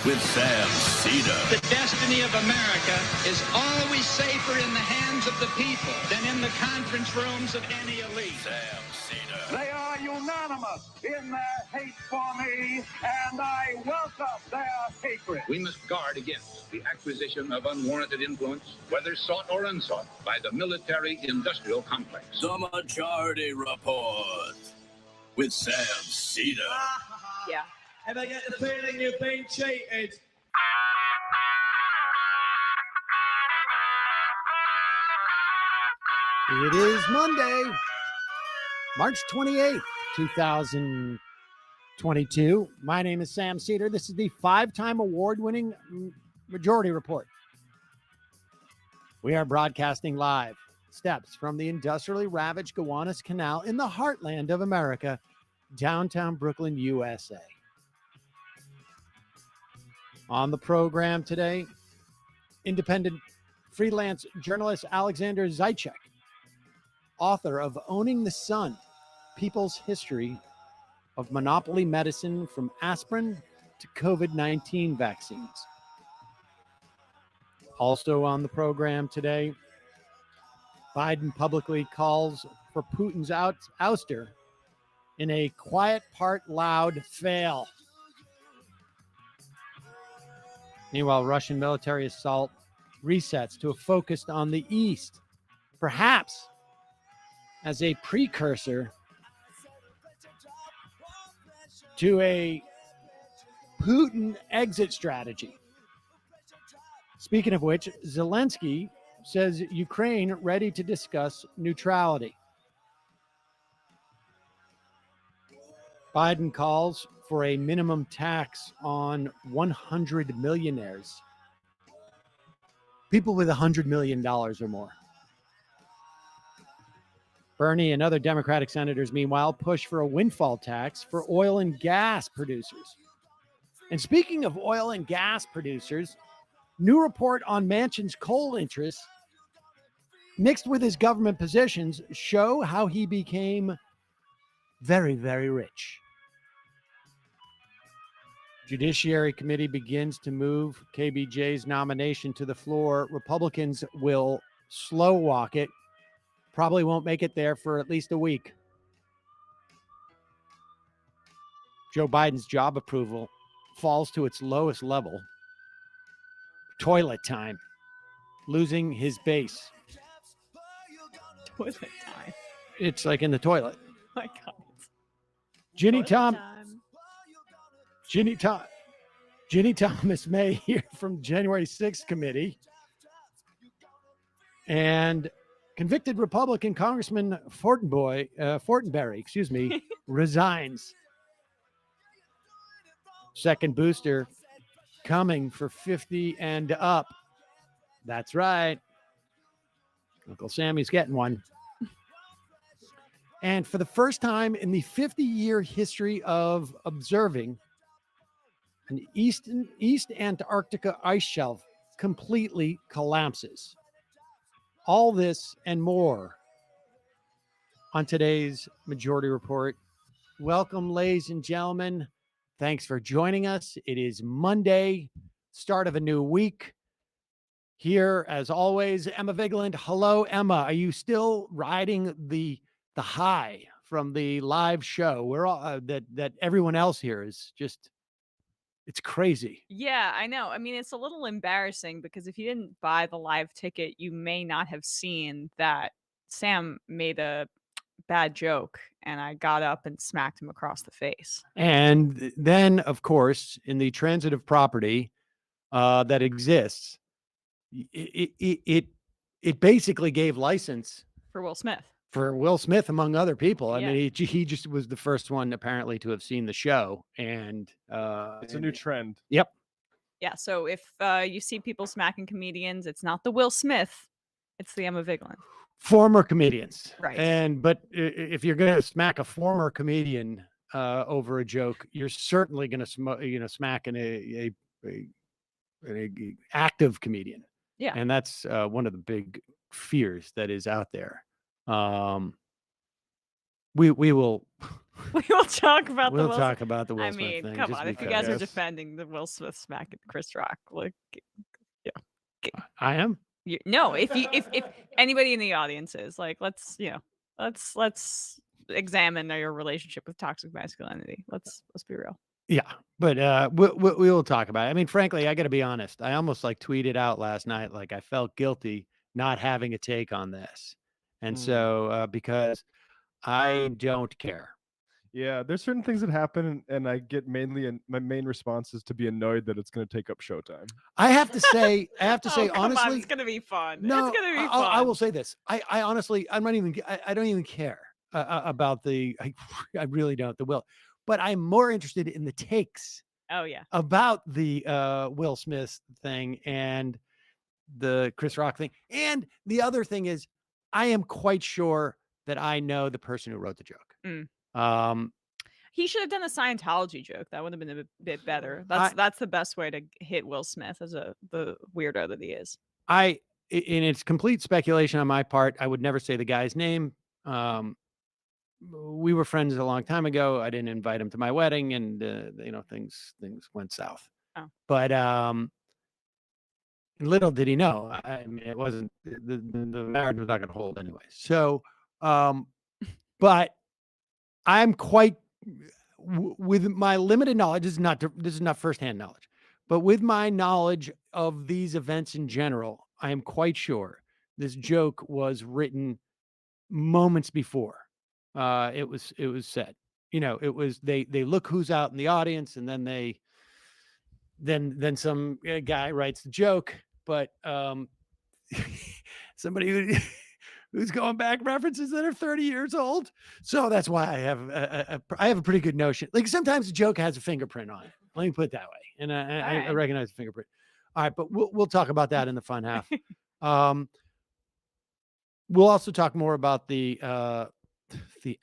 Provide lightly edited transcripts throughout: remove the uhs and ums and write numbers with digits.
with Sam Seder. The destiny of America is always safer in the hands of the people than in the conference rooms of any elite. Sam Seder. They are unanimous in their hate for me, and I welcome their hatred. We must guard against the acquisition of unwarranted influence, whether sought or unsought, by the military-industrial complex. The Majority Report with Sam Seder. Yeah. Ever get the feeling you've been cheated? It is Monday, March 28th, 2022. My name is Sam Seder. This is the 5-time award-winning Majority Report. We are broadcasting live steps from the industrially ravaged Gowanus Canal in the heartland of America, downtown Brooklyn, USA. On the program today, independent freelance journalist Alexander Zaitchik, author of Owning the Sun, People's History of Monopoly Medicine from Aspirin to COVID-19 Vaccines. Also on the program today, Biden publicly calls for Putin's ouster in a quiet part loud fail. Meanwhile, Russian military assault resets to a focus on the East, perhaps as a precursor to a Putin exit strategy. Speaking of which, Zelensky says Ukraine ready to discuss neutrality. Biden calls for a minimum tax on 100 millionaires. People with $100 million or more. Bernie and other Democratic senators, meanwhile, push for a windfall tax for oil and gas producers. And speaking of oil and gas producers, new report on Manchin's coal interests, mixed with his government positions, show how he became very, very rich. Judiciary Committee begins to move KBJ's nomination to the floor. Republicans will slow walk it. Probably won't make it there for at least a week. Joe Biden's job approval falls to its lowest level. Toilet time. Losing his base. Toilet time. It's like in the toilet. Oh my God. Ginny Toilet time. Ginny Thomas May here from January 6th committee. And convicted Republican Congressman Fortenberry, resigns. Second booster coming for 50 and up. That's right. Uncle Sammy's getting one. And for the first time in the 50-year history of observing, an East Antarctica ice shelf completely collapses. All this and more on today's Majority Report. Welcome, ladies and gentlemen. Thanks for joining us. It is Monday, start of a new week. Here, as always, Emma Vigeland. Hello, Emma. Are you still riding the high from the live show? We're all that everyone else here is just. It's crazy. Yeah, I know. I mean, it's a little embarrassing because if you didn't buy the live ticket, you may not have seen that Sam made a bad joke and I got up and smacked him across the face. And then, of course, in the transitive property that exists, it basically gave license For Will Smith. For Will Smith, among other people. I Yeah. mean, he just was the first one apparently to have seen the show, and it's a new trend. Yep. Yeah. So if you see people smacking comedians, it's not the Will Smith, it's the Emma Vigeland. Former comedians, right? But if you're going to smack a former comedian over a joke, you're certainly going to smack an active comedian. Yeah. And that's one of the big fears that is out there. We will We will talk about the We'll Will talk Smith. about the Will I Smith mean, thing. come just on. If you guys are because. defending the Will Smith smack at Chris Rock, like, I am. no, if anybody in the audience is like, let's let's examine your relationship with toxic masculinity. Let's be real. Yeah, but we will talk about it. I mean, frankly, I got to be honest. I almost like tweeted out last night, like I felt guilty not having a take on this, and so because I don't care. Yeah, there's certain things that happen, and I get mainly, and my main response is to be annoyed that it's going to take up showtime. I have to say, Oh, come honestly, on, it's gonna be fun. no, It's gonna be I fun. will say this. I honestly, I don't even care about the. I really don't the will, but I'm more interested in the takes Oh yeah. about the Will Smith thing and the Chris Rock thing. And the other thing is, I am quite sure that I know the person who wrote the joke. He should have done a Scientology joke. That would have been a bit better. I- That's the best way to hit Will Smith as the weirdo that he is. and it's complete speculation on my part. I would never say the guy's name. We were friends a long time ago. I didn't invite him to my wedding, and things went south. Oh. But little did he know. I mean, it wasn't the marriage was not going to hold anyway. So, but I'm quite with my limited knowledge. This is not firsthand knowledge, but with my knowledge of these events in general, I am quite sure this joke was written moments before it was said. It was they look who's out in the audience, and then then some guy writes the joke, but somebody who's going back references that are 30 years old. So that's why I have a pretty good notion. Like sometimes a joke has a fingerprint on it. Let me put it that way, and I recognize the fingerprint. All right, but we'll talk about that in the fun half. We'll also talk more about the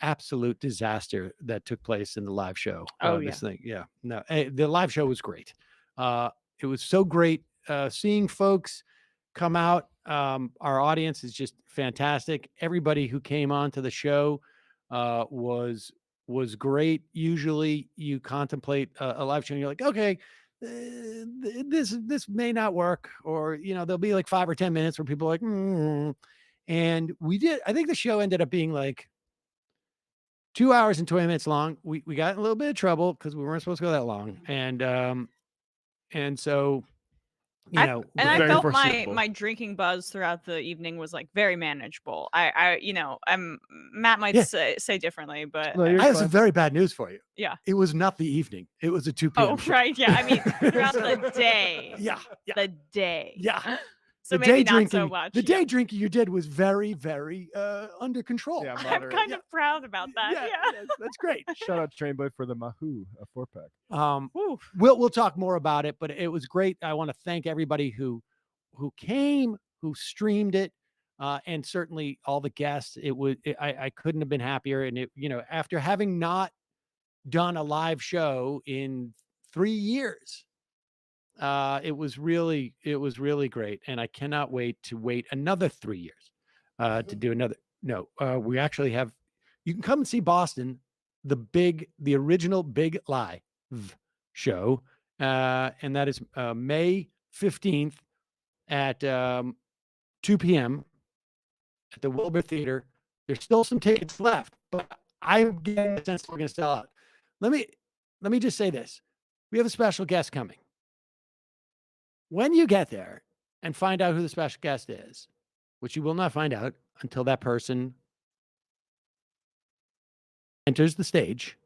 absolute disaster that took place in the live show. This thing. Yeah. No, the live show was great. It was so great seeing folks come out. Our audience is just fantastic. Everybody who came on to the show was great. Usually you contemplate a live show and you're like, okay, this may not work, or there'll be like 5 or 10 minutes where people are like, and we did. I think the show ended up being like 2 hours and 20 minutes long. We got in a little bit of trouble because we weren't supposed to go that long. And so, I felt foreseeable. my drinking buzz throughout the evening was like very manageable. Matt might say differently, but No, you're I have some fine. very bad news for you. yeah. It was not the evening. It was a 2 p.m. Oh, show. right. Yeah. I mean, throughout the day. Yeah. The day. Yeah. So the maybe day not drinking, so much. The day drinking you did was very, very under control. Yeah, I'm moderate. kind of proud about that. Yeah. yes, that's great. Shout out Train Boy for the Mahou, a 4-pack. We'll talk more about it, but it was great. I want to thank everybody who came, who streamed it, and certainly all the guests. I couldn't have been happier. And after having not done a live show in 3 years, it was really great, and I cannot wait to wait another 3 years to do another. No, we actually have. You can come and see Boston, the original Big Live show, and that is May 15th at 2 p.m. at the Wilbur Theater. There's still some tickets left, but I'm getting a sense we're going to sell out. Let me just say this: we have a special guest coming. When you get there and find out who the special guest is, which you will not find out until that person enters the stage,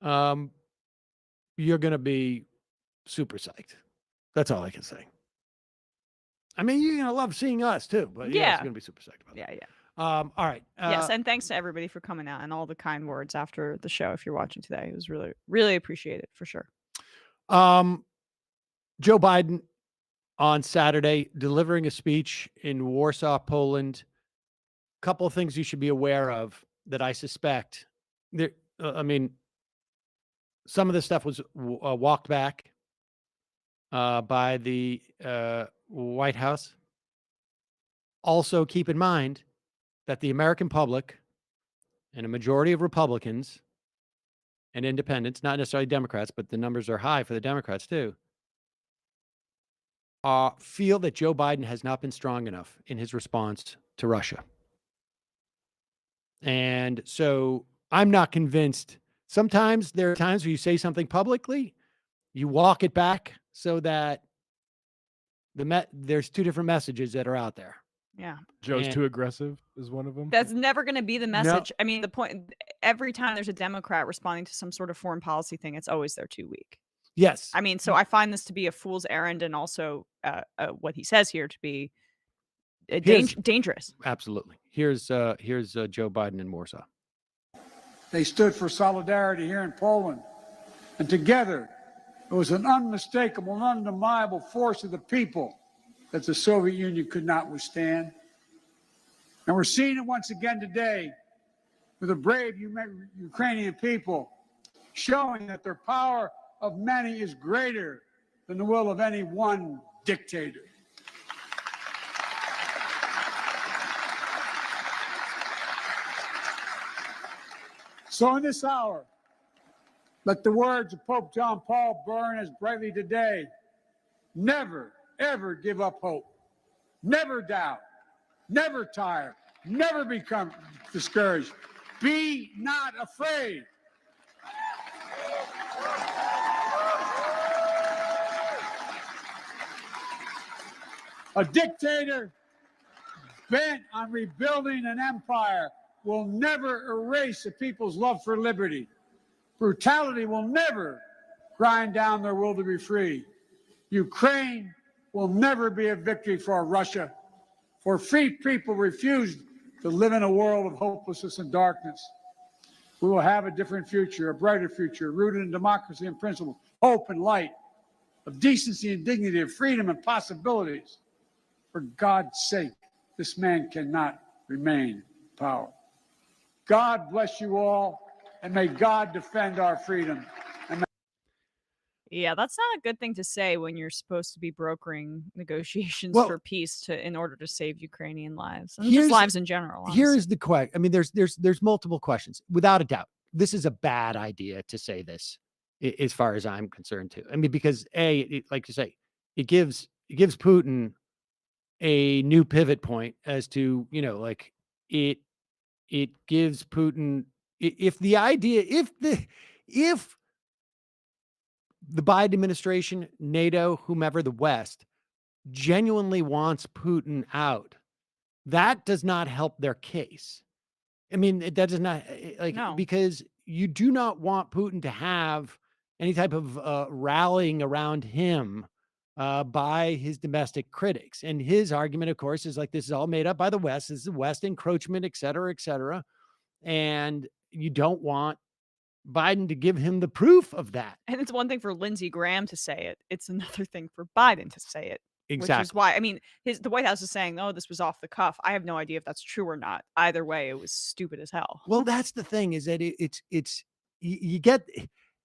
you're going to be super psyched. That's all I can say. I mean, you're going to love seeing us too, but you're also going to be super psyched about it. Yeah. All right. Yes, and thanks to everybody for coming out and all the kind words after the show. If you're watching today, it was really, really appreciated for sure. Joe Biden on Saturday delivering a speech in Warsaw, Poland. A couple of things you should be aware of that I suspect. Some of this stuff was walked back by the White House. Also, keep in mind that the American public and a majority of Republicans and independents, not necessarily Democrats, but the numbers are high for the Democrats too, feel that Joe Biden has not been strong enough in his response to Russia. And so I'm not convinced. Sometimes there are times where you say something publicly, you walk it back so that there's two different messages that are out there. Yeah. Joe's too aggressive is one of them. That's never going to be the message. I mean, the point, every time there's a Democrat responding to some sort of foreign policy thing, it's always they're too weak. Yes. I mean, so I find this to be a fool's errand, and also what he says here to be dangerous. Absolutely. Here's Joe Biden in Warsaw. They stood for solidarity here in Poland, and together it was an unmistakable and undeniable force of the people that the Soviet Union could not withstand. And we're seeing it once again today with the brave Ukrainian people showing that their power of many is greater than the will of any one dictator. So in this hour, let the words of Pope John Paul burn as brightly today. Never, ever give up hope. Never doubt. Never tire. Never become discouraged. Be not afraid. A dictator bent on rebuilding an empire will never erase a people's love for liberty. Brutality will never grind down their will to be free. Ukraine will never be a victory for Russia, for free people refuse to live in a world of hopelessness and darkness. We will have a different future, a brighter future, rooted in democracy and principle, hope and light, of decency and dignity, of freedom and possibilities. For God's sake, this man cannot remain in power. God bless you all, and may God defend our freedom. Yeah, that's not a good thing to say when you're supposed to be brokering negotiations for peace in order to save Ukrainian lives and just lives in general. Honestly. Here's the question. I mean, there's multiple questions. Without a doubt, this is a bad idea to say this, as far as I'm concerned too. I mean, because like you say, it gives Putin a new pivot point as to, like it gives Putin, if the Biden administration, NATO, whomever, the West genuinely wants Putin out, that does not help their case. I mean, that does not, because you do not want Putin to have any type of rallying around him by his domestic critics. And his argument, of course, is like, this is all made up by the West. This is West encroachment, et cetera, et cetera. And you don't want Biden to give him the proof of that. And it's one thing for Lindsey Graham to say it. It's another thing for Biden to say it. Exactly. Which is why, I mean, the White House is saying, oh, this was off the cuff. I have no idea if that's true or not. Either way, it was stupid as hell. Well, that's the thing, is that you get,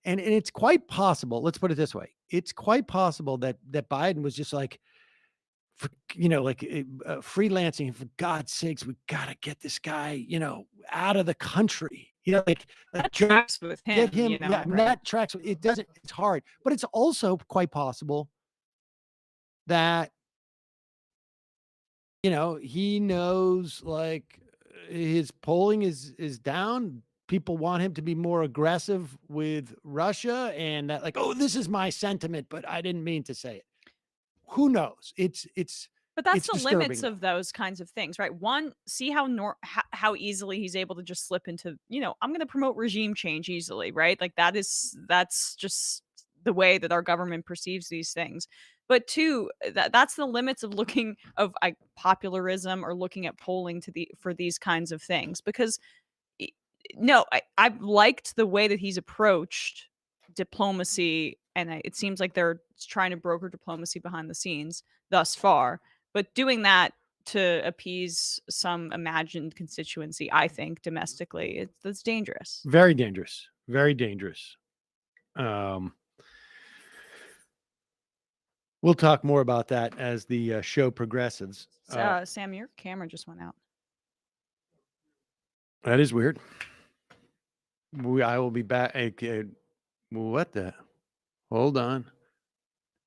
and it's quite possible, let's put it this way. It's quite possible that Biden was just like, freelancing, for God's sakes, we got to get this guy, out of the country. That tracks with him. Get him. That tracks. It doesn't. It's hard, but it's also quite possible that he knows, like, his polling is down. People want him to be more aggressive with Russia, and that, like, oh, this is my sentiment, but I didn't mean to say it. Who knows? But that's the limits of those kinds of things, right? One, see how easily he's able to just slip into, I'm going to promote regime change easily, right? Like that's just the way that our government perceives these things. But two, that's the limits of looking of popularism or looking at polling for these kinds of things. Because I've liked the way that he's approached diplomacy, and it seems like they're trying to broker diplomacy behind the scenes thus far. But doing that to appease some imagined constituency, I think, domestically, that's dangerous. Very dangerous. Very dangerous. We'll talk more about that as the show progresses. Sam, your camera just went out. That is weird. I will be back. Okay, what the? Hold on.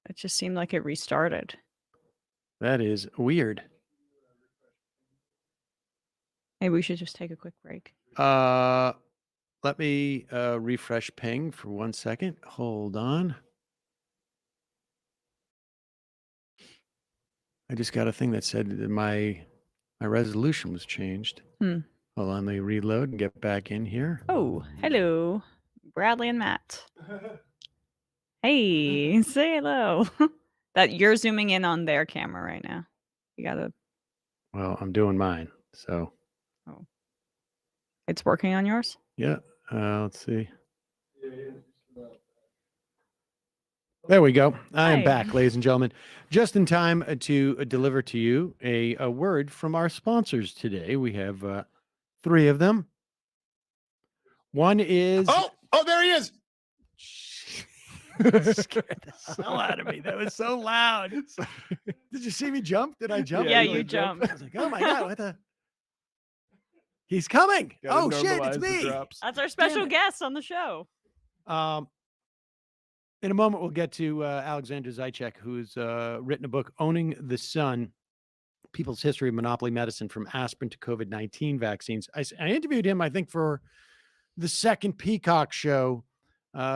It just seemed like it restarted. That is weird. Maybe we should just take a quick break. Let me refresh ping for 1 second. Hold on. I just got a thing that said that my resolution was changed. Hold on, let me reload and get back in here. Oh, hello, Bradley and Matt. Hey, say hello. That you're zooming in on their camera right now. You gotta. Well, I'm doing mine, so. Oh, it's working on yours? Yeah. Let's see. There we go. I am back, ladies and gentlemen. Just in time to deliver to you a word from our sponsors today. We have 3 of them. One is... Oh, there he is. Scared the hell out of me. That was so loud. Did you see me jump? Did I jump? Yeah, you jumped. I was like, oh my God, what the... He's coming. Oh, shit, it's me. That's our special guest on the show. In a moment, we'll get to Alexander Zaitchik, who's written a book, Owning the Sun, People's History of Monopoly Medicine from Aspirin to COVID-19 Vaccines. I interviewed him, I think, for the second Peacock show,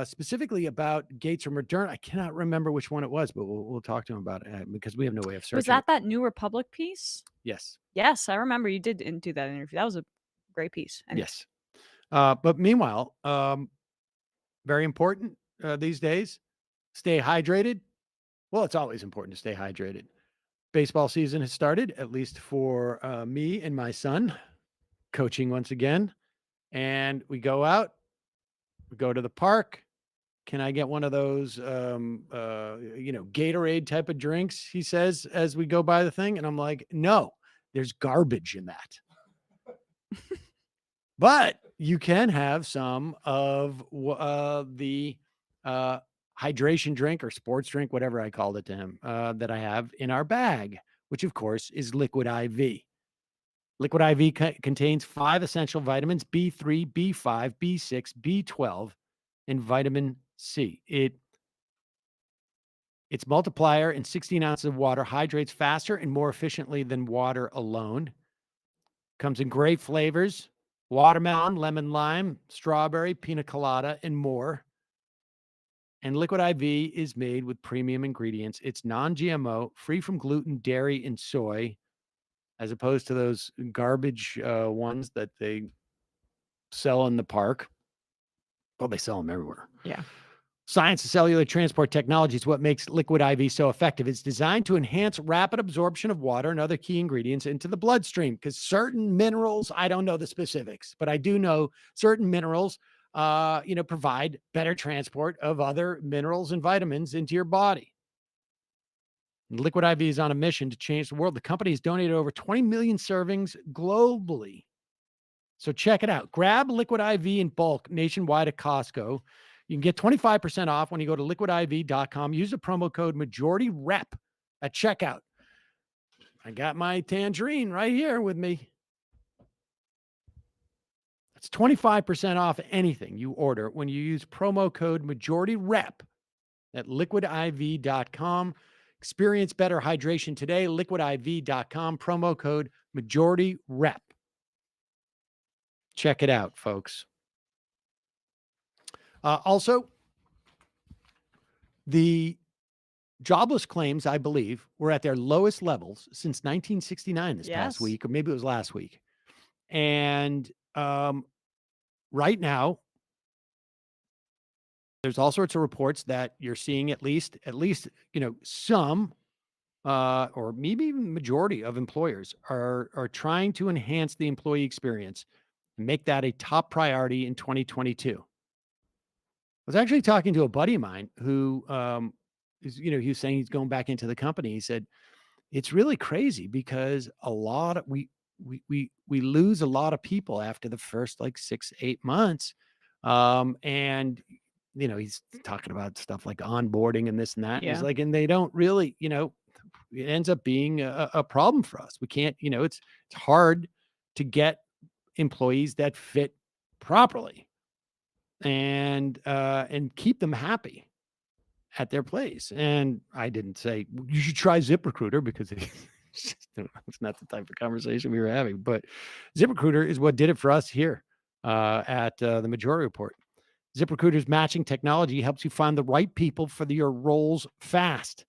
specifically about Gates or Moderna. I cannot remember which one it was, but we'll talk to him about it because we have no way of searching. Was that New Republic piece? Yes. Yes, I remember you did do that interview. That was a great piece. Anyway. Yes. But meanwhile, very important these days, stay hydrated. Well, it's always important to stay hydrated. Baseball season has started, at least for me and my son, coaching once again. And we go out, we go to the park. Can I get one of those, Gatorade type of drinks? He says, as we go by the thing. And I'm like, no, there's garbage in that. But you can have some of the hydration drink or sports drink, whatever I called it to him, that I have in our bag, which of course is Liquid IV. Liquid IV contains 5 essential vitamins, B3, B5, B6, B12, and vitamin C. Its multiplier in 16 ounces of water hydrates faster and more efficiently than water alone. Comes in great flavors: watermelon, lemon, lime, strawberry, pina colada, and more. And Liquid IV is made with premium ingredients. It's non-GMO, free from gluten, dairy, and soy, as opposed to those garbage ones that they sell in the park. Well, they sell them everywhere. Yeah. Science of cellular transport technology is what makes Liquid IV so effective. It's designed to enhance rapid absorption of water and other key ingredients into the bloodstream, because certain minerals, I don't know the specifics, but I do know certain minerals, provide better transport of other minerals and vitamins into your body. Liquid IV is on a mission to change the world. The company has donated over 20 million servings globally. So check it out. Grab Liquid IV in bulk nationwide at Costco. You can get 25% off when you go to liquidiv.com. Use the promo code MajorityRep at checkout. I got my tangerine right here with me. That's 25% off anything you order when you use promo code MajorityRep at liquidiv.com. Experience better hydration today. Liquidiv.com, promo code MajorityRep. Check it out, folks. Also, the jobless claims, I believe, were at their lowest levels since 1969 this past week, or maybe it was last week. And right now, there's all sorts of reports that you're seeing at least, some, or maybe even majority of employers are trying to enhance the employee experience and make that a top priority in 2022. I was actually talking to a buddy of mine who, he was saying he's going back into the company. He said, it's really crazy because we lose a lot of people after the first 6-8 months. And he's talking about stuff like onboarding and this and that. Yeah. He's like, and they don't really, it ends up being a problem for us. We can't, it's hard to get employees that fit properly. and keep them happy at their place. And I didn't say you should try ZipRecruiter because it's not the type of conversation we were having. But ZipRecruiter is what did it for us here at the Majority Report. ZipRecruiter's matching technology helps you find the right people for your roles fast.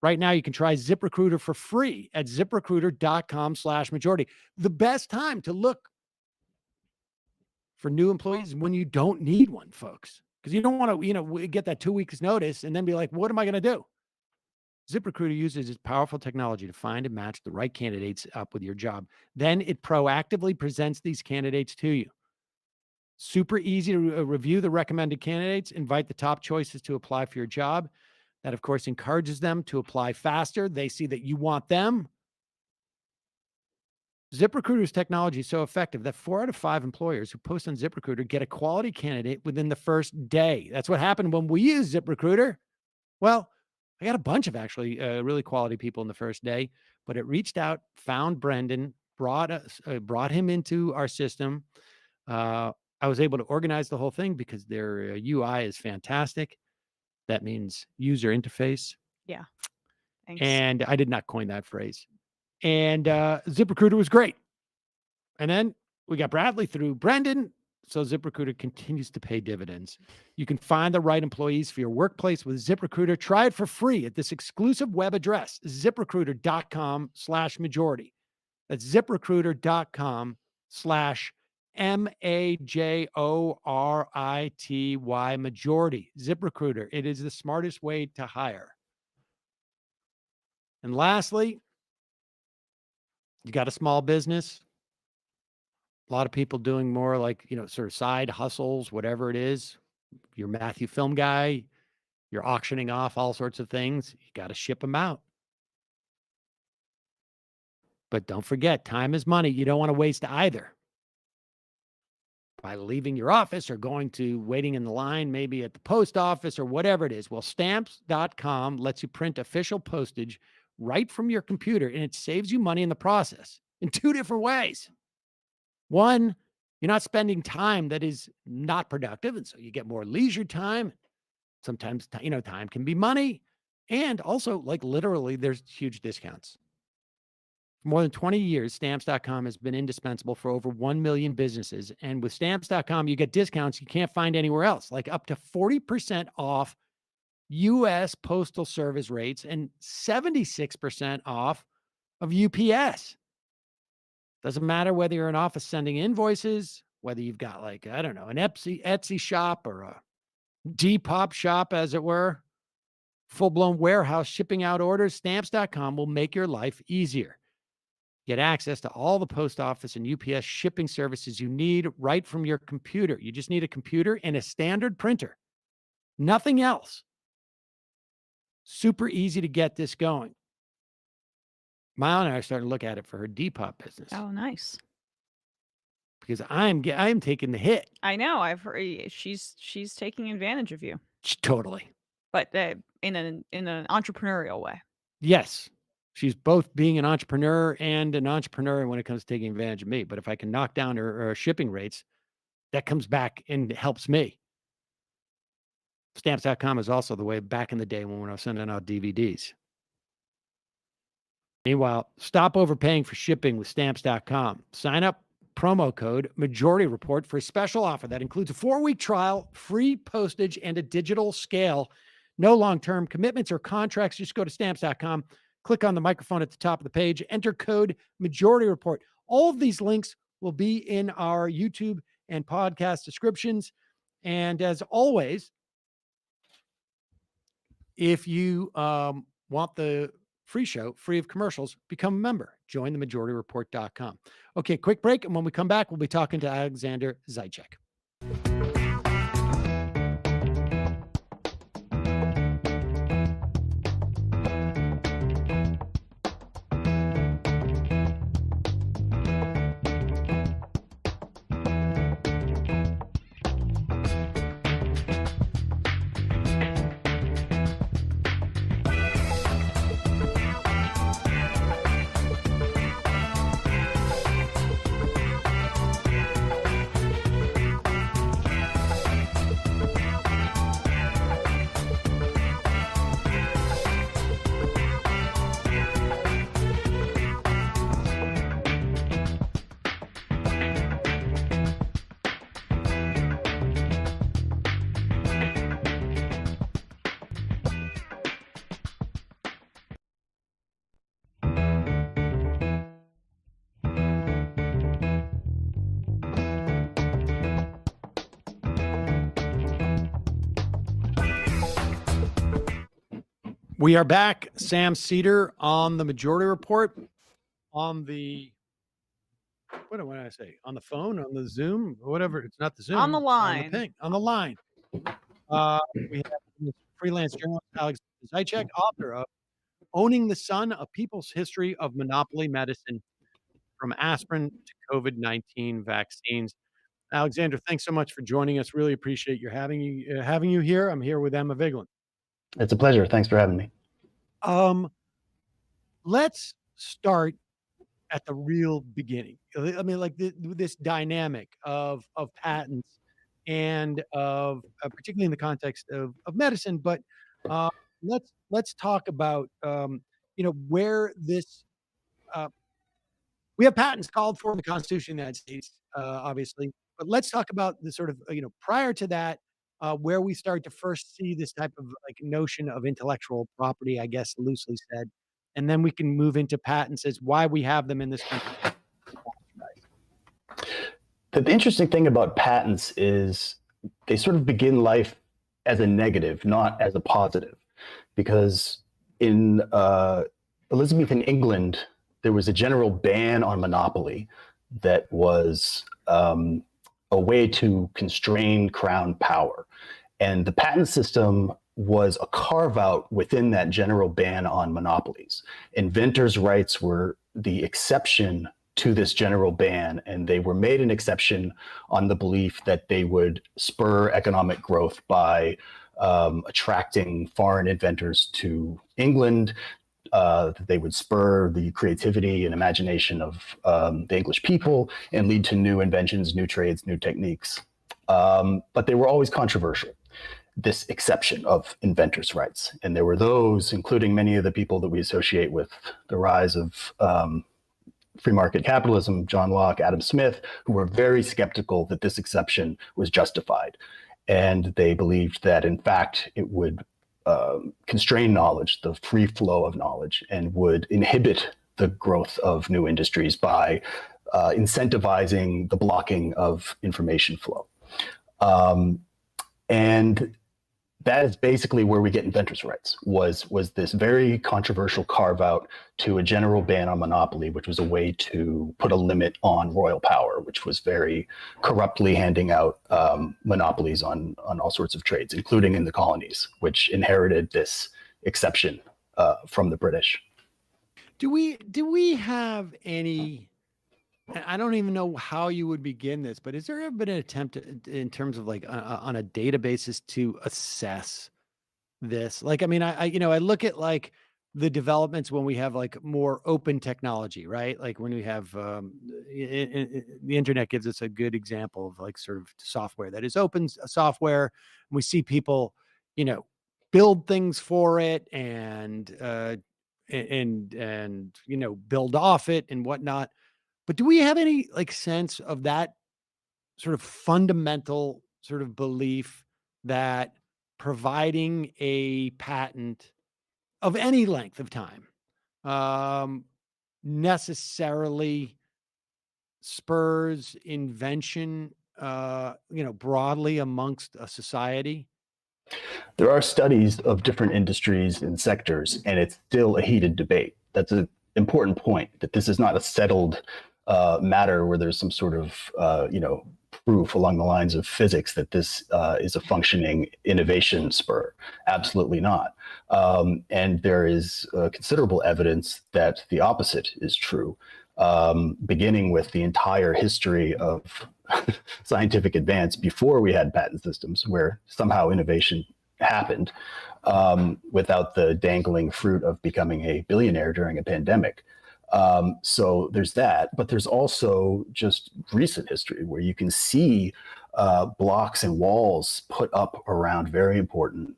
Right now, you can try ZipRecruiter for free at ZipRecruiter.com/majority. The best time to look for new employees is when you don't need one, folks. Because you don't want to, get that 2 weeks notice and then be like, what am I going to do? ZipRecruiter uses its powerful technology to find and match the right candidates up with your job. Then it proactively presents these candidates to you. Super easy to review the recommended candidates, invite the top choices to apply for your job. That, of course, encourages them to apply faster. They see that you want them. ZipRecruiter's technology is so effective that 4 out of 5 employers who post on ZipRecruiter get a quality candidate within the first day. That's what happened when we used ZipRecruiter. Well, I got a bunch of actually really quality people in the first day, but it reached out, found Brendan, brought him into our system. I was able to organize the whole thing because their UI is fantastic. That means user interface. Yeah. Thanks. And I did not coin that phrase. And ZipRecruiter was great. And then we got Bradley through Brendan. So ZipRecruiter continues to pay dividends. You can find the right employees for your workplace with ZipRecruiter. Try it for free at this exclusive web address, ZipRecruiter.com/majority. That's ZipRecruiter.com/MAJORITY majority. ZipRecruiter. It is the smartest way to hire. And lastly, you got a small business. A lot of people doing more like, sort of side hustles, whatever it is. You're Matthew Film Guy. You're auctioning off all sorts of things. You got to ship them out. But don't forget, time is money. You don't want to waste either. By leaving your office or waiting in the line, maybe at the post office or whatever it is. Well, stamps.com lets you print official postage right from your computer, and it saves you money in the process in 2 different ways. One, you're not spending time that is not productive, and so you get more leisure time. Sometimes, time can be money. And also, literally, there's huge discounts. For more than 20 years, Stamps.com has been indispensable for over 1 million businesses. And with Stamps.com, you get discounts you can't find anywhere else, like up to 40% off U.S. Postal Service rates and 76% off of UPS. Doesn't matter whether you're an office sending invoices, whether you've got an Etsy shop or a Depop shop, as it were, full-blown warehouse shipping out orders, Stamps.com will make your life easier. Get access to all the post office and UPS shipping services you need right from your computer. You just need a computer and a standard printer. Nothing else. Super easy to get this going. Mile and I are starting to look at it for her Depop business. Oh, nice. Because I'm taking the hit. I know. I've heard she's taking advantage of you. Totally. But in an entrepreneurial way. Yes. She's both being an entrepreneur and an entrepreneur when it comes to taking advantage of me. But if I can knock down her shipping rates, that comes back and helps me. Stamps.com is also the way back in the day when I was sending out DVDs. Meanwhile, stop overpaying for shipping with Stamps.com. Sign up, promo code Majority Report for a special offer that includes a 4-week trial, free postage, and a digital scale. No long-term commitments or contracts. Just go to Stamps.com, click on the microphone at the top of the page, enter code Majority Report. All of these links will be in our YouTube and podcast descriptions. And as always, if you want the free show, free of commercials, become a member. Join themajorityreport.com. Okay, quick break. And when we come back, we'll be talking to Alexander Zaitchik. We are back. Sam Seder on the Majority Report, on the, what do I say? On the phone, on the Zoom, whatever. It's not the Zoom. On the line. On the ping, on the line. We have freelance journalist Alexander Zaitchik, author of Owning the Sun, A People's History of Monopoly Medicine, from aspirin to COVID-19 vaccines. Alexander, thanks so much for joining us. Really appreciate your having you here. I'm here with Emma Vigeland. It's a pleasure. Thanks for having me. Let's start at the real beginning. I mean, like this dynamic of patents and of particularly in the context of medicine. But let's talk about where this. We have patents called for in the Constitution of the United States, obviously. But let's talk about the sort of prior to that. Where we start to first see this type of like notion of intellectual property, I guess loosely said, and then we can move into patents as why we have them in this country. The interesting thing about patents is they sort of begin life as a negative, not as a positive, because in Elizabethan England, there was a general ban on monopoly that was a way to constrain crown power. And the patent system was a carve out within that general ban on monopolies. Inventors' rights were the exception to this general ban, and they were made an exception on the belief that they would spur economic growth by attracting foreign inventors to England. That they would spur the creativity and imagination of the English people and lead to new inventions, new trades, new techniques. But they were always controversial, this exception of inventors' rights. And there were those, including many of the people that we associate with the rise of free market capitalism, John Locke, Adam Smith, who were very skeptical that this exception was justified. And they believed that, in fact, it would constrain knowledge, the free flow of knowledge, and would inhibit the growth of new industries by incentivizing the blocking of information flow. And that is basically where we get inventors' rights, was this very controversial carve out to a general ban on monopoly, which was a way to put a limit on royal power, which was very corruptly handing out monopolies on all sorts of trades, including in the colonies, which inherited this exception from the British. Do we have any, I don't even know how you would begin this, but has there ever been an attempt in terms of like on a databasis to assess this? Like, I mean, I look at like the developments when we have like more open technology, right? Like when we have the internet gives us a good example of like sort of software that is open software. And we see people, build things for it and build off it and whatnot. But do we have any like sense of that sort of fundamental sort of belief that providing a patent of any length of time necessarily spurs invention, broadly amongst a society? There are studies of different industries and sectors, and it's still a heated debate. That's an important point, that this is not a settled matter where there's some sort of, proof along the lines of physics that this is a functioning innovation spur. Absolutely not. And there is considerable evidence that the opposite is true, beginning with the entire history of scientific advance before we had patent systems, where somehow innovation happened without the dangling fruit of becoming a billionaire during a pandemic. So there's that, but there's also just recent history where you can see blocks and walls put up around very important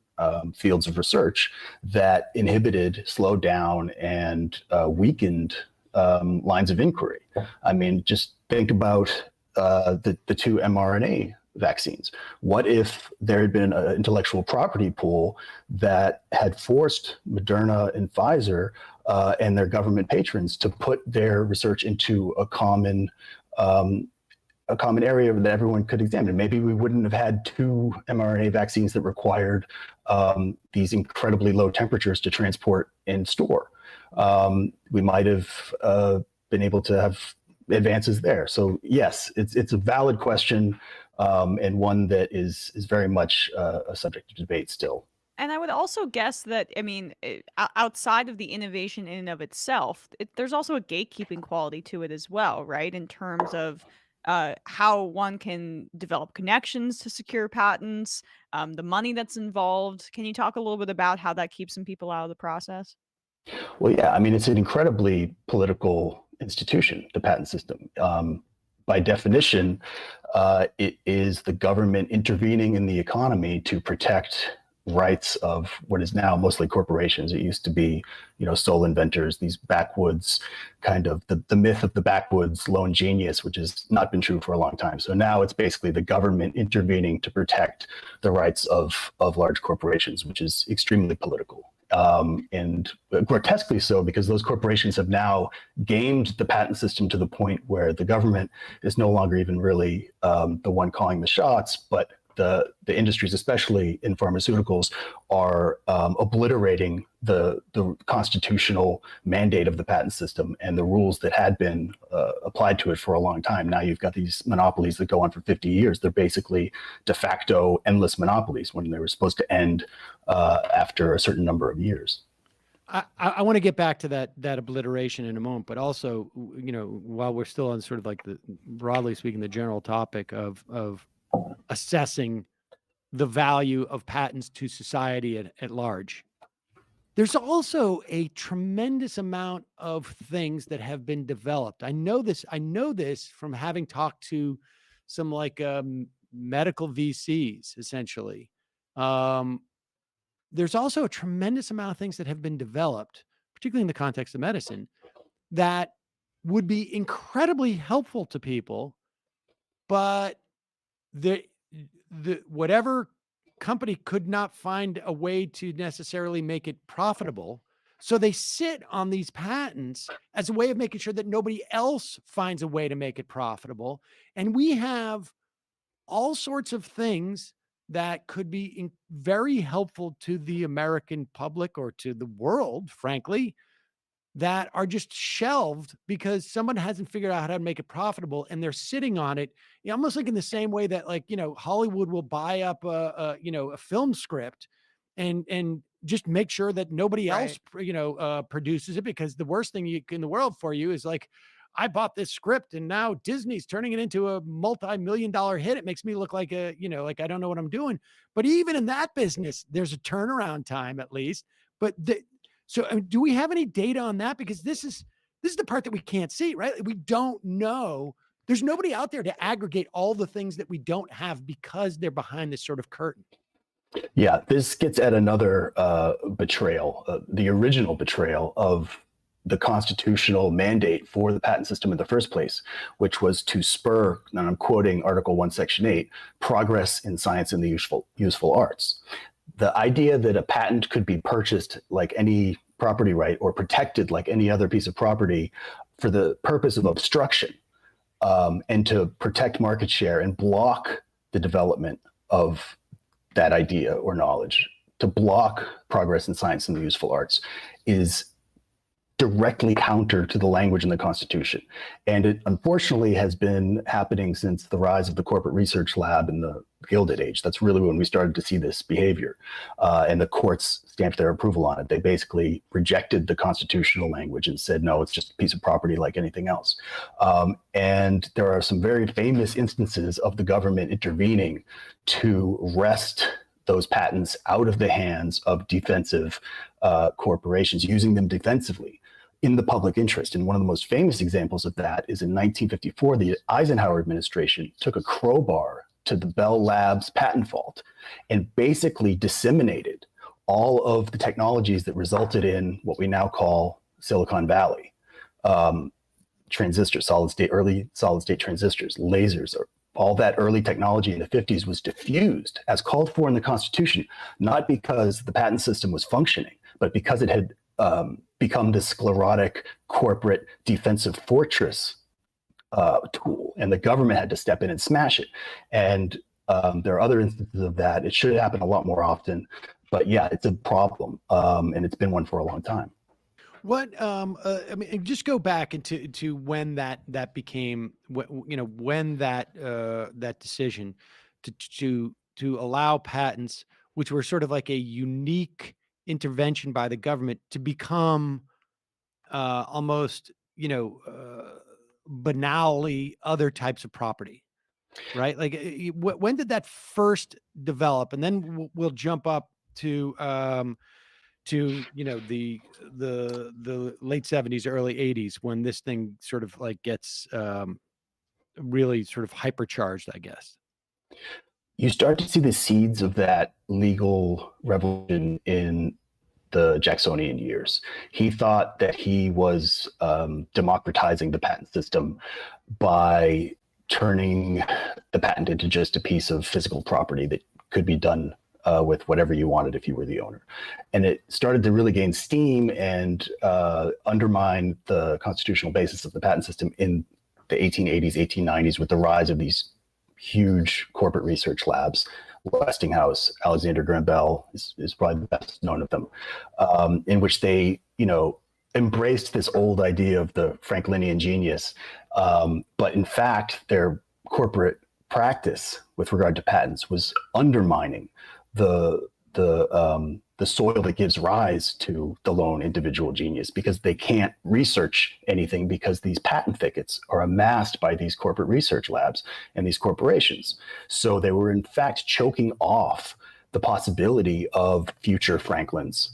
fields of research that inhibited, slowed down, and weakened lines of inquiry. I mean, just think about the two mRNA vaccines. What if there had been an intellectual property pool that had forced Moderna and Pfizer and their government patrons to put their research into a common a common area that everyone could examine. Maybe we wouldn't have had 2 mRNA vaccines that required these incredibly low temperatures to transport and store. We might have been able to have advances there. So yes, it's a valid question, and one that is very much a subject of debate still. And I would also guess that, I mean, outside of the innovation in and of itself, there's also a gatekeeping quality to it as well, right? In terms of how one can develop connections to secure patents, the money that's involved. Can you talk a little bit about how that keeps some people out of the process? Well, yeah, I mean, it's an incredibly political institution, the patent system. By definition, it is the government intervening in the economy to protect rights of what is now mostly corporations. It used to be, sole inventors, these backwoods kind of the myth of the backwoods lone genius, which has not been true for a long time. So now it's basically the government intervening to protect the rights of large corporations, which is extremely political. And grotesquely so, because those corporations have now gamed the patent system to the point where the government is no longer even really the one calling the shots, but the industries, especially in pharmaceuticals, are obliterating the constitutional mandate of the patent system and the rules that had been applied to it for a long time. Now you've got these monopolies that go on for 50 years. They're basically de facto endless monopolies when they were supposed to end after a certain number of years. I want to get back to that obliteration in a moment, but also, while we're still on sort of like the, broadly speaking, the general topic of assessing the value of patents to society at large, there's also a tremendous amount of things that have been developed. I know this from having talked to some medical VCs, essentially. There's also a tremendous amount of things that have been developed, particularly in the context of medicine, that would be incredibly helpful to people, but the whatever company could not find a way to necessarily make it profitable. So they sit on these patents as a way of making sure that nobody else finds a way to make it profitable. And we have all sorts of things that could be very helpful to the American public or to the world, frankly, that are just shelved because someone hasn't figured out how to make it profitable, and they're sitting on it, almost like in the same way that Hollywood will buy up a film script and just make sure that nobody else produces it, because the worst thing in the world for you is I bought this script and now Disney's turning it into a multi-million-dollar hit. It makes me look like I don't know what I'm doing. But even in that business, there's a turnaround time at least. But so do we have any data on that? Because this is the part that we can't see, right? We don't know. There's nobody out there to aggregate all the things that we don't have because they're behind this sort of curtain. Yeah, this gets at another betrayal, the original betrayal of the constitutional mandate for the patent system in the first place, which was to spur, and I'm quoting Article 1, Section 8, progress in science and the useful arts. The idea that a patent could be purchased like any property right or protected like any other piece of property for the purpose of obstruction and to protect market share and block the development of that idea or knowledge, to block progress in science and the useful arts, is directly counter to the language in the Constitution. And it unfortunately has been happening since the rise of the corporate research lab in the Gilded Age. That's really when we started to see this behavior. And the courts stamped their approval on it. They basically rejected the constitutional language and said, no, it's just a piece of property like anything else. And there are some very famous instances of the government intervening to wrest those patents out of the hands of defensive corporations, using them defensively in the public interest. And one of the most famous examples of that is in 1954, the Eisenhower administration took a crowbar to the Bell Labs patent vault and basically disseminated all of the technologies that resulted in what we now call Silicon Valley. Transistors, early solid state transistors, lasers, or all that early technology in the 50s was diffused as called for in the Constitution, not because the patent system was functioning, but because it had become this sclerotic corporate defensive fortress tool, and the government had to step in and smash it. And there are other instances of that. It should happen a lot more often, but yeah, it's a problem, and it's been one for a long time. What I mean, just go back into when that became, when that decision to allow patents, which were sort of like a unique intervention by the government, to become almost banally other types of property, right? Like when did that first develop? And then we'll jump up to the late 70s, early 80s, when this thing sort of like gets really sort of hypercharged, I guess. You start to see the seeds of that legal revolution in the Jacksonian years. He thought that he was democratizing the patent system by turning the patent into just a piece of physical property that could be done with whatever you wanted if you were the owner. And it started to really gain steam and undermine the constitutional basis of the patent system in the 1880s, 1890s, with the rise of these huge corporate research labs. Westinghouse, Alexander Graham Bell is probably the best known of them, in which they, embraced this old idea of the Franklinian genius. But in fact, their corporate practice with regard to patents was undermining the soil that gives rise to the lone individual genius, because they can't research anything because these patent thickets are amassed by these corporate research labs and these corporations. So they were in fact choking off the possibility of future Franklins,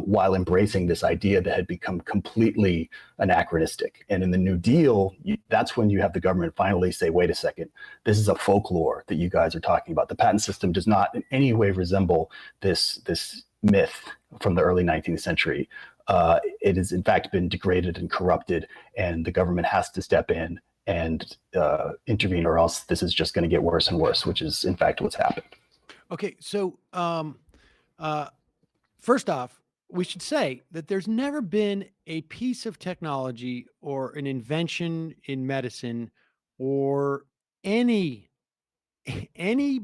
while embracing this idea that had become completely anachronistic. And in the New Deal, that's when you have the government finally say, wait a second, this is a folklore that you guys are talking about. The patent system does not in any way resemble this myth from the early 19th century. It has in fact been degraded and corrupted, and the government has to step in and intervene, or else this is just going to get worse and worse, which is in fact what's happened. Okay, so first off, we should say that there's never been a piece of technology or an invention in medicine or any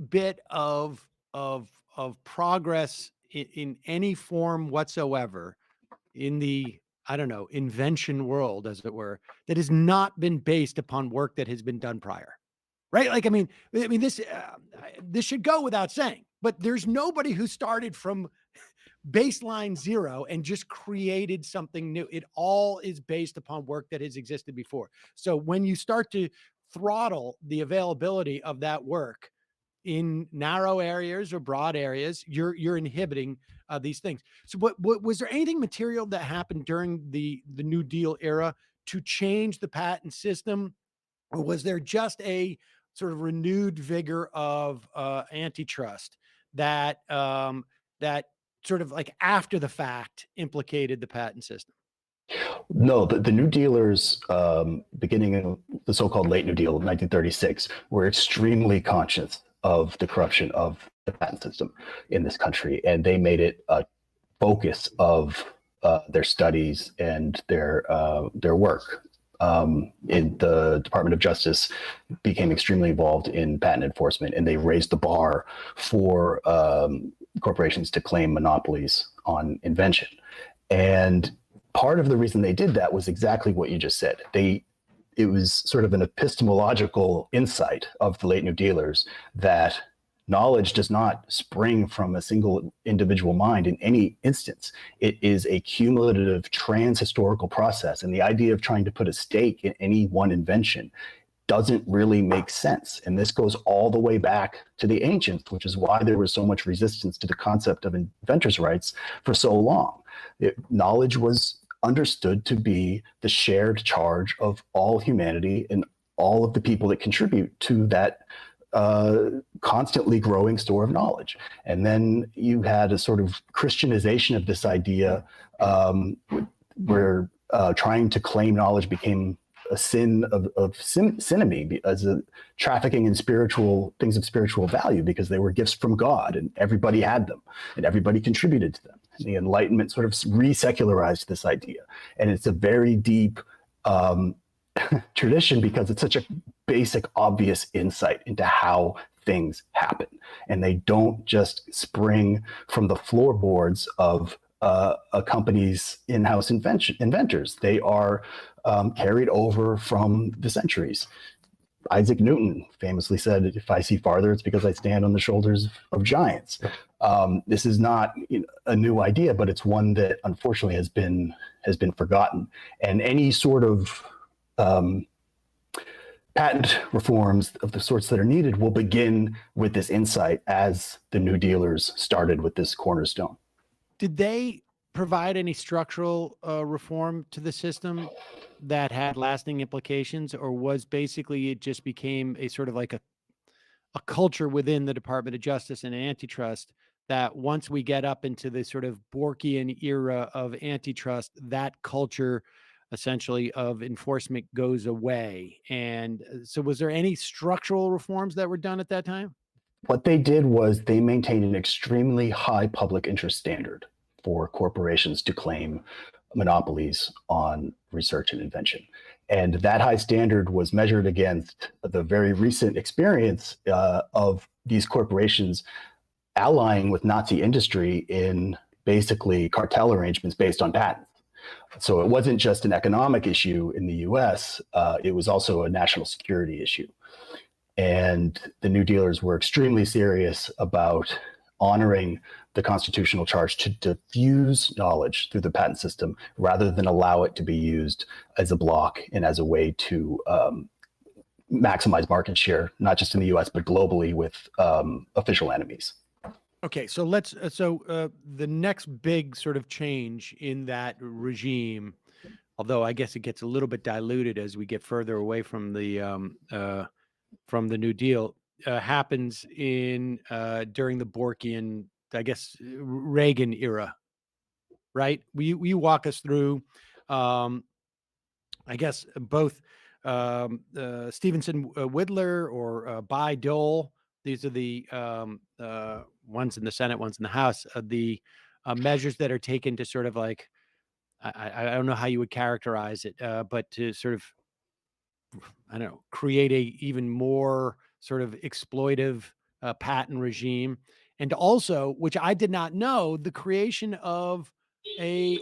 bit of progress in any form whatsoever in the, I don't know, invention world, as it were, that has not been based upon work that has been done prior, right? Like, I mean, this should go without saying, but there's nobody who started from baseline zero and just created something new. It all is based upon work that has existed before. So when you start to throttle the availability of that work in narrow areas or broad areas, you're inhibiting these things. So what was there anything material that happened during the New Deal era to change the patent system, or was there just a sort of renewed vigor of antitrust that sort of like after the fact implicated the patent system? No, the New Dealers, beginning in the so-called late New Deal of 1936, were extremely conscious of the corruption of the patent system in this country, and they made it a focus of their studies and their work. In the Department of Justice became extremely involved in patent enforcement, and they raised the bar for corporations to claim monopolies on invention. And part of the reason they did that was exactly what you just said. It was sort of an epistemological insight of the late New Dealers that knowledge does not spring from a single individual mind in any instance. It is a cumulative trans-historical process. And the idea of trying to put a stake in any one invention doesn't really make sense. And this goes all the way back to the ancients, which is why there was so much resistance to the concept of inventors' rights for so long. Knowledge was understood to be the shared charge of all humanity and all of the people that contribute to that constantly growing store of knowledge. And then you had a sort of Christianization of this idea, where trying to claim knowledge became a sin of synonymy, as a trafficking in spiritual things of spiritual value, because they were gifts from God and everybody had them and everybody contributed to them. And the Enlightenment sort of re-secularized this idea. And it's a very deep tradition because it's such a basic, obvious insight into how things happen. And they don't just spring from the floorboards of a company's in-house inventors. They are carried over from the centuries. Isaac Newton famously said, "If I see farther, it's because I stand on the shoulders of giants." This is not a new idea, but it's one that unfortunately has been forgotten. And any sort of patent reforms of the sorts that are needed will begin with this insight, as the New Dealers started with this cornerstone. Did they provide any structural reform to the system that had lasting implications, or was basically it just became a sort of like a culture within the Department of Justice and antitrust that once we get up into the sort of Borkian era of antitrust, that culture essentially of enforcement goes away? And so was there any structural reforms that were done at that time? What they did was they maintained an extremely high public interest standard for corporations to claim monopolies on research and invention. And that high standard was measured against the very recent experience of these corporations allying with Nazi industry in basically cartel arrangements based on patents. So it wasn't just an economic issue in the US, it was also a national security issue. And the New Dealers were extremely serious about honoring the constitutional charge to diffuse knowledge through the patent system rather than allow it to be used as a block and as a way to maximize market share, not just in the US, but globally with official enemies. Okay, so the next big sort of change in that regime, although I guess it gets a little bit diluted as we get further away from the New Deal, happens in during the Borkian, I guess, Reagan era, right? Will you walk us through, I guess, both Stevenson Whittler or Bayh-Dole? These are the ones in the Senate, ones in the House, the measures that are taken to sort of like, I don't know how you would characterize it, but to sort of, I don't know, create a even more sort of exploitive patent regime. And also, which I did not know, the creation of the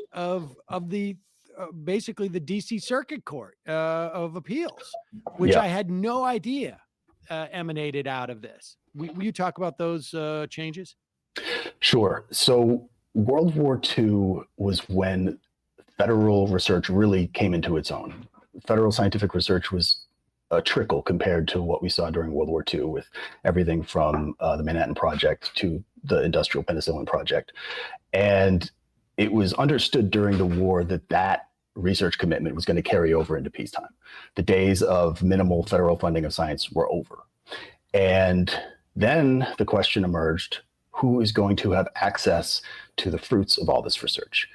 basically the DC Circuit Court of Appeals, which I had no idea emanated out of this. Will you talk about those changes? Sure. So World War II was when federal research really came into its own. Federal scientific research was a trickle compared to what we saw during World War II, with everything from the Manhattan Project to the Industrial Penicillin Project. And it was understood during the war that research commitment was going to carry over into peacetime. The days of minimal federal funding of science were over. And then the question emerged, who is going to have access to the fruits of all this research?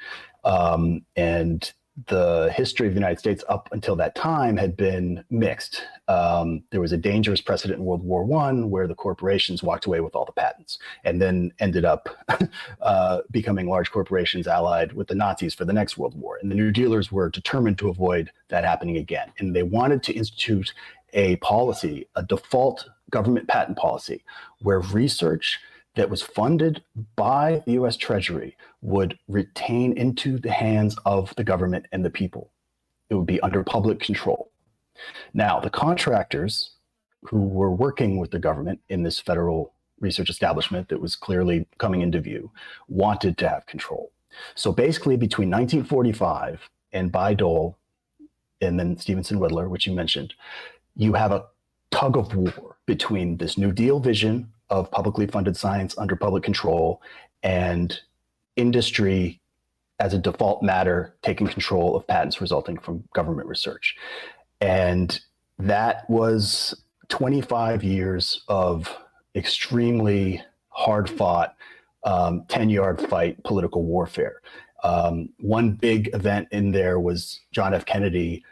And the history of the United States up until that time had been mixed. There was a dangerous precedent in World War I where the corporations walked away with all the patents and then ended up becoming large corporations allied with the Nazis for the next World War. And the New Dealers were determined to avoid that happening again. And they wanted to institute a policy, a default government patent policy, where research that was funded by the US Treasury would retain into the hands of the government and the people. It would be under public control. Now, the contractors who were working with the government in this federal research establishment that was clearly coming into view wanted to have control. So basically between 1945 and Bayh-Dole and then Stevenson Whittler, which you mentioned, you have a tug of war between this New Deal vision of publicly funded science under public control and industry as a default matter taking control of patents resulting from government research. And that was 25 years of extremely hard-fought, 10-yard fight political warfare. One big event in there was John F. Kennedy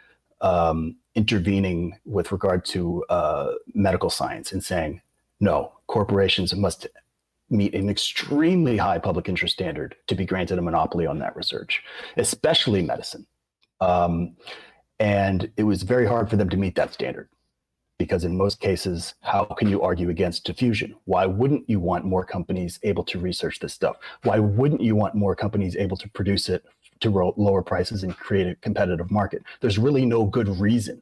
intervening with regard to medical science and saying, no, corporations must meet an extremely high public interest standard to be granted a monopoly on that research, especially medicine. And it was very hard for them to meet that standard, because in most cases, how can you argue against diffusion? Why wouldn't you want more companies able to research this stuff? Why wouldn't you want more companies able to produce it to lower prices and create a competitive market? There's really no good reason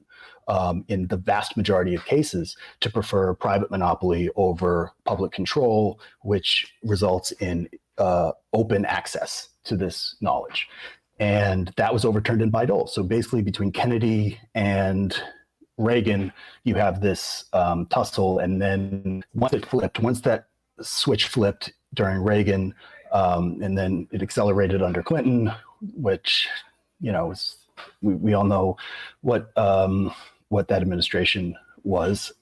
in the vast majority of cases to prefer private monopoly over public control, which results in open access to this knowledge. And that was overturned in Bayh-Dole. So basically between Kennedy and Reagan, you have this tussle. And then once that switch flipped during Reagan, and then it accelerated under Clinton, which, you know, we all know what that administration was.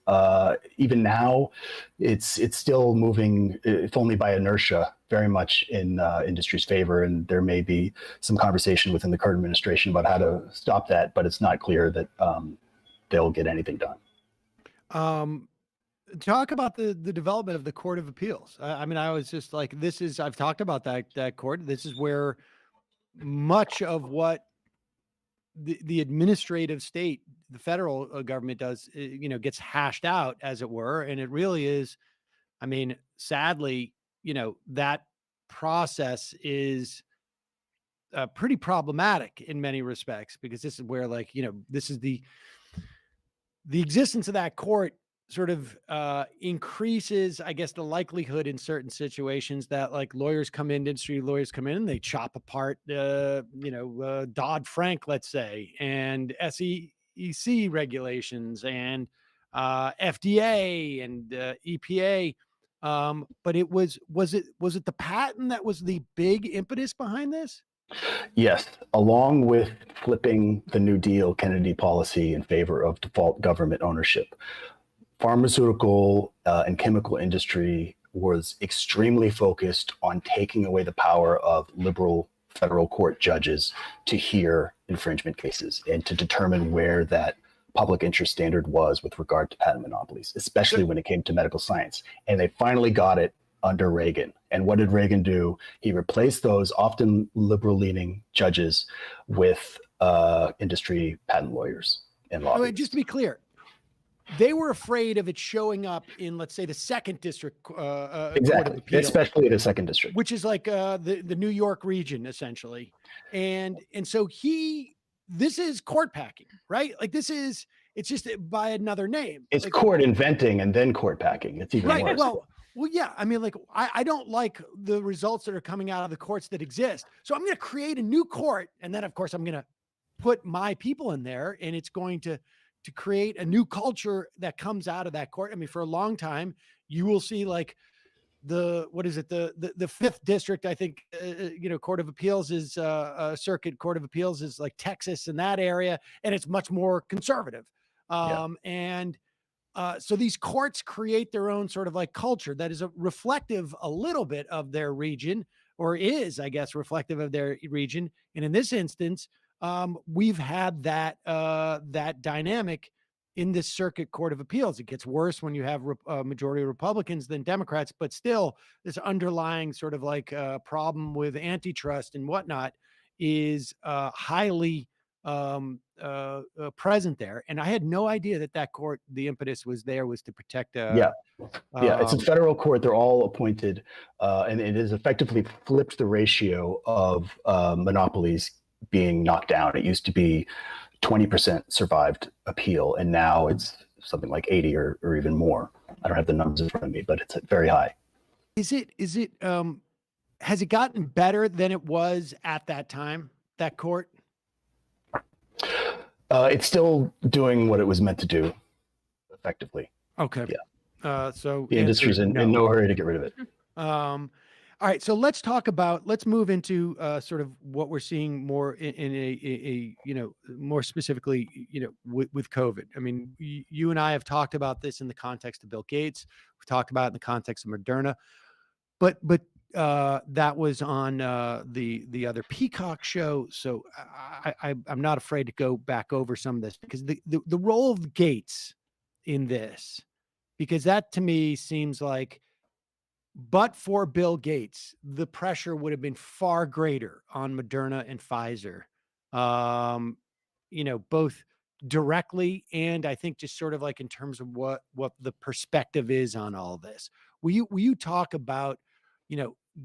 Even now, it's still moving, if only by inertia, very much in industry's favor. And there may be some conversation within the current administration about how to stop that, but it's not clear that they'll get anything done. Talk about the development of the Court of Appeals. I mean, I was just like, I've talked about that court. This is where much of what the administrative state, the federal government does, you know, gets hashed out, as it were. And it really is, I mean, sadly, you know, that process is pretty problematic in many respects, because this is where, like, you know, this is the existence of that court sort of increases, I guess, the likelihood in certain situations that, like, industry lawyers come in and they chop apart, Dodd-Frank, let's say, and SEC regulations and FDA and EPA. But was it the patent that was the big impetus behind this? Yes, along with flipping the New Deal Kennedy policy in favor of default government ownership, pharmaceutical and chemical industry was extremely focused on taking away the power of liberal federal court judges to hear infringement cases and to determine where that public interest standard was with regard to patent monopolies, especially when it came to medical science. And they finally got it under Reagan. And what did Reagan do? He replaced those often liberal-leaning judges with industry patent lawyers and lobbyists. Just to be clear, they were afraid of it showing up in, let's say, the second district. Exactly, especially the second district, which is like the New York region, essentially. And so this is court packing, right? Like, it's just by another name. It's like, court inventing and then court packing. It's even worse. Well, yeah. I mean, like, I don't like the results that are coming out of the courts that exist. So I'm going to create a new court. And then, of course, I'm going to put my people in there, and it's going to create a new culture that comes out of that court. I mean, for a long time, you will see, like, the fifth district, I think, Court of Appeals is circuit Court of Appeals is like Texas in that area, and it's much more conservative. So these courts create their own sort of like culture that is reflective a little bit of their region, or is, I guess, reflective of their region. And in this instance, we've had that dynamic in this circuit Court of Appeals. It gets worse when you have a majority of Republicans than Democrats, but still this underlying sort of like problem with antitrust and whatnot is highly present there. And I had no idea that court, the impetus was to protect. It's a federal court. They're all appointed, and it has effectively flipped the ratio of monopolies being knocked down. It used to be 20% survived appeal, and now it's something like 80 or even more. I don't have the numbers in front of me, but it's very high. Has it gotten better than it was at that time, that court? It's still doing what it was meant to do effectively. Okay. Yeah. So the industry's in no hurry to get rid of it. All right, so let's move into sort of what we're seeing more in a more specifically, with COVID. I mean, you and I have talked about this in the context of Bill Gates. We've talked about it in the context of Moderna, but that was on the other Peacock show. So I'm not afraid to go back over some of this, because the role of Gates in this, because that to me seems like, but for Bill Gates, the pressure would have been far greater on Moderna and Pfizer. both directly and I think just sort of like in terms of what the perspective is on all this. Will you talk about,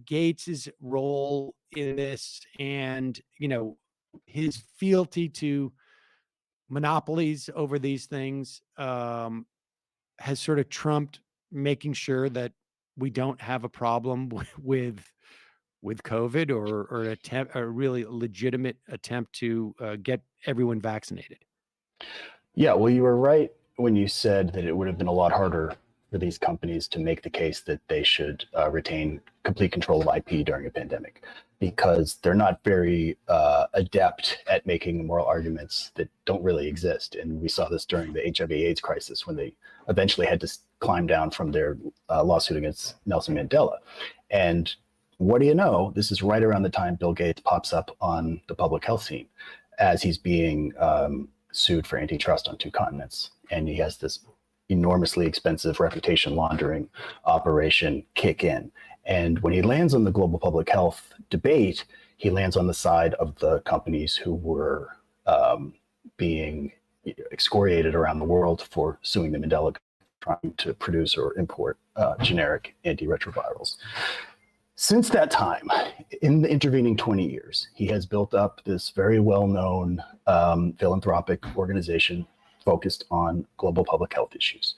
Gates's role in this and, his fealty to monopolies over these things has sort of trumped making sure that we don't have a problem with COVID or an attempt, a really legitimate attempt to get everyone vaccinated? Yeah, well, you were right when you said that it would have been a lot harder for these companies to make the case that they should retain complete control of IP during a pandemic, because they're not very adept at making moral arguments that don't really exist. And we saw this during the HIV/AIDS crisis when they eventually had to climb down from their lawsuit against Nelson Mandela. And what do you know? This is right around the time Bill Gates pops up on the public health scene as he's being sued for antitrust on 2 continents. And he has this enormously expensive reputation laundering operation kick in. And when he lands on the global public health debate, he lands on the side of the companies who were being excoriated around the world for suing the Mandela, trying to produce or import generic antiretrovirals. Since that time, in the intervening 20 years, he has built up this very well-known philanthropic organization focused on global public health issues.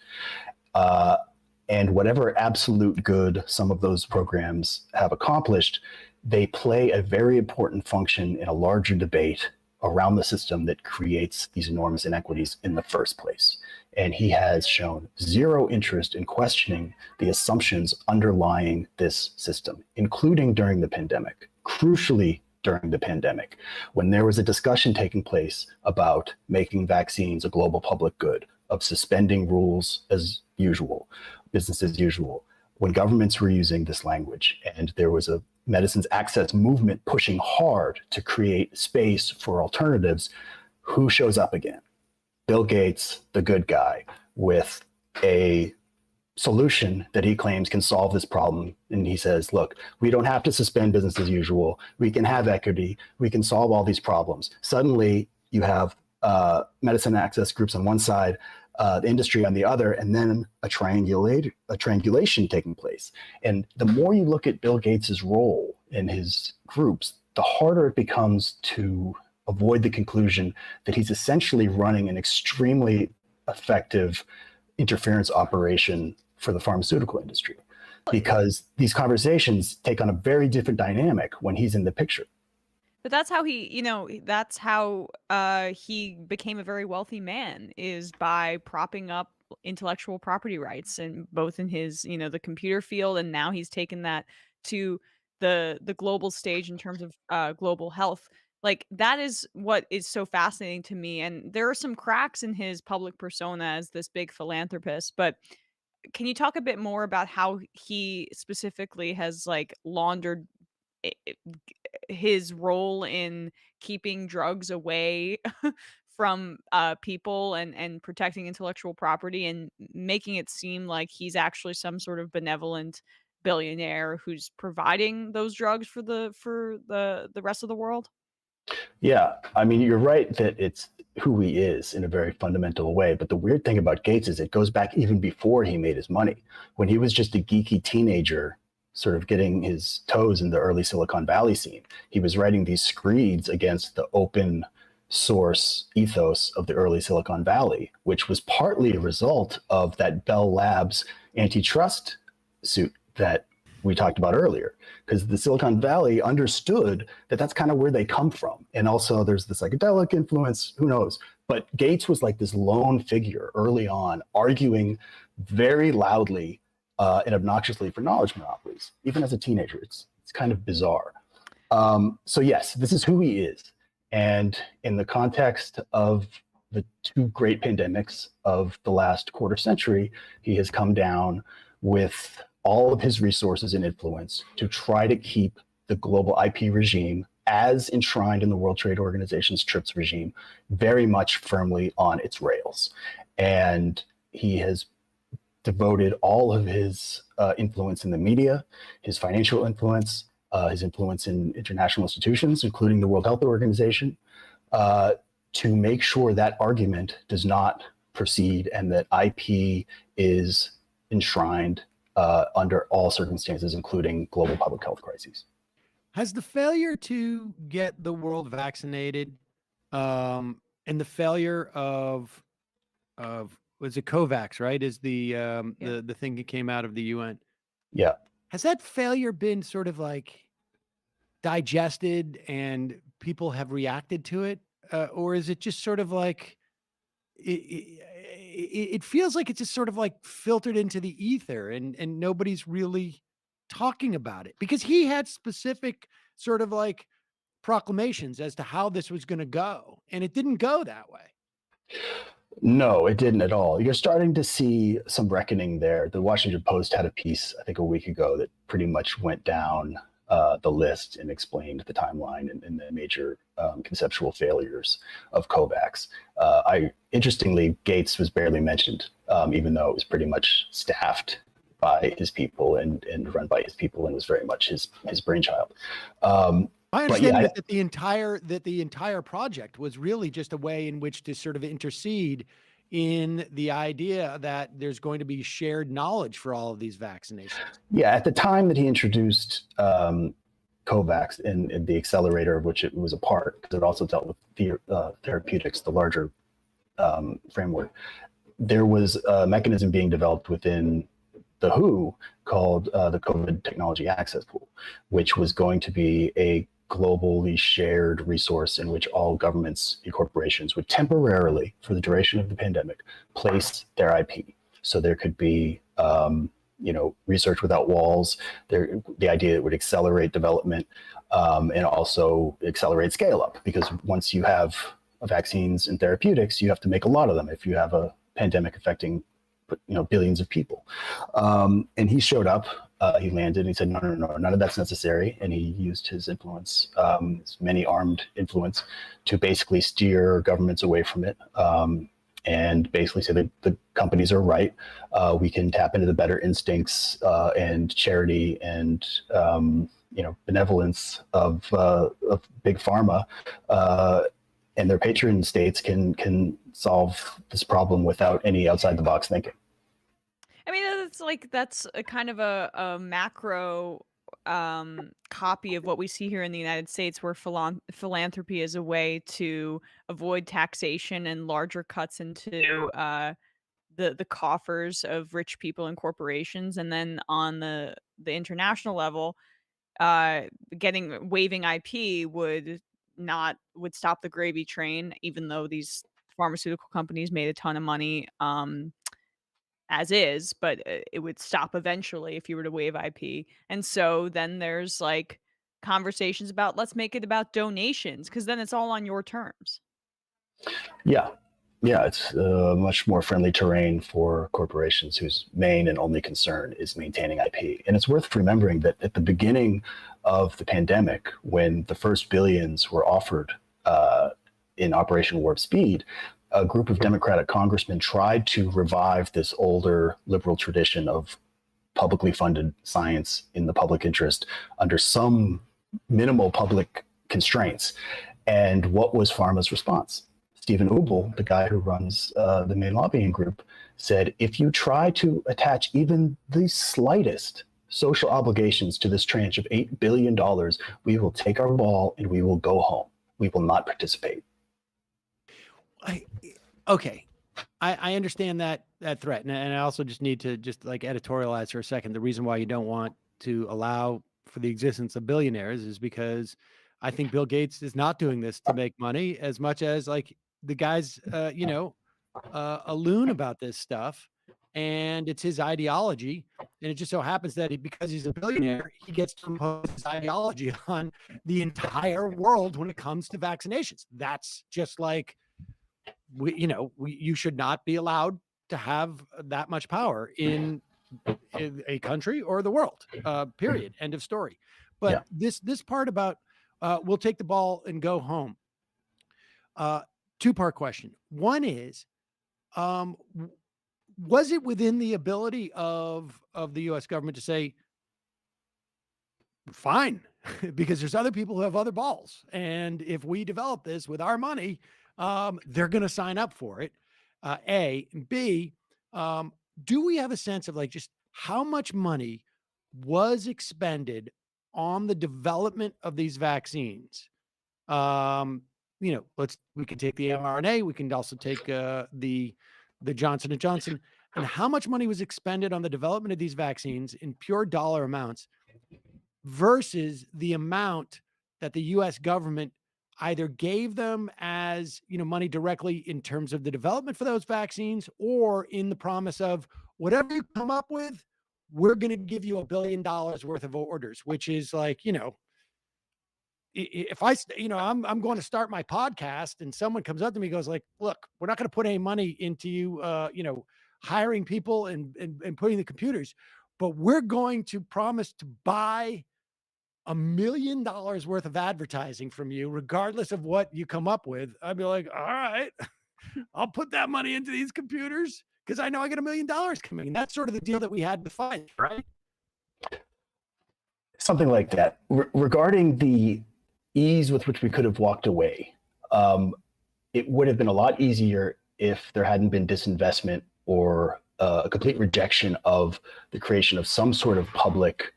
And whatever absolute good some of those programs have accomplished, they play a very important function in a larger debate around the system that creates these enormous inequities in the first place. And he has shown zero interest in questioning the assumptions underlying this system, including during the pandemic. Crucially, during the pandemic, when there was a discussion taking place about making vaccines a global public good, of suspending rules as usual, business as usual, when governments were using this language, and there was a medicines access movement pushing hard to create space for alternatives, who shows up again? Bill Gates, the good guy, with a solution that he claims can solve this problem. And he says, look, we don't have to suspend business as usual. We can have equity. We can solve all these problems. Suddenly you have medicine access groups on one side, the industry on the other, and then a triangulation taking place. And the more you look at Bill Gates's role in his groups, the harder it becomes to avoid the conclusion that he's essentially running an extremely effective interference operation for the pharmaceutical industry, because these conversations take on a very different dynamic when he's in the picture. But that's how that's how he became a very wealthy man, is by propping up intellectual property rights, and both in his, the computer field, and now he's taken that to the global stage in terms of global health. Like, that is what is so fascinating to me. And there are some cracks in his public persona as this big philanthropist, but can you talk a bit more about how he specifically has laundered his role in keeping drugs away from people, and protecting intellectual property, and making it seem like he's actually some sort of benevolent billionaire who's providing those drugs for the rest of the world? Yeah, I mean, you're right that it's who he is in a very fundamental way. But the weird thing about Gates is it goes back even before he made his money. When he was just a geeky teenager, sort of getting his toes in the early Silicon Valley scene, he was writing these screeds against the open source ethos of the early Silicon Valley, which was partly a result of that Bell Labs antitrust suit that we talked about earlier, because the Silicon Valley understood that that's kind of where they come from. And also there's the psychedelic influence, who knows? But Gates was like this lone figure early on, arguing very loudly and obnoxiously for knowledge monopolies, even as a teenager. It's kind of bizarre. So yes, this is who he is. And in the context of the 2 great pandemics of the last quarter century, he has come down with all of his resources and influence to try to keep the global IP regime, as enshrined in the World Trade Organization's TRIPS regime, very much firmly on its rails. And he has devoted all of his influence in the media, his financial influence, his influence in international institutions, including the World Health Organization, to make sure that argument does not proceed and that IP is enshrined under all circumstances, including global public health crises. Has the failure to get the world vaccinated, and the failure of was it COVAX, right? Is the thing that came out of the UN? Yeah. Has that failure been sort of like digested and people have reacted to it, or is it just sort of like it feels like it's just sort of like filtered into the ether and nobody's really talking about it? Because he had specific sort of like proclamations as to how this was going to go, and it didn't go that way. No, it didn't at all. You're starting to see some reckoning there. The Washington Post had a piece, I think a week ago, that pretty much went down the list and explained the timeline and the major conceptual failures of COVAX. Interestingly, Gates was barely mentioned, even though it was pretty much staffed by his people and run by his people and was very much his brainchild. I understand that the entire project was really just a way in which to sort of intercede in the idea that there's going to be shared knowledge for all of these vaccinations. Yeah, at the time that he introduced COVAX and the accelerator of which it was a part, because it also dealt with therapeutics, the larger framework, there was a mechanism being developed within the WHO called the COVID Technology Access Pool, which was going to be a globally shared resource in which all governments and corporations would temporarily, for the duration of the pandemic, place their IP. So there could be, research without walls. The idea it would accelerate development and also accelerate scale up, because once you have vaccines and therapeutics, you have to make a lot of them if you have a pandemic affecting billions of people. And he showed up, he landed and he said, no, none of that's necessary. And he used his influence, his many armed influence, to basically steer governments away from it. And basically say that the companies are right. We can tap into the better instincts and charity and benevolence of big pharma, and their patron states can solve this problem without any outside the box thinking. I mean, that's a kind of a macro copy of what we see here in the United States, where philanthropy is a way to avoid taxation and larger cuts into the coffers of rich people and corporations. And then on the international level, waiving IP would stop the gravy train, even though these pharmaceutical companies made a ton of money as is, but it would stop eventually if you were to waive IP. And so then there's like conversations about, let's make it about donations, because then it's all on your terms. Yeah, it's much more friendly terrain for corporations whose main and only concern is maintaining IP. And it's worth remembering that at the beginning of the pandemic, when the first billions were offered in Operation Warp Speed, a group of Democratic congressmen tried to revive this older liberal tradition of publicly funded science in the public interest under some minimal public constraints. And what was pharma's response? Stephen Ubel, the guy who runs the main lobbying group, said, if you try to attach even the slightest social obligations to this tranche of $8 billion, we will take our ball and we will go home. We will not participate. I understand that threat, and I also just need to like editorialize for a second. The reason why you don't want to allow for the existence of billionaires is because I think Bill Gates is not doing this to make money as much as like the guy's a loon about this stuff, and it's his ideology. And it just so happens that because he's a billionaire, he gets to impose his ideology on the entire world when it comes to vaccinations. That's just like, you should not be allowed to have that much power in a country or the world, period. End of story. But this part about we'll take the ball and go home. Two-part question. One is, was it within the ability of the U.S. government to say, fine, because there's other people who have other balls, and if we develop this with our money, they're going to sign up for it. A and B, do we have a sense of like just how much money was expended on the development of these vaccines? We can take the mRNA, we can also take the Johnson & Johnson, and how much money was expended on the development of these vaccines in pure dollar amounts versus the amount that the US government either gave them as, money directly in terms of the development for those vaccines, or in the promise of whatever you come up with, we're going to give you $1 billion worth of orders, which is like, if I'm going to start my podcast and someone comes up to me and goes like, look, we're not going to put any money into you, hiring people and putting the computers, but we're going to promise to buy $1 million worth of advertising from you, regardless of what you come up with. I'd be like, all right, I'll put that money into these computers because I know I get $1 million coming. And that's sort of the deal that we had with Pfizer, right? Something like that. Regarding the ease with which we could have walked away, it would have been a lot easier if there hadn't been disinvestment or a complete rejection of the creation of some sort of public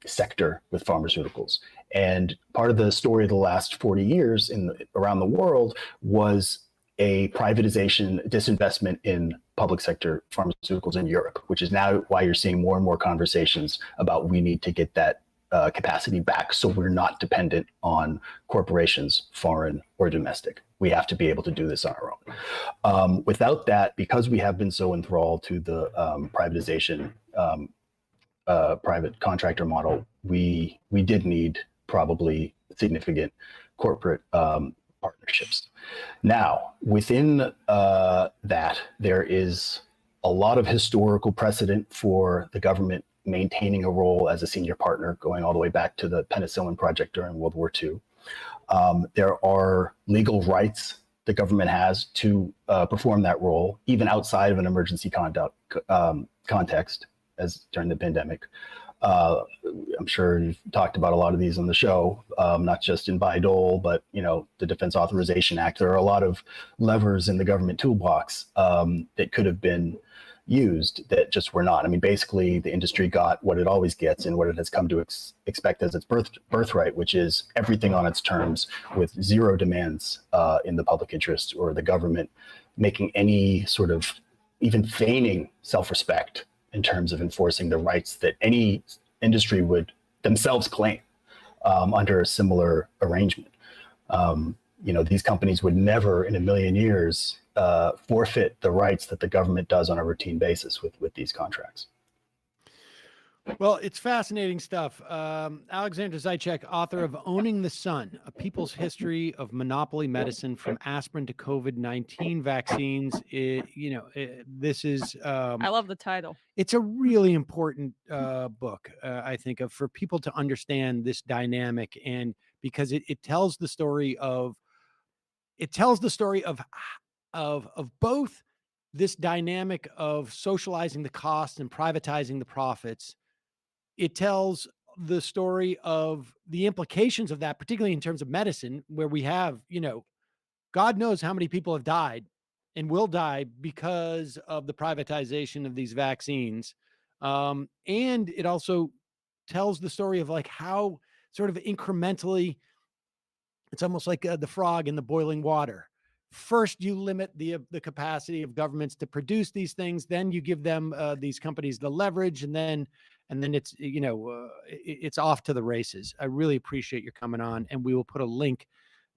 sector with pharmaceuticals. And part of the story of the last 40 years around the world was a privatization, disinvestment in public sector pharmaceuticals in Europe, which is now why you're seeing more and more conversations about we need to get that capacity back so we're not dependent on corporations, foreign or domestic. We have to be able to do this on our own. Without that, because we have been so enthralled to the privatization, private contractor model, we did need probably significant corporate partnerships. Now, within that, there is a lot of historical precedent for the government maintaining a role as a senior partner, going all the way back to the penicillin project during World War II. There are legal rights the government has to perform that role, even outside of an emergency context, as during the pandemic. I'm sure you've talked about a lot of these on the show, not just in Bayh-Dole, but the Defense Authorization Act. There are a lot of levers in the government toolbox that could have been used that just were not. I mean, basically, the industry got what it always gets and what it has come to expect as its birthright, which is everything on its terms with zero demands in the public interest or the government making any sort of even feigning self-respect in terms of enforcing the rights that any industry would themselves claim under a similar arrangement. These companies would never in a million years forfeit the rights that the government does on a routine basis with these contracts. Well, it's fascinating stuff. Alexander Zaitchik, author of Owning the Sun, A People's History of Monopoly Medicine from Aspirin to COVID-19 Vaccines. This is... I love the title. It's a really important book, I think, for people to understand this dynamic, and because it tells the story of both this dynamic of socializing the costs and privatizing the profits. It tells the story of the implications of that, particularly in terms of medicine, where we have, God knows how many people have died and will die because of the privatization of these vaccines. And it also tells the story of like how sort of incrementally, it's almost like the frog in the boiling water. First, you limit the capacity of governments to produce these things. Then you give them these companies the leverage, and then it's it's off to the races. I really appreciate your coming on, and we will put a link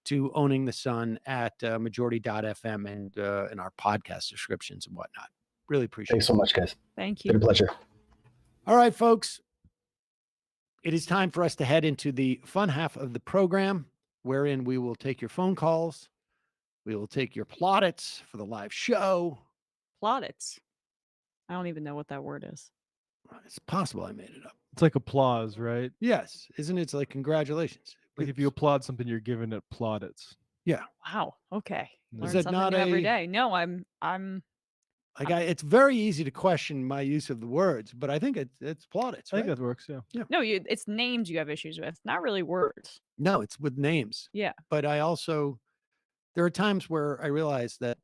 to Owning the Sun at majority.fm and in our podcast descriptions and whatnot. Really appreciate it. Thanks so much, guys. Thank you. It's been a pleasure. All right, folks. It is time for us to head into the fun half of the program, wherein we will take your phone calls. We will take your plaudits for the live show. Plaudits? I don't even know what that word is. It's possible I made it up. It's like applause, right? Yes. Isn't it? It's like congratulations. Like if you applaud something, you're given it plaudits. Yeah. Wow. Okay. No. Learn Is it something not new every a- day. No, I'm Like it's very easy to question my use of the words, but I think it's plaudits. I think Right? that works. Yeah. no, it's names you have issues with, not really words. No, it's with names. Yeah. But I also there are times where I realize that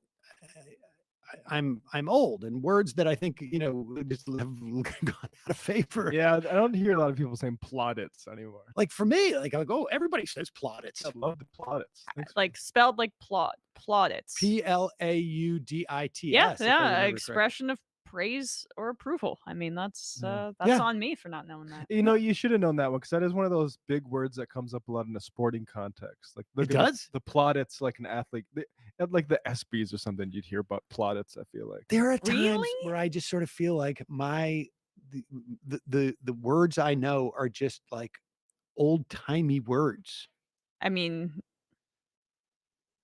I'm old, and words that I think just have gone out of favor. Yeah, I don't hear a lot of people saying plaudits anymore. Like for me, like I go, everybody says plaudits. I love the plaudits. Thanks, Like spelled like plaudits. Plaudits. Yeah, if I yeah, remember expression of praise or approval. I mean, that's Yeah. on me for not knowing that. You should have known that one because that is one of those big words that comes up a lot in a sporting context. Like It does? the plaudits, like an athlete, like the ESPYs or something. You'd hear about plaudits. I feel like There are times Really? where I just sort of feel like the words I know are just like old timey words. I mean,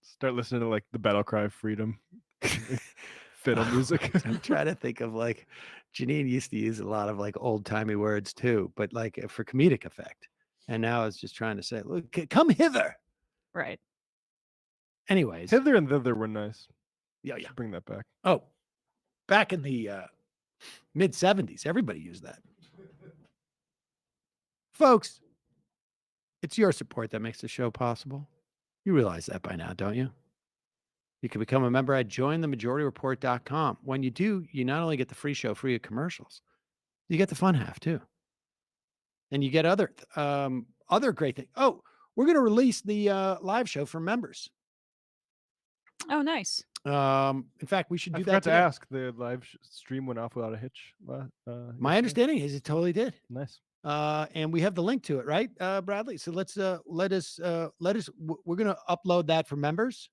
start listening to like the battle cry of freedom, fiddle music. I'm trying to think of like Janine used to use a lot of like old timey words too, but like for comedic effect. And now I was just trying to say, look, come hither. right. Anyways, Hither and thither were nice. yeah. Should bring that back. Oh, back in the mid 70s, everybody used that. Folks, it's your support that makes the show possible. You realize that by now, don't you? You can become a member at jointhemajorityreport.com. When you do, you not only get the free show free of commercials, you get the fun half too. And you get other great things. Oh, we're going to release the live show for members. Oh, nice. In fact, we should do I that forgot to today. ask. The live stream went off without a hitch. My understanding is it totally did. Nice. And we have the link to it, right, Bradley? So let's we're going to upload that for members.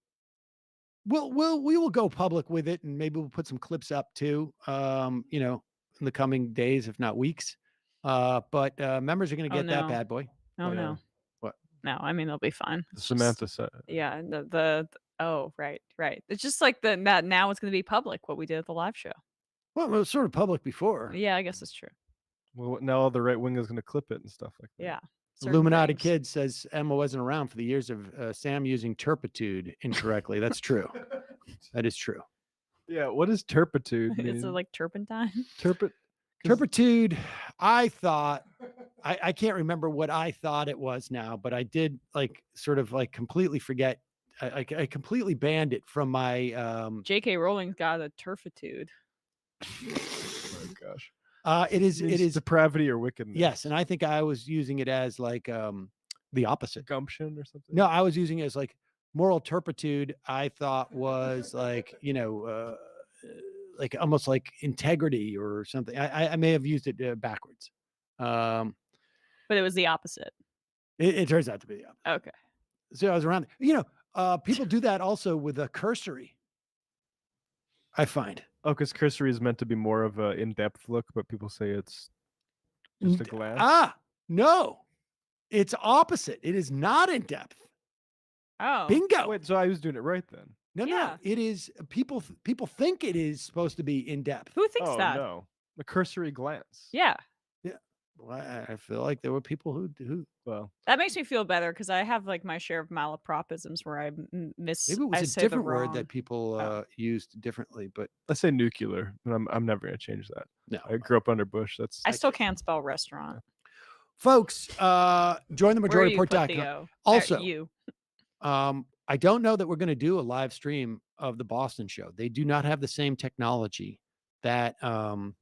We will go public with it, and maybe we'll put some clips up too. In the coming days, if not weeks. But members are going to get that bad boy. Oh, no. What? No, I mean, they'll be fine. Samantha said. Yeah. Oh, right. It's just like that now it's going to be public, what we did at the live show. Well, it was sort of public before. Yeah, I guess that's true. Well, now all the right wing is going to clip it and stuff like that. Yeah. Illuminati Kid says Emma wasn't around for the years of Sam using turpitude incorrectly. That's true. That is true. Yeah. What is turpitude mean? Is it like turpentine? Turpitude, I thought, I can't remember what I thought it was now, but I did like sort of like completely forget. I completely banned it from my J.K. Rowling's got a turpitude. Oh gosh. It is depravity or wickedness. Yes, and I think I was using it as like the opposite. Gumption or something. No, I was using it as like moral turpitude. I thought was like like almost like integrity or something. I may have used it backwards. But it was the opposite. It turns out to be the opposite. Okay. So I was around. People do that also with a cursory. I find. Oh, because cursory is meant to be more of an in-depth look, but people say it's just a glance. No, it's opposite. It is not in depth. Oh, bingo. Wait, so I was doing it right then. No. It is people think it is supposed to be in depth. Who thinks that? No, a cursory glance. Yeah. Well, I feel like there were people who. Well, that makes me feel better because I have like my share of malapropisms where I miss. Maybe it was I a say different the word wrong. that people used differently, but let's say nuclear, and I'm never gonna change that. No, I grew up under Bush. I still can't spell restaurant. Folks, jointhemajorityReport.com. Also, you. I don't know that we're going to do a live stream of the Boston show. They do not have the same technology that Bell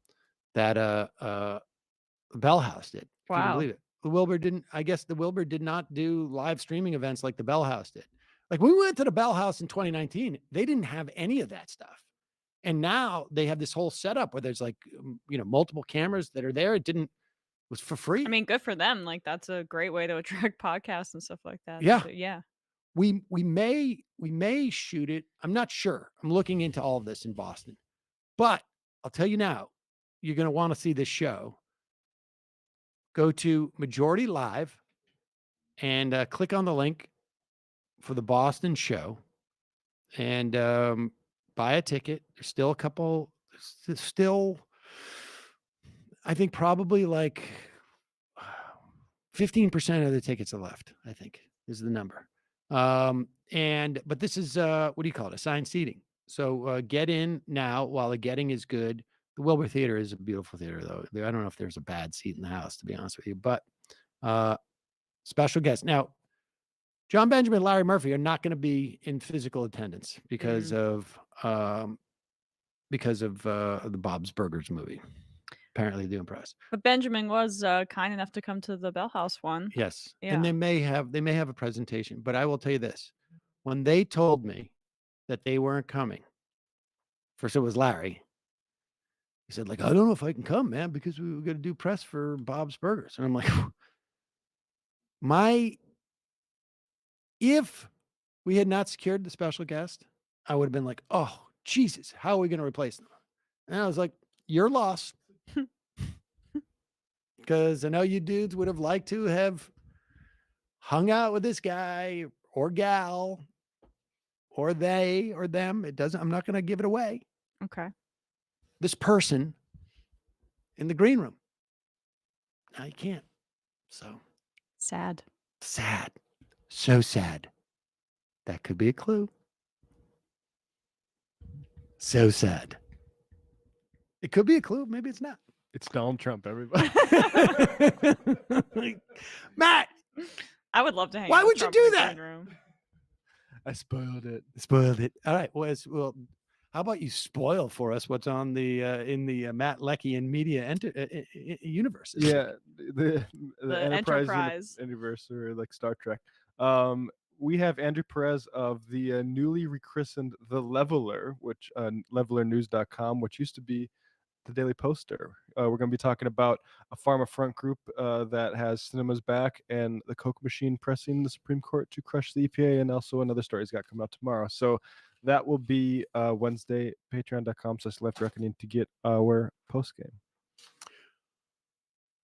House did. If you can believe it. The Wilbur didn't. I guess the Wilbur did not do live streaming events like the Bell House did. Like when we went to the Bell House in 2019, they didn't have any of that stuff. And now they have this whole setup where there's like, multiple cameras that are there. It was for free. I mean, good for them. Like that's a great way to attract podcasts and stuff like that. Yeah. Yeah. We may shoot it. I'm not sure. I'm looking into all of this in Boston. But I'll tell you now, you're going to want to see this show. Go to Majority Live and click on the link for the Boston show and buy a ticket. There's still a couple, I think probably like 15% of the tickets are left, I think is the number. But this is, what do you call it? Assigned seating. So get in now while the getting is good. The Wilbur Theater is a beautiful theater, though. I don't know if there's a bad seat in the house, to be honest with you. But special guest. Now, John Benjamin and Larry Murphy are not going to be in physical attendance because of the Bob's Burgers movie. Apparently doing press. But Benjamin was kind enough to come to the Bell House one. Yes. Yeah. And they may have a presentation, but I will tell you this. When they told me that they weren't coming, first it was Larry. He said, like, I don't know if I can come, man, because we were going to do press for Bob's Burgers. And I'm like, if we had not secured the special guest, I would have been like, oh, Jesus, how are we going to replace them? And I was like, your loss. Because I know you dudes would have liked to have hung out with this guy or gal or they or them. I'm not going to give it away. Okay. This person in the green room. Now you can't. So sad. Sad. So sad. That could be a clue. So sad. It could be a clue. Maybe it's not. It's Donald Trump, everybody. Matt. I would love to hang Why out would with you Trump do in the that? green room. I spoiled it. All right. Well, how about you spoil for us what's on the in the Matt Leckian media universe? Yeah, the Enterprise universe, or like Star Trek. We have Andrew Perez of the newly rechristened The Leveler, which levelernews.com, which used to be the Daily Poster. We're going to be talking about a pharma front group that has cinemas back and the Coke machine pressing the Supreme Court to crush the EPA, and also another story he's got coming out tomorrow. So that will be Wednesday, patreon.com/left reckoning to get our post game.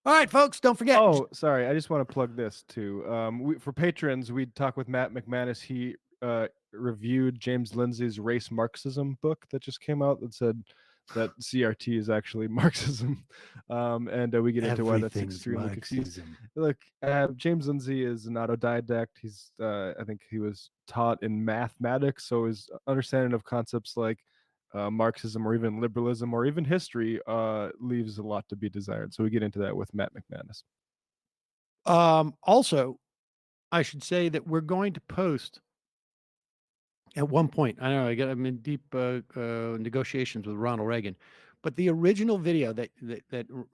All right, folks, don't forget. Oh, sorry. I just want to plug this too. For patrons, we talked with Matt McManus. He reviewed James Lindsay's Race Marxism book that just came out that said that CRT is actually Marxism. And we get into why that's extremely confusing. Look, James Lindsay is an autodidact. He's, I think he was taught in mathematics, so his understanding of concepts like Marxism or even liberalism or even history leaves a lot to be desired. So we get into that with Matt McManus. Also, I should say that we're going to post at one point. I know I'm in deep negotiations with Ronald Reagan, but the original video that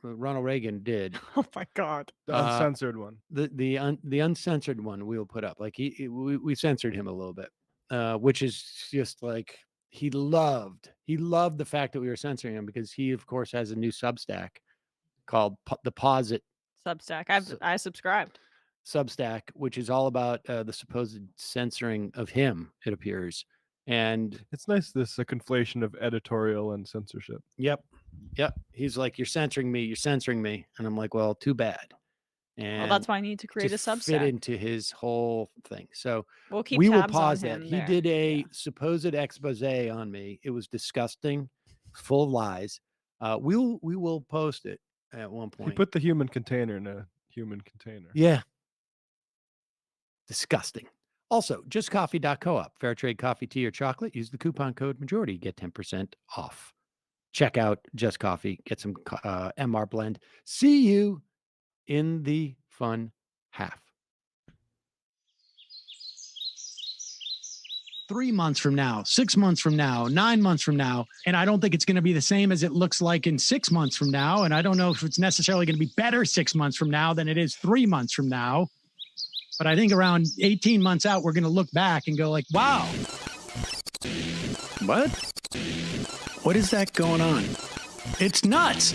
Ronald Reagan did. Oh my God! The uncensored one. The uncensored one we'll put up. Like we censored him a little bit, which is just like. He loved the fact that we were censoring him because he, of course, has a new Substack called The Posit. Substack. I subscribed. Substack, which is all about the supposed censoring of him, it appears. And it's nice, this conflation of editorial and censorship. Yep. He's like, you're censoring me. And I'm like, well, too bad. And that's why I need to create a Substack. Fit into his whole thing. So we will pause that. He did a supposed expose on me. It was disgusting, full of lies. We will post it at one point. He put the human container in a human container. Yeah. Disgusting. Also, justcoffee.coop. Fair trade coffee, tea, or chocolate. Use the coupon code majority. Get 10% off. Check out Just Coffee. Get some MR blend. See you in the fun half. 3 months from now, 6 months from now, 9 months from now, and I don't think it's going to be the same as it looks like in 6 months from now, and I don't know if it's necessarily going to be better 6 months from now than it is 3 months from now, but I think around 18 months out, we're going to look back and go like, wow. What is that going on? It's nuts.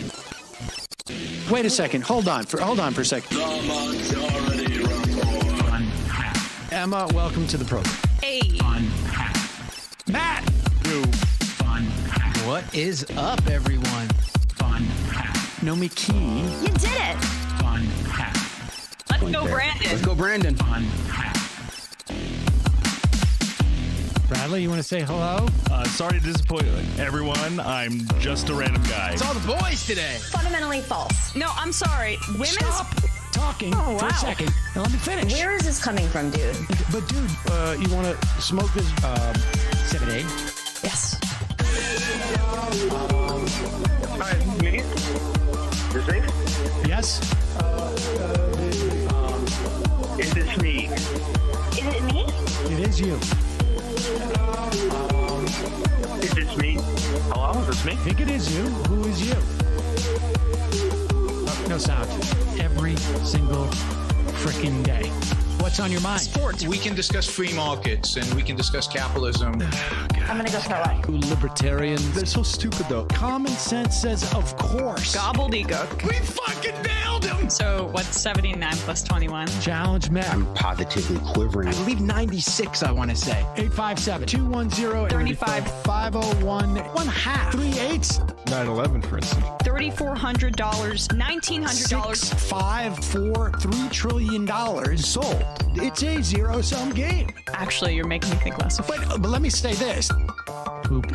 Wait a second. Hold on for a second. Emma, welcome to the program. Hey. Matt. What is up, everyone? No me key. You did it. Let's go, Brandon. Let's go, Brandon. Bradley, you want to say hello? Sorry to disappoint everyone. I'm just a random guy. It's all the boys today. Fundamentally false. No, I'm sorry. Women's Stop talking for a second and let me finish. Where is this coming from, dude? But dude, you want to smoke this 7A? Yes. Hi, me? This me? Yes. Is this me? Is it me? think it is you. Who is you? No sound. Every single freaking day. What's on your mind? Sports. We can discuss free markets and we can discuss capitalism. I'm gonna go throw up. Libertarians. They're so stupid, though. Common sense says, of course. Gobbledygook. We fucking nailed him. So what's 79 plus 21? Challenge Matt. I'm positively quivering. I believe 96, I want to say. 857-210-501. 1/2. 9/11, for instance. $3,400, $1,900. 654 $3 trillion sold. It's a zero-sum game. Actually, you're making me think less of it. But let me say this. Poop.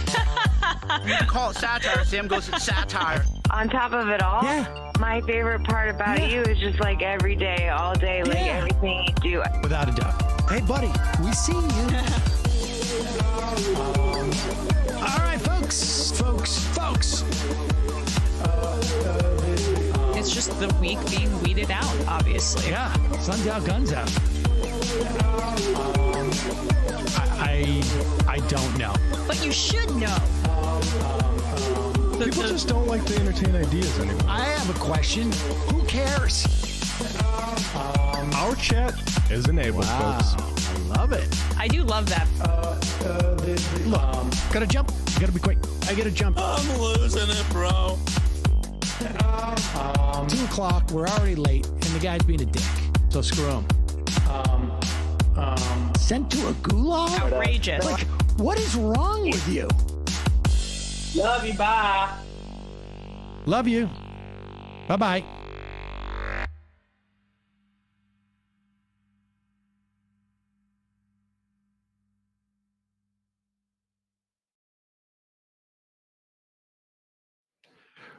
Call it satire. Sam goes, it's satire. On top of it all, Yeah. my favorite part about you is just like every day, all day, like Yeah. everything you do. Without a doubt. Hey, buddy, we see you. All right, folks. It's just the week being weeded out, obviously. Yeah, sun's out, guns out. I don't know. But you should know. People just don't like to entertain ideas anymore. I have a question. Who cares? Our chat is enabled, folks. I love it. I do love that. Look, gotta jump. Gotta be quick. I gotta jump. I'm losing it, bro. 2 o'clock. We're already late, and the guy's being a dick. So screw him. Sent to a gulag? Outrageous. Like, what is wrong with you? Love you, bye. Love you. Bye-bye.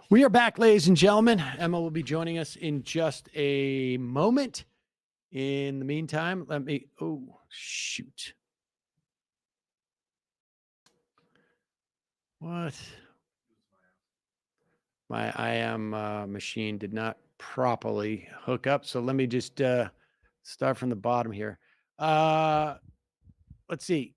We are back, ladies and gentlemen. Emma will be joining us in just a moment. In the meantime, let me, oh, shoot. What? My IAM machine did not properly hook up. So let me just start from the bottom here. Let's see.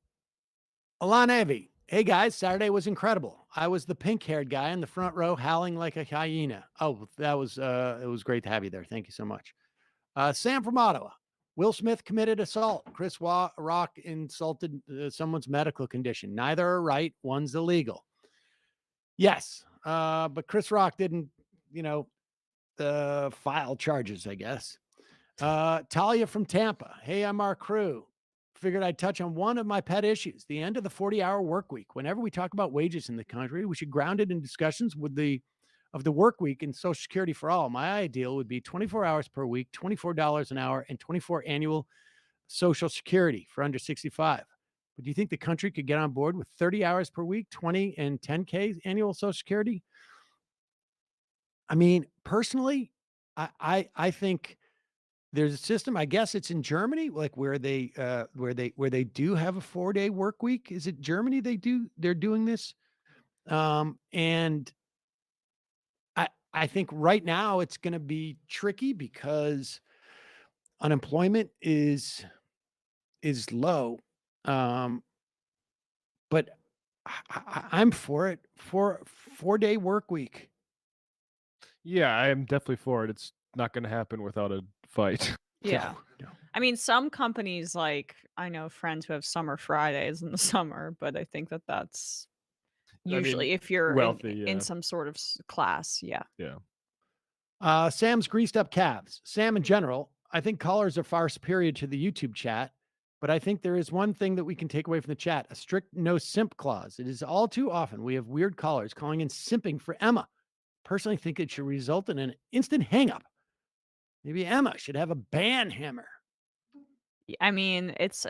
Alana Evie. Hey guys, Saturday was incredible. I was the pink-haired guy in the front row howling like a hyena. Oh, that was it was great to have you there. Thank you so much. Sam from Ottawa. Will Smith committed assault. Chris Rock insulted someone's medical condition. Neither are right. One's illegal. Yes, but Chris Rock didn't, file charges, I guess. Talia from Tampa. Hey, I'm our crew. Figured I'd touch on one of my pet issues, the end of the 40-hour work week. Whenever we talk about wages in the country, we should ground it in discussions of the work week and Social Security for all. My ideal would be 24 hours per week, $24 an hour, and 24 annual Social Security for under 65. But do you think the country could get on board with 30 hours per week, 20 and 10K annual Social Security? I mean, personally, I think there's a system. I guess it's in Germany, like where they do have a 4-day work week. Is it Germany? They're doing this, and I think right now it's going to be tricky because unemployment is low. But I'm for it. For 4-day work week. Yeah, I am definitely for it. It's not going to happen without a fight. Yeah. No. I mean, some companies, like, I know friends who have summer Fridays in the summer, but I think that's usually if you're wealthy, in some sort of class. Yeah. Yeah. Sam's greased up calves. Sam in general, I think callers are far superior to the YouTube chat, but I think there is one thing that we can take away from the chat, a strict no simp clause. It is all too often we have weird callers calling in simping for Emma. Personally think it should result in an instant hang up. Maybe Emma should have a ban hammer. I mean, it's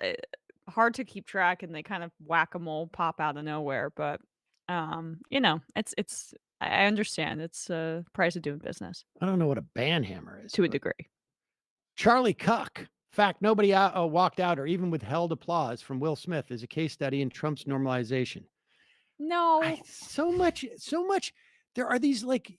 hard to keep track, and they kind of whack-a-mole pop out of nowhere. But it's. I understand it's a price of doing business. I don't know what a ban hammer is. To a degree. Charlie Cuck. In fact, nobody walked out or even withheld applause from Will Smith is a case study in Trump's normalization. No, so much. There are these like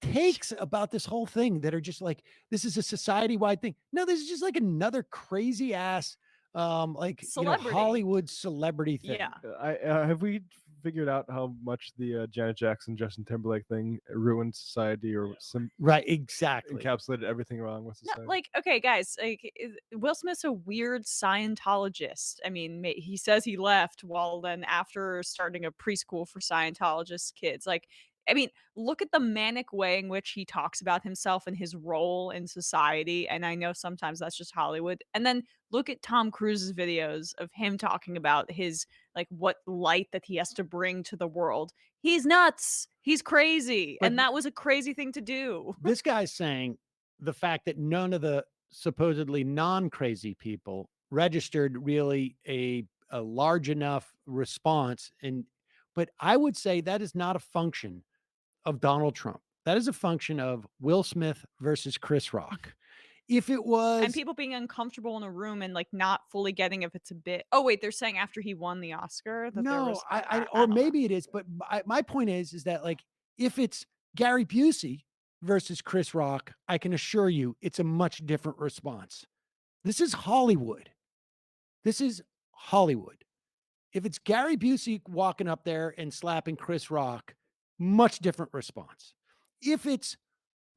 takes about this whole thing that are just like, this is a society-wide thing. No, this is just like another crazy ass, Hollywood celebrity thing. Yeah. Have we figured out how much the Janet Jackson, Justin Timberlake thing ruined society, or right, exactly, encapsulated everything wrong with No, society? like, okay, guys, like Will Smith's a weird Scientologist. I mean, he says he left while then after starting a preschool for Scientologist kids. Like, I mean, look at the manic way in which he talks about himself and his role in society. And I know sometimes that's just Hollywood. And then look at Tom Cruise's videos of him talking about his, like, what light that he has to bring to the world. He's nuts. He's crazy. But and that was a crazy thing to do. This guy's saying the fact that none of the supposedly non-crazy people registered really a large enough response. But I would say that is not a function of Donald Trump. That is a function of Will Smith versus Chris Rock. If it was, and people being uncomfortable in a room and like not fully getting if it's a bit. Oh wait, they're saying after he won the Oscar that there no, was. or maybe it is, but my point is that, like, if it's Gary Busey versus Chris Rock, I can assure you it's a much different response. This is Hollywood. This is Hollywood. If it's Gary Busey walking up there and slapping Chris Rock, much different response. If it's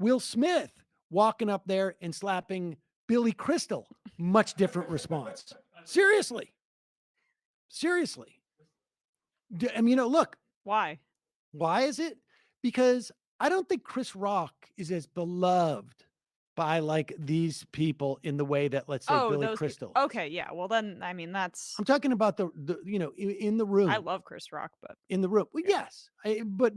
Will Smith walking up there and slapping Billy Crystal, much different response. Seriously. I mean, look. Why? Why is it? Because I don't think Chris Rock is as beloved by, like, these people in the way that, let's say, Billy Crystal. Okay, yeah. Well, then, I mean, that's. I'm talking about the in the room. I love Chris Rock, but in the room. Well, yes, but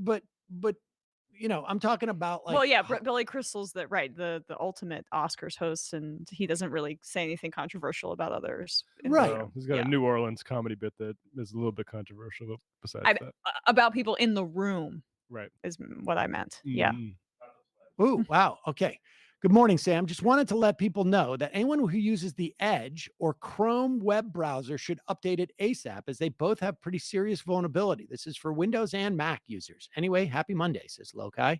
I'm talking about, like. Well, yeah, Billy Crystal's the ultimate Oscars host, and he doesn't really say anything controversial about others. Right. No, he's got a New Orleans comedy bit that is a little bit controversial, but besides that. About people in the room. Right. Is what I meant. Yeah. Ooh, wow. Okay. Good morning, Sam. Just wanted to let people know that anyone who uses the Edge or Chrome web browser should update it ASAP, as they both have pretty serious vulnerability. This is for Windows and Mac users. Anyway, happy Monday, says Lokai.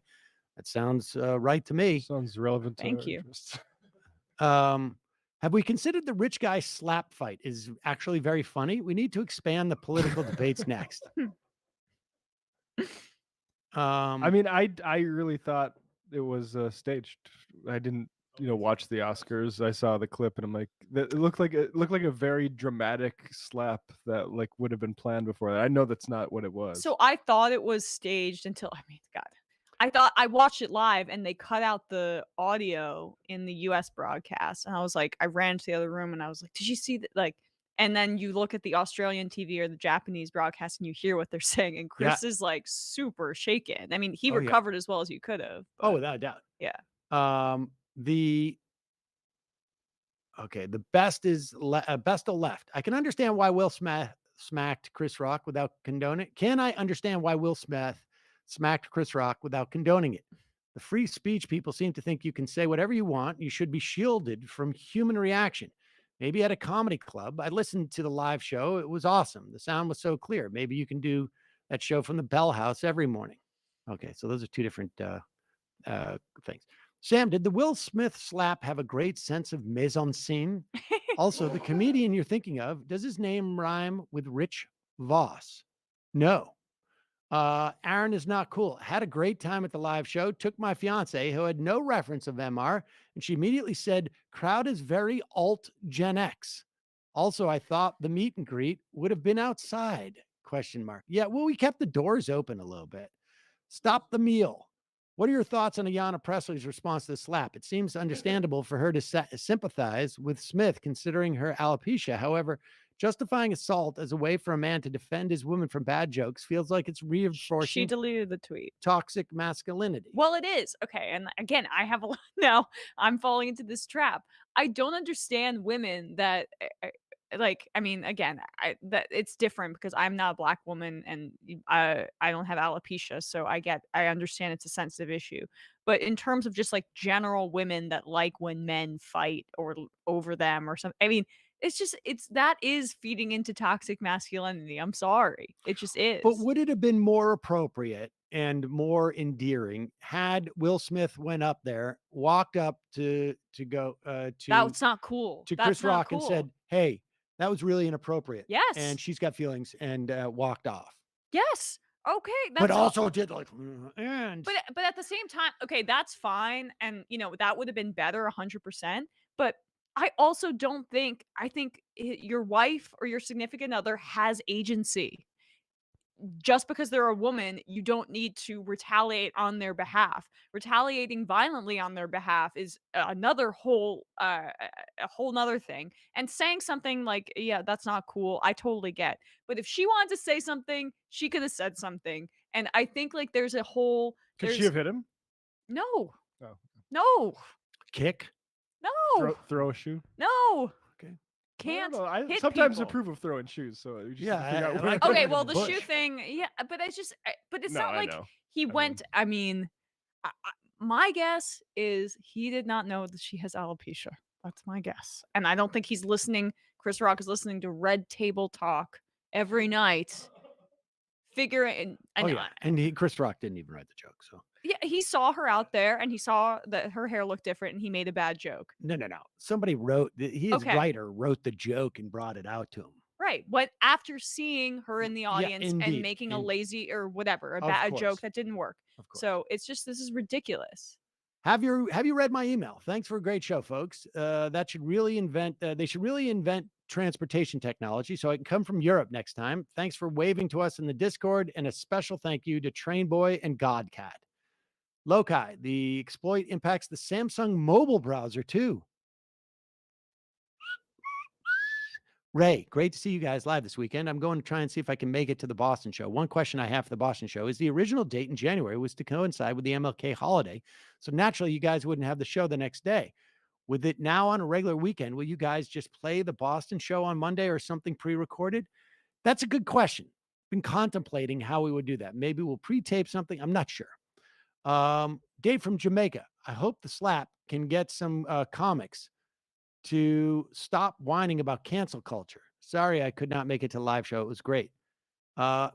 That sounds right to me. Sounds relevant to Thank our you. interests. Have we considered the rich guy slap fight is actually very funny? We need to expand the political debates next. I mean, I really thought it was staged. I didn't, watch the Oscars. I saw the clip and I'm like, it looked like a very dramatic slap that, like, would have been planned before that. I know that's not what it was. So I thought it was staged until, I mean, God, I thought I watched it live and they cut out the audio in the US broadcast. And I was like, I ran to the other room and I was like, did you see that? Like, and then you look at the Australian TV or the Japanese broadcast and you hear what they're saying. And Chris is like super shaken. I mean, he recovered as well as you could have. Oh, without a doubt. Yeah. The best is best of left. I can understand why Will Smith smacked Chris Rock without condoning it. Can I understand why Will Smith smacked Chris Rock without condoning it? The free speech people seem to think you can say whatever you want. You should be shielded from human reaction. Maybe at a comedy club. I listened to the live show. It was awesome. The sound was so clear. Maybe you can do that show from the Bell House every morning. Okay, so those are two different things. Sam, did the Will Smith slap have a great sense of mise en scene? Also, the comedian you're thinking of, does his name rhyme with Rich Voss? No. Aaron is not cool. Had a great time at the live show. Took my fiance, who had no reference of MR, and she immediately said, crowd is very alt Gen X. Also, I thought the meet and greet would have been outside, ? Yeah, well, we kept the doors open a little bit. Stop the meal. What are your thoughts on Ayanna Presley's response to the slap? It seems understandable for her to sympathize with Smith, considering her alopecia. However, justifying assault as a way for a man to defend his woman from bad jokes feels like it's reinforcing. She deleted the tweet. Toxic masculinity. Well, it is. Okay. And again, I have a lot now. I'm falling into this trap. I don't understand women that like, I mean, again, that it's different because I'm not a Black woman and I don't have alopecia. So I understand it's a sensitive issue. But in terms of just like general women that like when men fight or over them or something, I mean, that is feeding into toxic masculinity. I'm sorry. It just is. But would it have been more appropriate and more endearing had Will Smith went up there, walked up to that's not cool. To That's Chris Rock cool. and said, hey, that was really inappropriate. Yes. And she's got feelings, and walked off. Yes. Okay. but That's all. also did like, and But at the same time, okay, that's fine, and that would have been better 100%. But I also don't think I think your wife or your significant other has agency. Just because they're a woman, you don't need to retaliate on their behalf. Retaliating violently on their behalf is another whole a whole nother thing. And saying something like, "Yeah, that's not cool," I totally get. But if she wanted to say something, she could have said something. And I think like there's a whole Could she there's have hit him? no. Oh. No. kick. No. Throw a shoe? No. Okay. Can't I hit sometimes people. approve of throwing shoes, so you just Yeah, have to figure I out like where. Okay, in well, the the shoe bush. thing, yeah, but but it's No, not I like know. he went. I mean, my guess is he did not know that she has alopecia. That's my guess, and I don't think he's listening. Chris Rock is listening to Red Table Talk every night, figuring. Oh yeah, and Chris Rock didn't even write the joke, so Yeah, he saw her out there, and he saw that her hair looked different, and he made a bad joke. no. Somebody wrote his Okay. writer wrote the joke and brought it out to him. Right. What after seeing her in the audience and indeed, making a lazy or whatever, Of a course. joke that didn't work. Of course. So it's just this is ridiculous. Have you read my email? Thanks for a great show, folks. That should really invent. They should really invent transportation technology so I can come from Europe next time. Thanks for waving to us in the Discord, and a special thank you to Trainboy and Godcat. Loci, the exploit impacts the Samsung mobile browser too. Ray, great to see you guys live this weekend. I'm going to try and see if I can make it to the Boston show. One question I have for the Boston show is the original date in January was to coincide with the MLK holiday. So naturally, you guys wouldn't have the show the next day. With it now on a regular weekend, will you guys just play the Boston show on Monday or something pre-recorded? That's a good question. Been contemplating how we would do that. Maybe we'll pre-tape something. I'm not sure. Dave from Jamaica. I hope the slap can get some comics to stop whining about cancel culture. Sorry, I could not make it to the live show. It was great.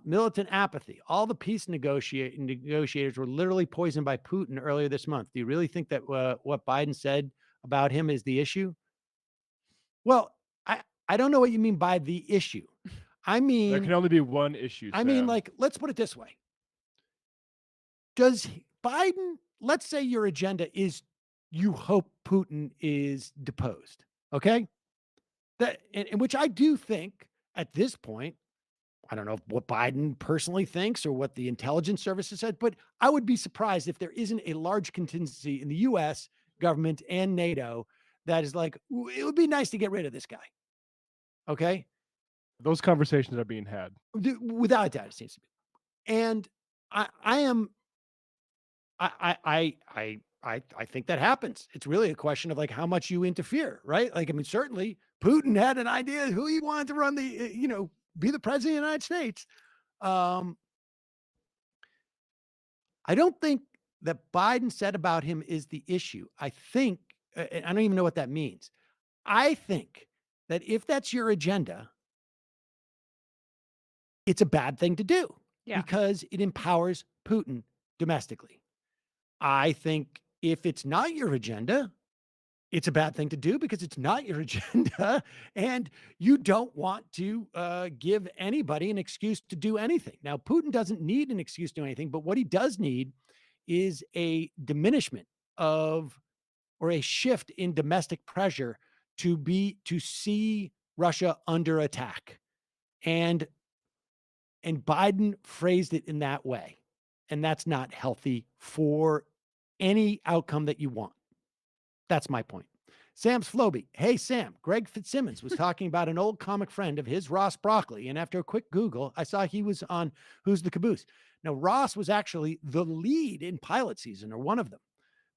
Militant apathy. All the peace negotiators were literally poisoned by Putin earlier this month. Do you really think that what Biden said about him is the issue? Well, I don't know what you mean by the issue. I mean, there can only be one issue. I mean, like, let's put it this way. Does Biden, let's say your agenda is you hope Putin is deposed, okay? That, in which I do think at this point, I don't know what Biden personally thinks or what the intelligence services said, but I would be surprised if there isn't a large contingency in the U.S. government and NATO that is like, it would be nice to get rid of this guy, okay? Those conversations are being had. Without a doubt, it seems to be. And I think that happens. It's really a question of like how much you interfere, right? Like, I mean, certainly Putin had an idea who he wanted to run the, be the president of the United States. I don't think that Biden said about him is the issue. I think, I don't even know what that means. I think that if that's your agenda, it's a bad thing to do because it empowers Putin domestically. I think if it's not your agenda, it's a bad thing to do because it's not your agenda and you don't want to give anybody an excuse to do anything. Now, Putin doesn't need an excuse to do anything, but what he does need is a diminishment of or a shift in domestic pressure to see Russia under attack. And Biden phrased it in that way. And that's not healthy for any outcome that you want. That's my point. Sam's Floby. Hey, Sam, Greg Fitzsimmons was talking about an old comic friend of his, Ross Broccoli. And after a quick Google, I saw he was on Who's the Caboose. Now, Ross was actually the lead in pilot season, or one of them.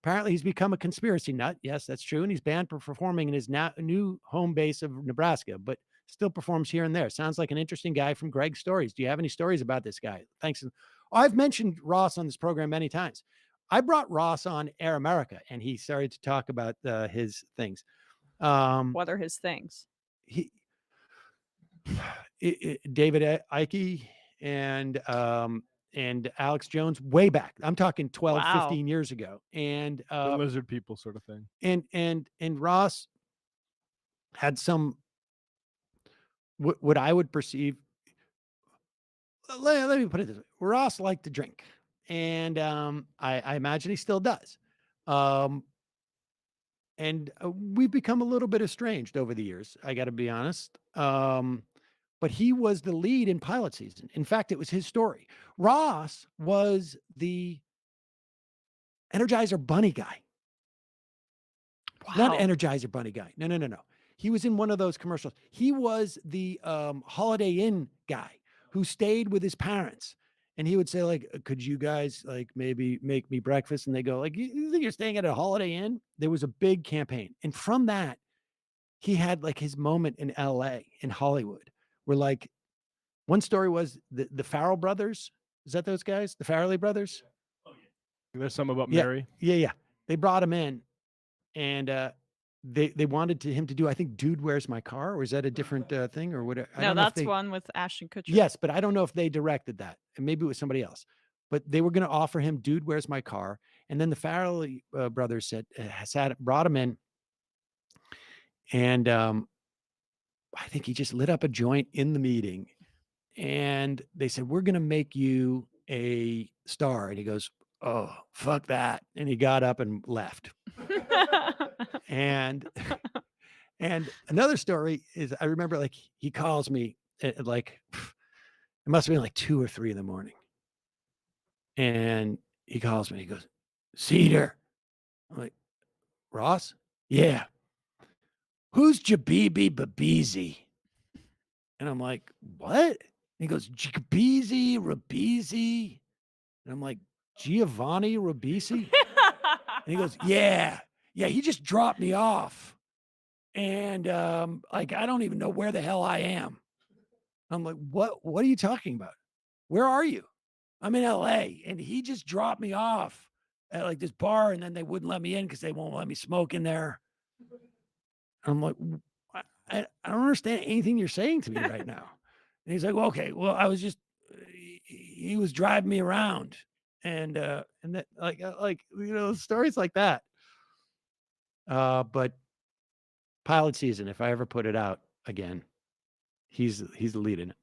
Apparently, he's become a conspiracy nut. Yes, that's true. And he's banned from performing in his new home base of Nebraska, but still performs here and there. Sounds like an interesting guy from Greg's stories. Do you have any stories about this guy? Thanks. I've mentioned Ross on this program many times. I brought Ross on Air America, and he started to talk about his things. What are his things? David Icke and Alex Jones way back. I'm talking 12, 15 years ago. And the lizard people sort of thing. And Ross had some what I would perceive let me put it this way. Ross liked to drink, and I imagine he still does. And we've become a little bit estranged over the years. I got to be honest. But he was the lead in pilot season. In fact, it was his story. Ross was the Energizer Bunny guy. Not Energizer Bunny guy. No. He was in one of those commercials. He was the Holiday Inn guy who stayed with his parents. And he would say, like, could you guys, like, maybe make me breakfast? And they go, like, you think you're staying at a Holiday Inn? There was a big campaign. And from that, he had, like, his moment in LA, in Hollywood, where, like, one story was the Farrell brothers. Is that those guys? The Farrelly brothers? There's some about Yeah. Mary. Yeah. They brought him in, and they wanted him to do, I think, Dude, Where's My Car? Or is that a different thing? Or what? I No, don't know if that's they, one with Ashton Kutcher. yes, but I don't know if they directed that. And maybe it was somebody else. But they were going to offer him Dude, Where's My Car? And then the Farrelly brothers brought him in. And I think he just lit up a joint in the meeting. And they said, we're going to make you a star. And he goes, oh, fuck that. And he got up and left. and another story is, I remember, like, he calls me at like, it must have been like 2 or 3 in the morning. And he calls me, he goes, Seder. I'm like, Ross? Yeah. Who's Jabibi Babizi? And I'm like, what? And he goes, Jabizi Rabizi. And I'm like, Giovanni Ribisi? And he goes, yeah, he just dropped me off. And like, I don't even know where the hell I am. I'm like, what are you talking about? Where are you? I'm in LA, and he just dropped me off at like this bar, and then they wouldn't let me in because they won't let me smoke in there. I'm like, I don't understand anything you're saying to me right now. And he's like, well, okay, well, I was just, he was driving me around. And that, like, you know, stories like that. But pilot season, if I ever put it out again, he's the lead in it.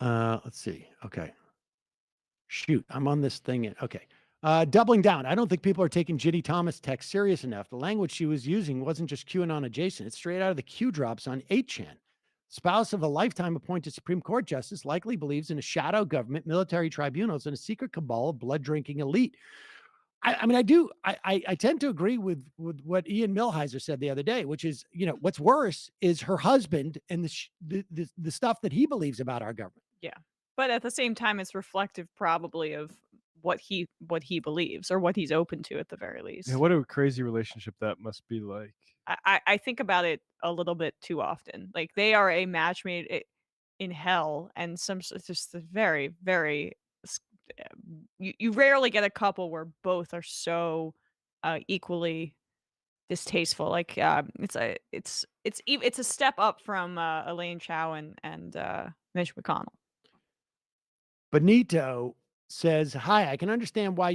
Let's see. Okay. Shoot, I'm on this thing. Okay. Doubling down. I don't think people are taking Ginny Thomas' text serious enough. The language she was using wasn't just QAnon adjacent. It's straight out of the Q drops on 8chan. Spouse of a lifetime appointed Supreme Court justice likely believes in a shadow government, military tribunals, and a secret cabal of blood-drinking elite. I mean, I do. I tend to agree with what Ian Millhiser said the other day, which is, you know, what's worse is her husband and the stuff that he believes about our government. Yeah. But at the same time, it's reflective probably of what he believes, or what he's open to at the very least. Yeah, what a crazy relationship that must be like. I think about it a little bit too often. Like, they are a match made in hell, and it's just very, very. You rarely get a couple where both are so equally distasteful. Like, it's a step up from Elaine Chao and Mitch McConnell. Benito says, hi, I can understand I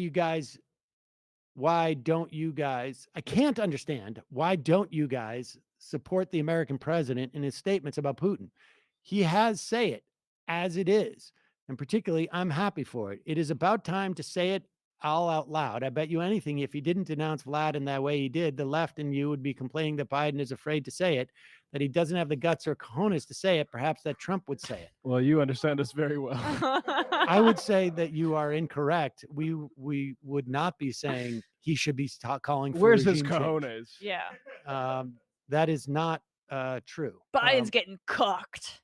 can't understand why don't you guys support the American president in his statements about Putin? He has say it as it is. And particularly, I'm happy for it. It is about time to say it all out loud. I bet you anything, if he didn't denounce Vlad in that way he did, the left and you would be complaining that Biden is afraid to say it, that he doesn't have the guts or cojones to say it, perhaps that Trump would say it. Well, you understand us very well. I would say that you are incorrect. We would not be saying he should be calling for Where's his regime change. cojones? Yeah. That is not true. Biden's getting cooked.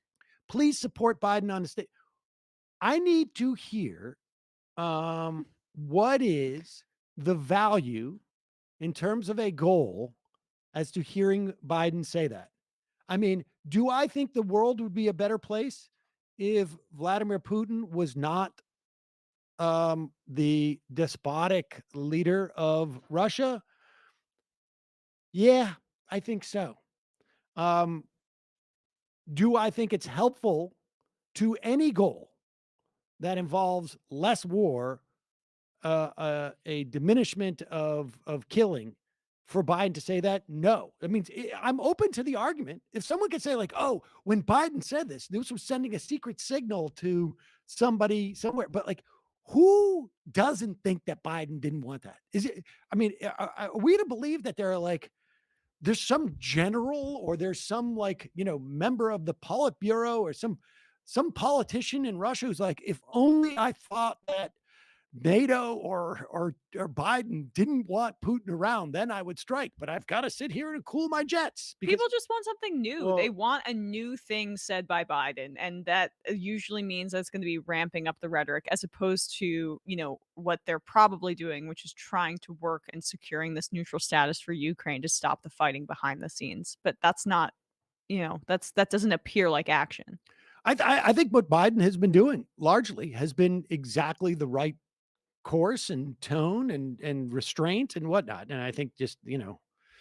Please support Biden on the state. I need to hear what is the value in terms of a goal as to hearing Biden say that. I mean, do I think the world would be a better place if Vladimir Putin was not the despotic leader of Russia? Yeah, I think so. Do I think it's helpful to any goal that involves less war, a diminishment of killing? for Biden to say that? No. I mean, I'm open to the argument. If someone could say like, oh, when Biden said this was sending a secret signal to somebody somewhere. But like, who doesn't think that Biden didn't want that? Is it, I mean, are we to believe that there's some general or there's some like, member of the Politburo or some politician in Russia who's like, if only I thought that NATO or Biden didn't want Putin around, then I would strike. But I've got to sit here and cool my jets. People just want something new. They want a new thing said by Biden, and that usually means that it's going to be ramping up the rhetoric, as opposed to what they're probably doing, which is trying to work and securing this neutral status for Ukraine to stop the fighting behind the scenes. But that's not, that doesn't appear like action. I think what Biden has been doing largely has been exactly the right course and tone and restraint and whatnot. And I think just,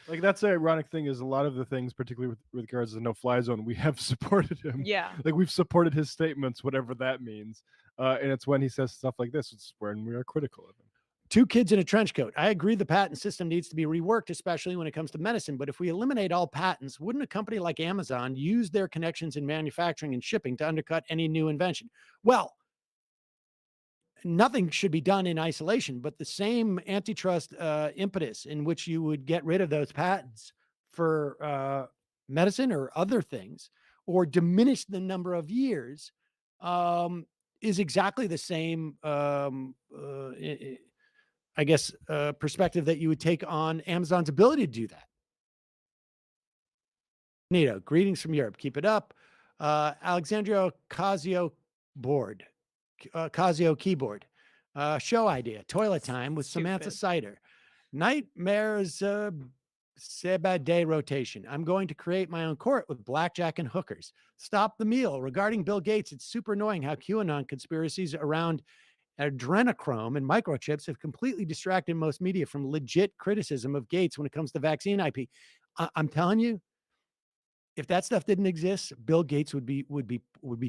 like that's the ironic thing is a lot of the things, particularly with regards to the no-fly zone, we have supported him. Yeah. Like we've supported his statements, whatever that means. And it's when he says stuff like this, it's when we are critical of him. 2 kids in a trench coat. I agree the patent system needs to be reworked, especially when it comes to medicine. But if we eliminate all patents, wouldn't a company like Amazon use their connections in manufacturing and shipping to undercut any new invention? Well, nothing should be done in isolation, but the same antitrust impetus in which you would get rid of those patents for medicine or other things, or diminish the number of years, is exactly the same, perspective that you would take on Amazon's ability to do that. Nito, greetings from Europe. Keep it up. Alexandria Casio keyboard. Show idea. Toilet time with Samantha Sider. Nightmares Seba day rotation. I'm going to create my own court with blackjack and hookers. Stop the meal. Regarding Bill Gates, it's super annoying how QAnon conspiracies around adrenochrome and microchips have completely distracted most media from legit criticism of Gates when it comes to vaccine IP. I'm telling you, if that stuff didn't exist, Bill Gates would be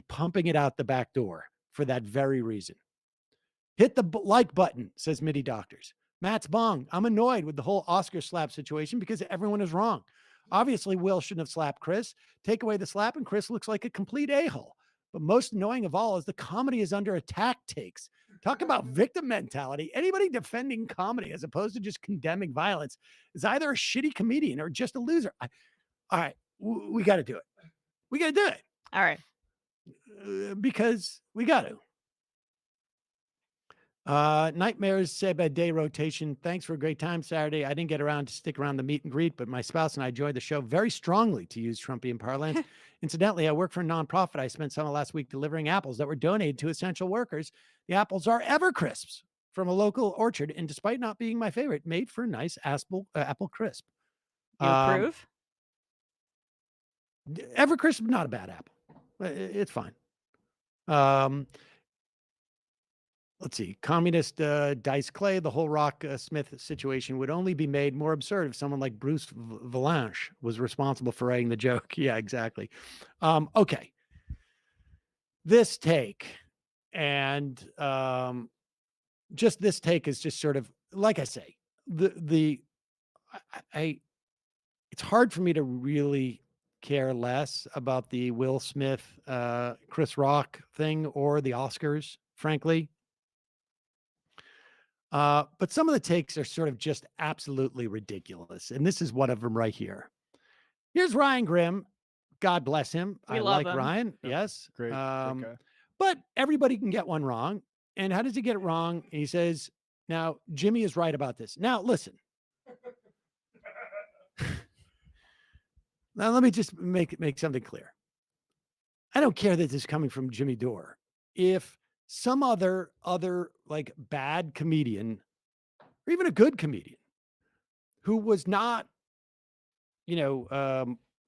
pumping it out the back door for that very reason. Hit the like button, says MIDI Doctors. Matt's Bong. I'm annoyed with the whole Oscar slap situation because everyone is wrong. Obviously, Will shouldn't have slapped Chris. Take away the slap and Chris looks like a complete a-hole. But most annoying of all is the comedy is under attack takes. Talk about victim mentality. Anybody defending comedy as opposed to just condemning violence is either a shitty comedian or just a loser. All right, we got to do it. We got to do it. All right. Because we got to. Nightmares said by day rotation. Thanks for a great time Saturday. I didn't get around to stick around the meet and greet, but my spouse and I enjoyed the show very strongly, to use Trumpian parlance. Incidentally, I work for a nonprofit. I spent some of last week delivering apples that were donated to essential workers. The apples are Evercrisps from a local orchard, and despite not being my favorite, made for nice apple crisp. You approve? Evercrisp, not a bad apple. It's fine. Let's see. Communist Dice Clay, the whole Rock Smith situation would only be made more absurd if someone like Bruce Valanche was responsible for writing the joke. Yeah, exactly. Okay. This take and just this take is just sort of, like I say, it's hard for me to really care less about the Will Smith, Chris Rock thing or the Oscars, frankly. But some of the takes are sort of just absolutely ridiculous. And this is one of them right here. Here's Ryan Grimm. God bless him. I like him. Ryan. Yeah, yes. Great guy. But everybody can get one wrong. And how does he get it wrong? He says, now, Jimmy is right about this. Now, listen. Now, let me just make something clear. I don't care that this is coming from Jimmy Dore. If some other like bad comedian or even a good comedian who was not,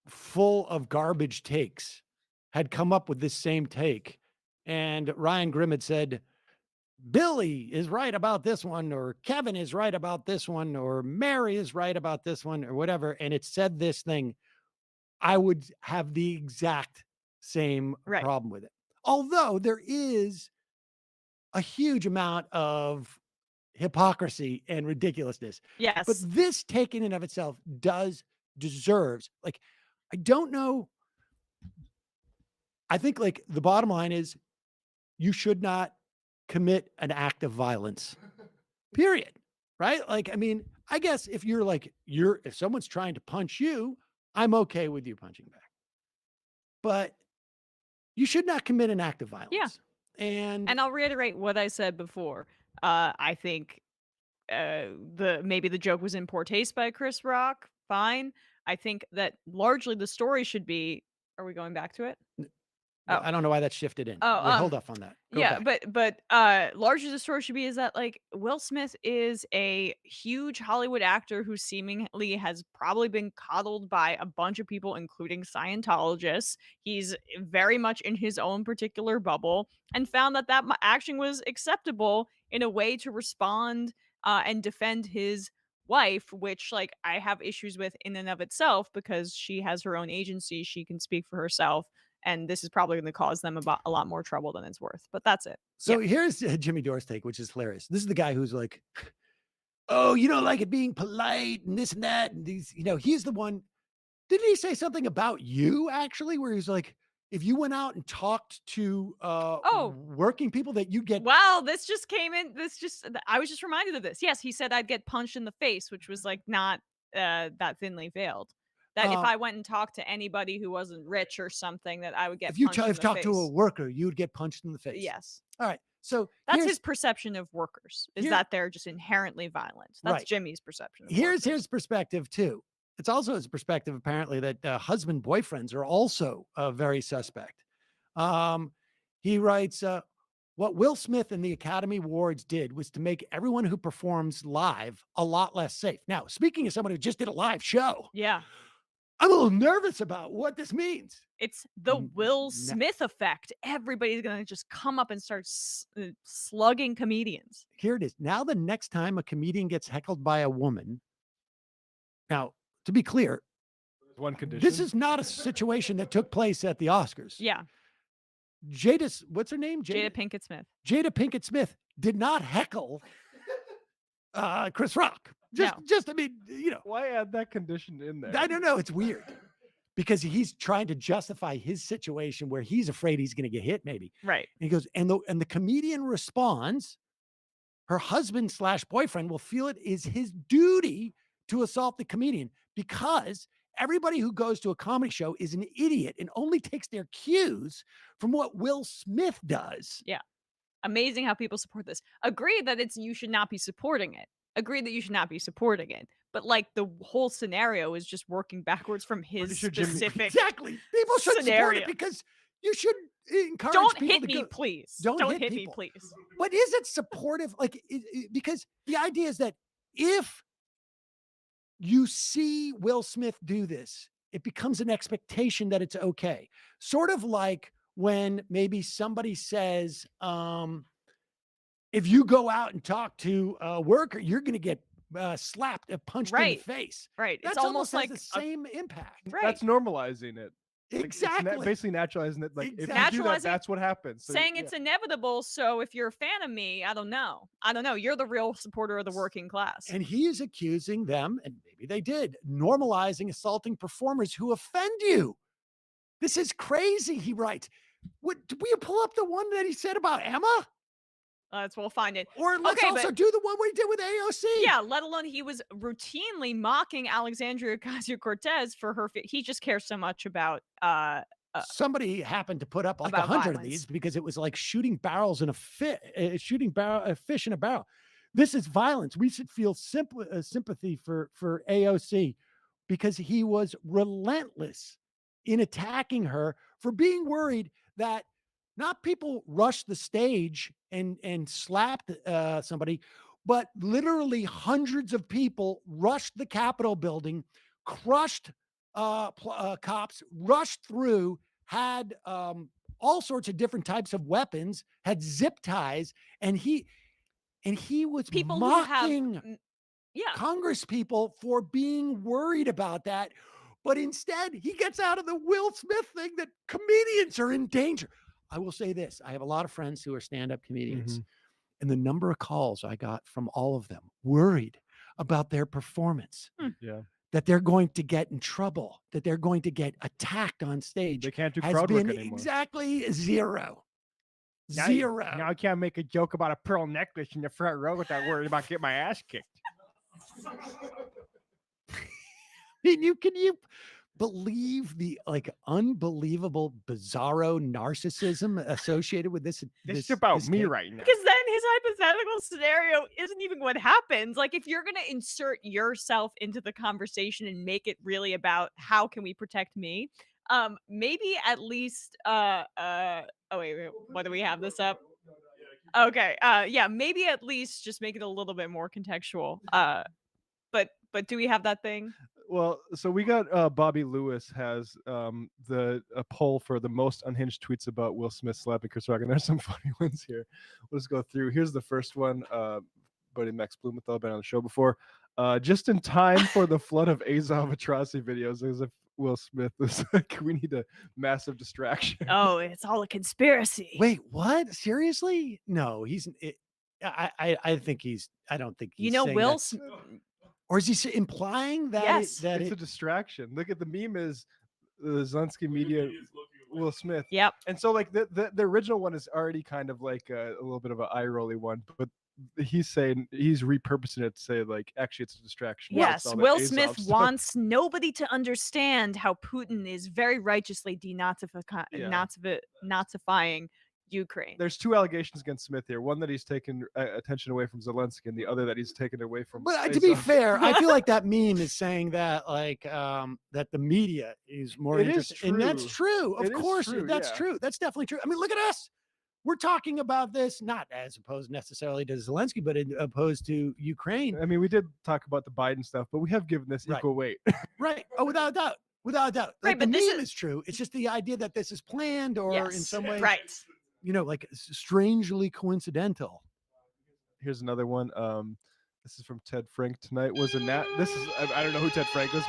full of garbage takes had come up with this same take, and Ryan Grimm had said, Billy is right about this one, or Kevin is right about this one, or Mary is right about this one, or whatever, and it said this thing, I would have the exact same problem with it. Although there is a huge amount of hypocrisy and ridiculousness. Yes. But this taken in of itself deserves, like, I don't know. I think like the bottom line is you should not commit an act of violence, period. Right? Like, I mean, I guess if you're like, if someone's trying to punch you, I'm okay with you punching back. But you should not commit an act of violence. Yeah. And I'll reiterate what I said before. I think maybe the joke was in poor taste by Chris Rock. Fine. I think that largely the story should be. Are we going back to it? I don't know why that shifted in. Oh, Wait, hold off on that. Go yeah, back. but largely the story should be is that like Will Smith is a huge Hollywood actor who seemingly has probably been coddled by a bunch of people, including Scientologists. He's very much in his own particular bubble and found that action was acceptable in a way to respond and defend his wife, which like I have issues with in and of itself because she has her own agency. She can speak for herself. And this is probably going to cause them a lot more trouble than it's worth. But that's it. So here's Jimmy Dore's take, which is hilarious. This is the guy who's like, oh, you don't like it being polite and this and that. And these, he's the one. Didn't he say something about you actually, where he's like, if you went out and talked to working people that you get. Wow, this just came in. I was just reminded of this. Yes, he said I'd get punched in the face, which was like not that thinly veiled. That if I went and talked to anybody who wasn't rich or something, that I would get if you punched in the talked face. to a worker, you would get punched in the face. Yes. All right. So that's his perception of workers, is that they're just inherently violent. That's right. Jimmy's perception. Here's his perspective too. It's also his perspective, apparently, that husband boyfriends are also very suspect. He writes, what Will Smith and the Academy Awards did was to make everyone who performs live a lot less safe. Now, speaking of someone who just did a live show. Yeah. I'm a little nervous about what this means. It's the Will Smith effect. Everybody's going to just come up and start slugging comedians. Here it is. Now, the next time a comedian gets heckled by a woman. Now, to be clear, one condition. This is not a situation that took place at the Oscars. Yeah. What's her name? Jada Pinkett Smith. Jada Pinkett Smith did not heckle Chris Rock. I mean, why add that condition in there? I don't know. It's weird because he's trying to justify his situation where he's afraid he's going to get hit, maybe. Right. And he goes, and the comedian responds, her husband / boyfriend will feel it is his duty to assault the comedian because everybody who goes to a comedy show is an idiot and only takes their cues from what Will Smith does. Yeah. Amazing how people support this. Agree that you should not be supporting it. Agree that you should not be supporting it. But like the whole scenario is just working backwards from his specific exactly. People should support it because you should encourage Don't people hit to me, go. please. Don't hit me, please. But is it supportive? Like, because the idea is that if you see Will Smith do this, it becomes an expectation that it's okay. Sort of like when maybe somebody says, if you go out and talk to a worker, you're going to get slapped and punched in the face. Right. That's It's almost like the same impact. Right. That's normalizing it. Exactly. It's basically naturalizing it. Like if you do Naturalizing- that, that's what happens. So, saying it's inevitable. So if you're a fan of me, I don't know. You're the real supporter of the working class. And he is accusing them, and maybe they did, normalizing assaulting performers who offend you. This is crazy, he writes. Will you pull up the one that he said about Emma? We'll find it. Or let's also do the one we did with AOC. Yeah, let alone he was routinely mocking Alexandria Ocasio-Cortez for her. He just cares so much about. Somebody happened to put up like 100 violence. of these because it was like shooting barrels in a fish in a barrel. This is violence. We should feel sympathy for AOC because he was relentless in attacking her for being worried that not people rushed the stage and slapped somebody, but literally hundreds of people rushed the Capitol building, crushed cops, rushed through, had all sorts of different types of weapons, had zip ties, and he was People mocking Congress people for being worried about that. But instead, he gets out of the Will Smith thing that comedians are in danger. I will say this. I have a lot of friends who are stand-up comedians. And the number of calls I got from all of them worried about their performance. Yeah. That they're going to get in trouble, that they're going to get attacked on stage. They can't do has crowd work been anymore. exactly zero. Now I can't make a joke about a pearl necklace in the front row without worrying about getting my ass kicked. I mean, can you believe the unbelievable bizarro narcissism associated with this? This is about me right now. Because then his hypothetical scenario isn't even what happens. Like, if you're going to insert yourself into the conversation and make it really about how can we protect me, maybe at least oh wait, what do we have this up? Okay, yeah, maybe at least just make it a little bit more contextual. But do we have that thing? Well, so we got Bobby Lewis has a poll for the most unhinged tweets about Will Smith slapping Chris Rock, and there's some funny ones here. We'll just go through. Here's the first one. Buddy Max Blumenthal, been on the show before. Just in time for the flood of Azov atrocity videos, as if Will Smith was like, we need a massive distraction. Oh, it's all a conspiracy. Wait, what? Seriously? No, I think he's. I don't think he's. Saying Will. Or is he implying that yes. It's a distraction? Look at the meme is the Zelensky media Will Smith. Yep. And so like the original one is already kind of like a little bit of an eye rolly one, but he's repurposing it to say like actually it's a distraction. Yes, Will Smith wants nobody to understand how Putin is very righteously denazifying Ukraine. There's two allegations against Smith here. One that he's taken attention away from Zelensky, and the other that he's taken away from. But to be fair, I feel like that meme is saying that that the media is more interested, and that's true. Of course, that's true. That's definitely true. I mean, look at us. We're talking about this not as opposed necessarily to Zelensky, but opposed to Ukraine. I mean, we did talk about the Biden stuff, but we have given this equal weight. Right. Oh, without a doubt. Without a doubt. Right, but the meme is true. It's just the idea that this is planned or in some way. Right. Like strangely coincidental. Here's another one. This is from Ted Frank. Tonight was I don't know who Ted Frank is.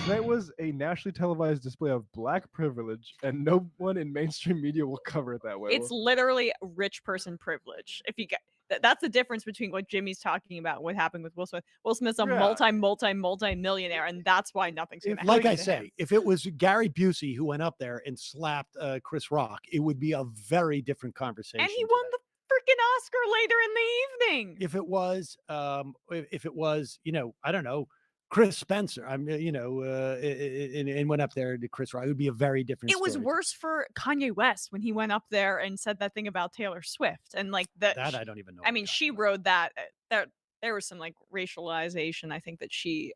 Tonight was a nationally televised display of black privilege, and no one in mainstream media will cover it that way. It's literally rich person privilege. If you get that's the difference between what Jimmy's talking about, what happened with Will Smith. Will Smith's a multi-millionaire, and that's why nothing's going to happen. Like I say, if it was Gary Busey who went up there and slapped Chris Rock, it would be a very different conversation. And he won the freaking Oscar later in the evening. If it was, I don't know, Chris Spencer, and went up there to Chris Rock, it would be a very different story. It was worse for Kanye West when he went up there and said that thing about Taylor Swift, and like that I don't even know. I mean, she rode that. There was some like racialization, I think, that she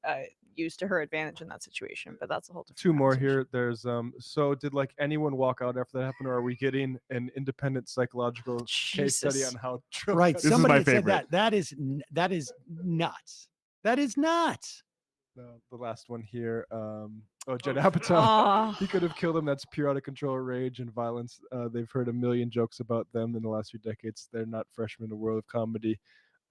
used to her advantage in that situation, but that's a whole different. Two more here. There's so did like anyone walk out after that happened, or are we getting an indepent psychological case study on how true? Right. This Somebody is my favorite. said that is nuts. That is nuts. The last one here. Judd Apatow. He could have killed him. That's pure out of control rage and violence. They've heard a million jokes about them in the last few decades. They're not freshmen in the world of comedy.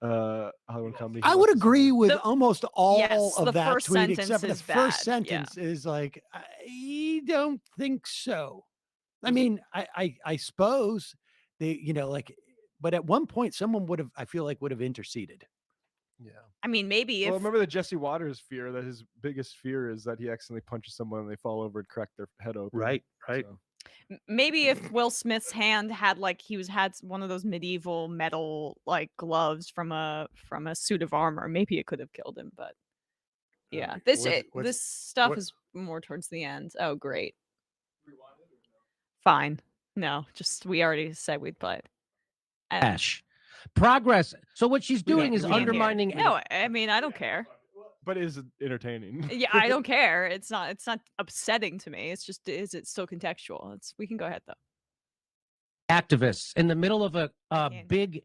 Hollywood comedy. I would agree with almost all of that first tweet, sentence except for the is first bad. sentence is like, I don't think so. I mean, I suppose they, but at one point someone would have interceded. Yeah. I mean, maybe if remember the Jesse Waters fear that his biggest fear is that he accidentally punches someone and they fall over and crack their head open. Right. So. Maybe if Will Smith's hand had had one of those medieval metal like gloves from a suit of armor, maybe it could have killed him. But yeah, this stuff is more towards the end. Oh, great. Fine. No, just we already said we'd play it. Ash. Progress. So what she's doing is undermining. No, I mean, I don't care. But is it entertaining? Yeah, I don't care. It's not upsetting to me. It's just, is it still contextual? We can go ahead though. Activists in the middle of a big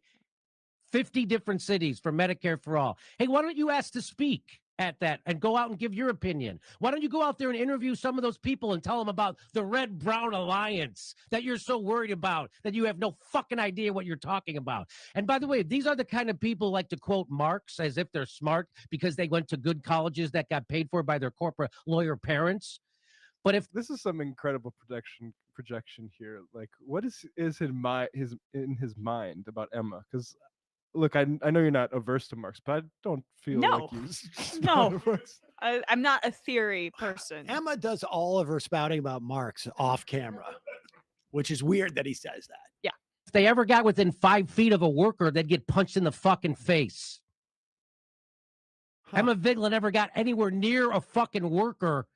50 different cities for Medicare for all. Hey, why don't you ask to speak at that and go out and give your opinion? Why don't you go out there and interview some of those people and tell them about the Red-Brown Alliance that you're so worried about that you have no fucking idea what you're talking about? And by the way, these are the kind of people like to quote Marx as if they're smart because they went to good colleges that got paid for by their corporate lawyer parents. But if this is some incredible projection here, like what is in his mind about Emma? Because look, I know you're not averse to Marx, but I don't feel No. like you. No. I'm not a theory person. Emma does all of her spouting about Marx off camera, which is weird that he says that. Yeah. If they ever got within 5 feet of a worker, they'd get punched in the fucking face. Emma Vigeland never got anywhere near a fucking worker.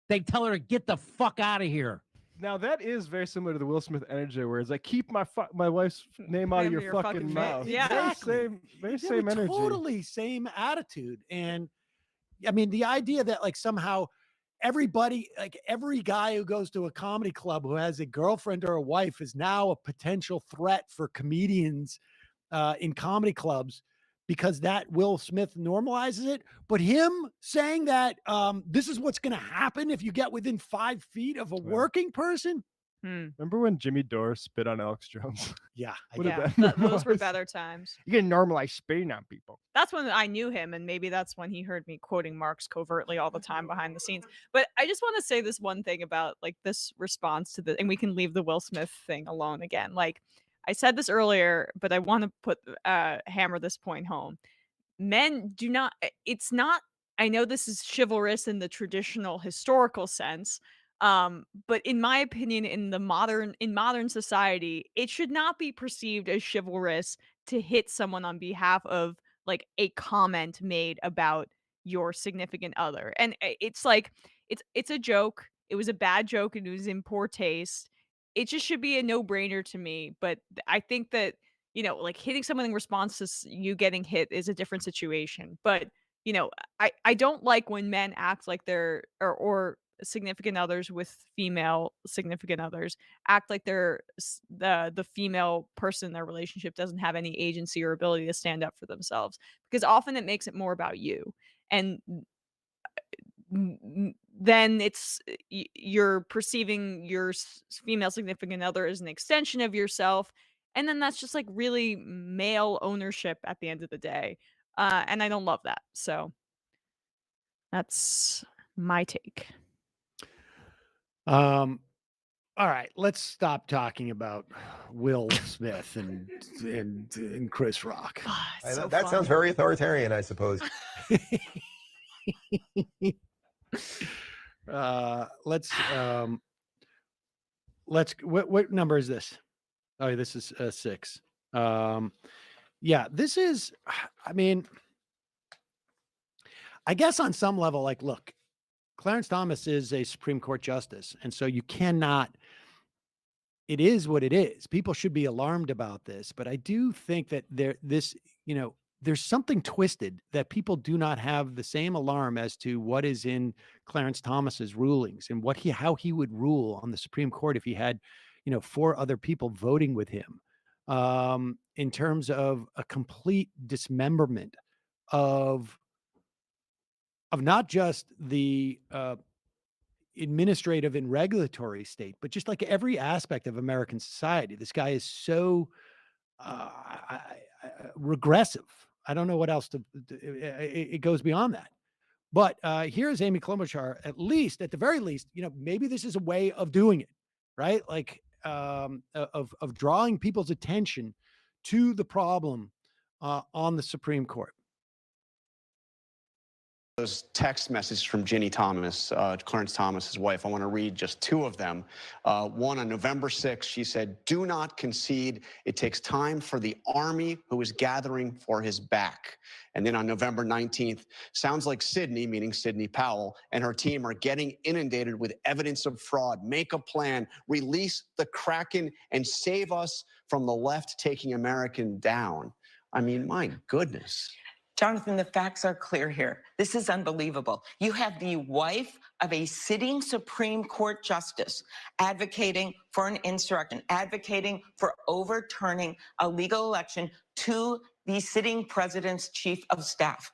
They tell her to get the fuck out of here. Now that is very similar to the Will Smith energy, where it's like, keep my wife's name out of your fucking mouth. Yeah, exactly. Same energy. Totally same attitude. And I mean, the idea that like somehow everybody, like every guy who goes to a comedy club who has a girlfriend or a wife is now a potential threat for comedians in comedy clubs, because that Will Smith normalizes it. But him saying that this is what's going to happen if you get within 5 feet of a working person. Remember when Jimmy Dore spit on Alex Jones? Yeah. Those were better times. You can normalize spitting on people. That's when I knew him, and maybe that's when he heard me quoting Marx covertly all the time behind the scenes. But I just want to say this one thing about like this response to the, and we can leave the Will Smith thing alone again. Like I said this earlier, but I want to hammer this point home. Men do not, it's not, I know this is chivalrous in the traditional historical sense, but in my opinion, in modern society, it should not be perceived as chivalrous to hit someone on behalf of like a comment made about your significant other. And it's like, it's a joke. It was a bad joke and it was in poor taste. It just should be a no-brainer to me. But I think that, you know, like hitting someone in response to you getting hit is a different situation. But, you know, I don't like when men act like they're, or significant others with female significant others act like they're the female person in their relationship doesn't have any agency or ability to stand up for themselves, because often it makes it more about you. And then it's you're perceiving your female significant other as an extension of yourself, and then that's just like really male ownership at the end of the day, and I don't love that. So that's my take. All right, let's stop talking about Will Smith and Chris Rock. That sounds very authoritarian, I suppose. Let's what number is this? Oh, this is 6. Yeah, this is, I mean, I guess on some level, like, look, Clarence Thomas is a Supreme Court justice, and so you cannot, it is what it is. People should be alarmed about this, but I do think that there's something twisted that people do not have the same alarm as to what is in Clarence Thomas's rulings and how he would rule on the Supreme Court if he had, 4 other people voting with him, in terms of a complete dismemberment of not just the administrative and regulatory state, but just like every aspect of American society. This guy is so regressive. I don't know what else it goes beyond that. But here's Amy Klobuchar, at the very least, maybe this is a way of doing it, right? Like of drawing people's attention to the problem on the Supreme Court. Those text messages from Ginny Thomas, Clarence Thomas's wife. I want to read just 2 of them. One on November 6th, she said, "Do not concede. It takes time for the army who is gathering for his back." And then on November 19th, "Sounds like Sidney," meaning Sidney Powell, "and her team are getting inundated with evidence of fraud. Make a plan, release the Kraken, and save us from the left taking America down." I mean, my goodness. Jonathan, the facts are clear here. This is unbelievable. You have the wife of a sitting Supreme Court justice advocating for an insurrection, advocating for overturning a legal election to the sitting president's chief of staff.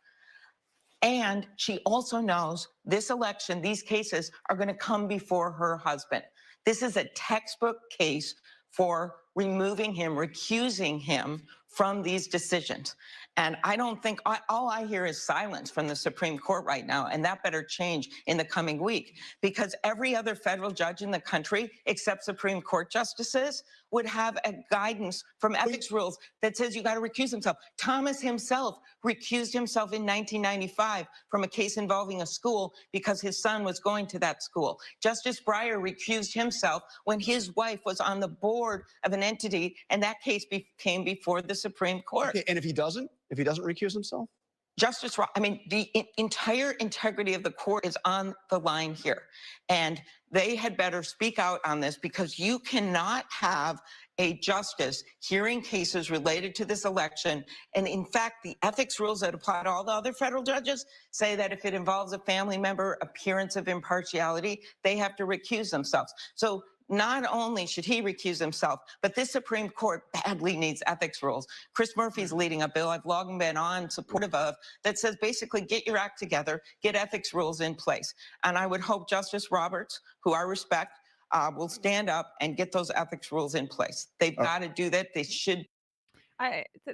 And she also knows this election, these cases are going to come before her husband. This is a textbook case for removing him, recusing him from these decisions. And I don't think, all I hear is silence from the Supreme Court right now, and that better change in the coming week, because every other federal judge in the country, except Supreme Court justices, would have a guidance from ethics rules that says you got to recuse himself. Thomas himself recused himself in 1995 from a case involving a school because his son was going to that school. Justice Breyer recused himself when his wife was on the board of an entity, and that case came before the Supreme Court. Okay, and if he doesn't recuse himself? Justice, I mean, the entire integrity of the court is on the line here. And they had better speak out on this, because you cannot have a justice hearing cases related to this election. And in fact, the ethics rules that apply to all the other federal judges say that if it involves a family member, appearance of impartiality, they have to recuse themselves. So not only should he recuse himself, but this Supreme Court badly needs ethics rules. Chris Murphy's leading a bill I've long been on supportive of that says basically get your act together, get ethics rules in place. And I would hope Justice Roberts, who I respect, will stand up and get those ethics rules in place. They've got to do that. They should.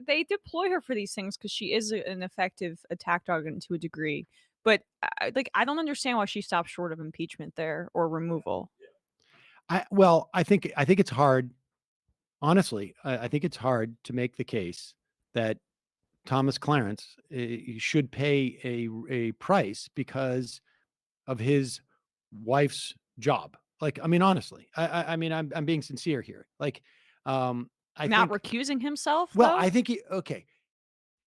They deploy her for these things because she is an effective attack dog to a degree. But I don't understand why she stopped short of impeachment there or removal. I think it's hard. Honestly, I think it's hard to make the case that Thomas Clarence should pay a price because of his wife's job. Like, I mean, honestly, I mean, I'm being sincere here. Like, not recusing himself. Well, though? I think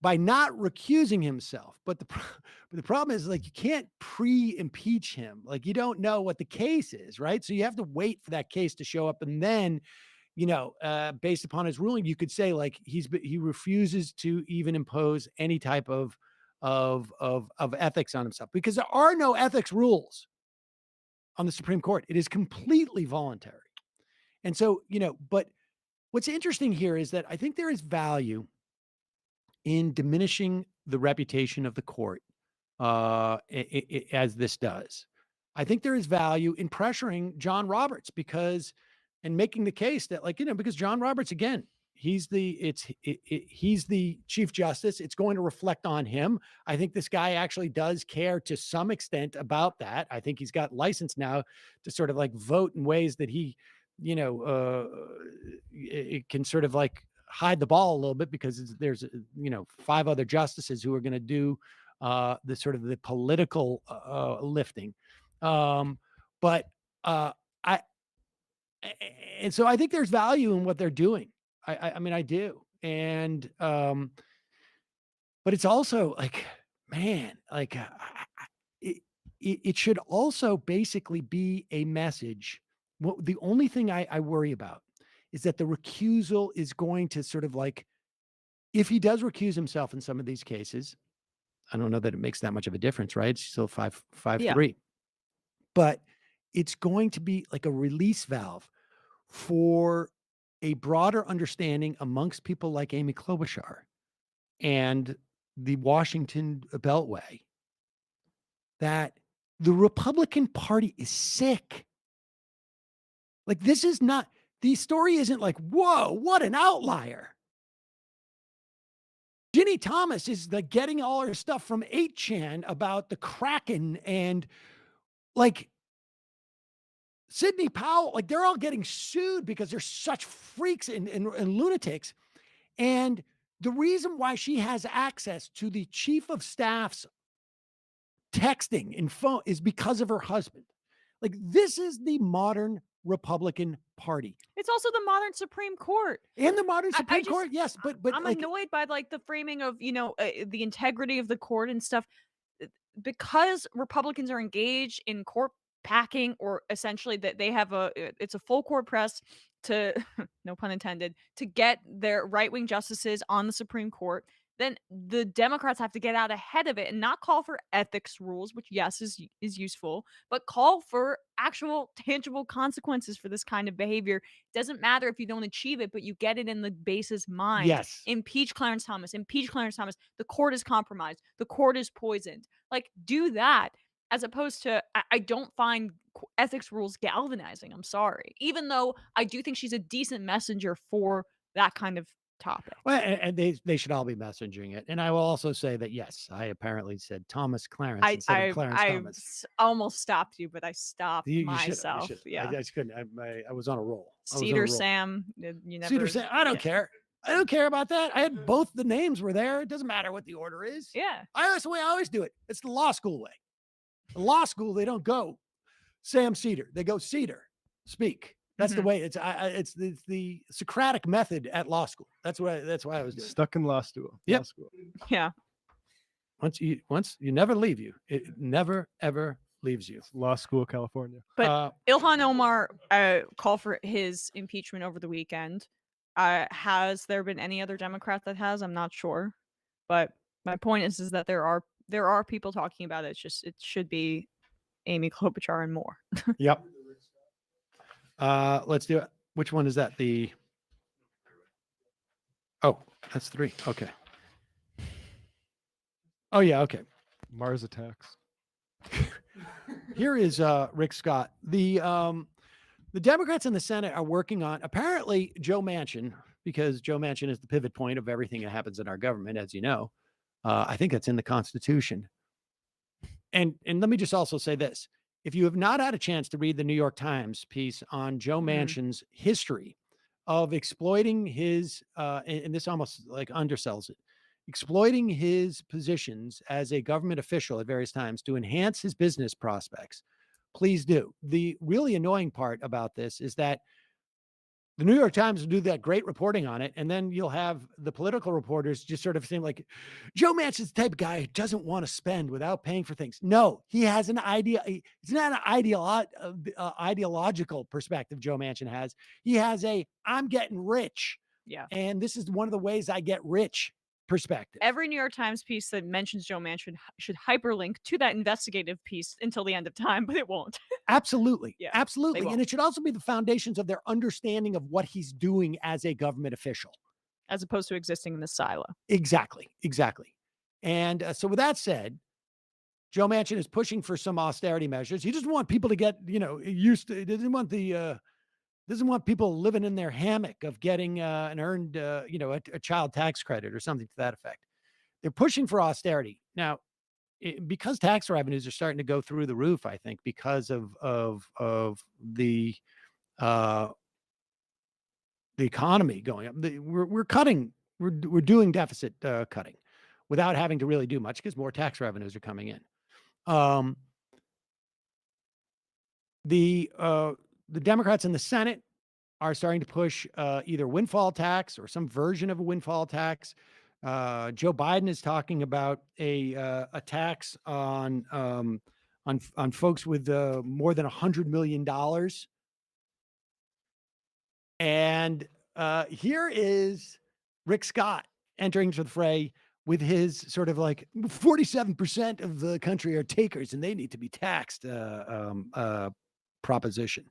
by not recusing himself, but the problem is, like, you can't pre-impeach him. Like, you don't know what the case is, right? So you have to wait for that case to show up, and then, based upon his ruling, you could say, like, he refuses to even impose any type of ethics on himself, because there are no ethics rules on the Supreme Court. It is completely voluntary. And so, but what's interesting here is that I think there is value in diminishing the reputation of the court, as this does. I think there is value in pressuring John Roberts and making the case that, like, because John Roberts, again, he's the Chief Justice. It's going to reflect on him. I think this guy actually does care to some extent about that. I think he's got license now to sort of like vote in ways that he, it can sort of like hide the ball a little bit, because there's 5 other justices who are going to do the sort of the political lifting. And so I think there's value in what they're doing. I mean, I do. And but it's also like, man, like it should also basically be a message. Well, the only thing I worry about is that the recusal is going to sort of like, if he does recuse himself in some of these cases, I don't know that it makes that much of a difference, right? It's still 5-3, but it's going to be like a release valve for a broader understanding amongst people like Amy Klobuchar and the Washington Beltway that the Republican Party is sick. Like, this is not, the story isn't like, whoa, what an outlier. Ginny Thomas is like getting all her stuff from 8chan about the Kraken, and like Sidney Powell, like they're all getting sued because they're such freaks and lunatics. And the reason why she has access to the chief of staff's texting and phone is because of her husband. Like, this is the modern Republican Party. It's also the modern Supreme Court. And the modern Supreme Court, yes. But I'm like, annoyed by like the framing of, the integrity of the court and stuff. Because Republicans are engaged in court packing, or essentially that they have it's a full court press to, no pun intended, to get their right-wing justices on the Supreme Court, then the Democrats have to get out ahead of it and not call for ethics rules, which, yes, is useful, but call for actual tangible consequences for this kind of behavior. Doesn't matter if you don't achieve it, but you get it in the base's mind. Yes. Impeach Clarence Thomas. Impeach Clarence Thomas. The court is compromised. The court is poisoned. Like, do that, as opposed to, I don't find ethics rules galvanizing. I'm sorry. Even though I do think she's a decent messenger for that kind of topic. Well, and they should all be messaging it. And I will also say that, yes, I apparently said Thomas Clarence instead of Clarence Thomas. I almost stopped you, but I stopped myself. Yeah, I just couldn't. I was on a roll. Cedar Sam. You never. Cedar Sam. I don't care. I don't care about that. I had both the names were there. It doesn't matter what the order is. Yeah. That's the way I always do it. It's the law school way. The law school, they don't go Sam Cedar. They go Cedar, speak. That's the way. It's the Socratic method at law school. That's why I was doing. Stuck in law school. Yep. Law school. Yeah. Once you never leave you. It never ever leaves you. It's law school, California. But Ilhan Omar called for his impeachment over the weekend. Has there been any other Democrat that has? I'm not sure. But my point is that there are people talking about it. It's just it should be Amy Klobuchar and more. Yep. Let's do it. Which one is that? Oh, that's 3. Okay. Oh yeah, okay. Mars Attacks. Here is Rick Scott. The Democrats in the Senate are working on, apparently, Joe Manchin, because Joe Manchin is the pivot point of everything that happens in our government, as you know. I think that's in the Constitution. And let me just also say this. If you have not had a chance to read the New York Times piece on Joe Manchin's history of exploiting his, and this almost like undersells it, exploiting his positions as a government official at various times to enhance his business prospects, please do. The really annoying part about this is that the New York Times will do that great reporting on it, and then you'll have the political reporters just sort of saying like, Joe Manchin's the type of guy who doesn't want to spend without paying for things. No, he has an idea. It's not an ideological perspective Joe Manchin has. He has I'm getting rich. Yeah. And this is one of the ways I get rich perspective. Every New York Times piece that mentions Joe Manchin should hyperlink to that investigative piece until the end of time, but it won't. Absolutely. Yeah, Absolutely. And it should also be the foundations of their understanding of what he's doing as a government official. As opposed to existing in the silo. Exactly. And so with that said, Joe Manchin is pushing for some austerity measures. He doesn't want people to get, used to, he doesn't want people living in their hammock of getting an earned, a child tax credit or something to that effect. They're pushing for austerity. Now, because tax revenues are starting to go through the roof, I think, because of the economy going up, we're doing deficit cutting without having to really do much because more tax revenues are coming in. The Democrats in the Senate are starting to push either windfall tax or some version of a windfall tax. Joe Biden is talking about a tax on folks with more than $100 million. And here is Rick Scott entering into the fray with his sort of like 47% of the country are takers and they need to be taxed proposition.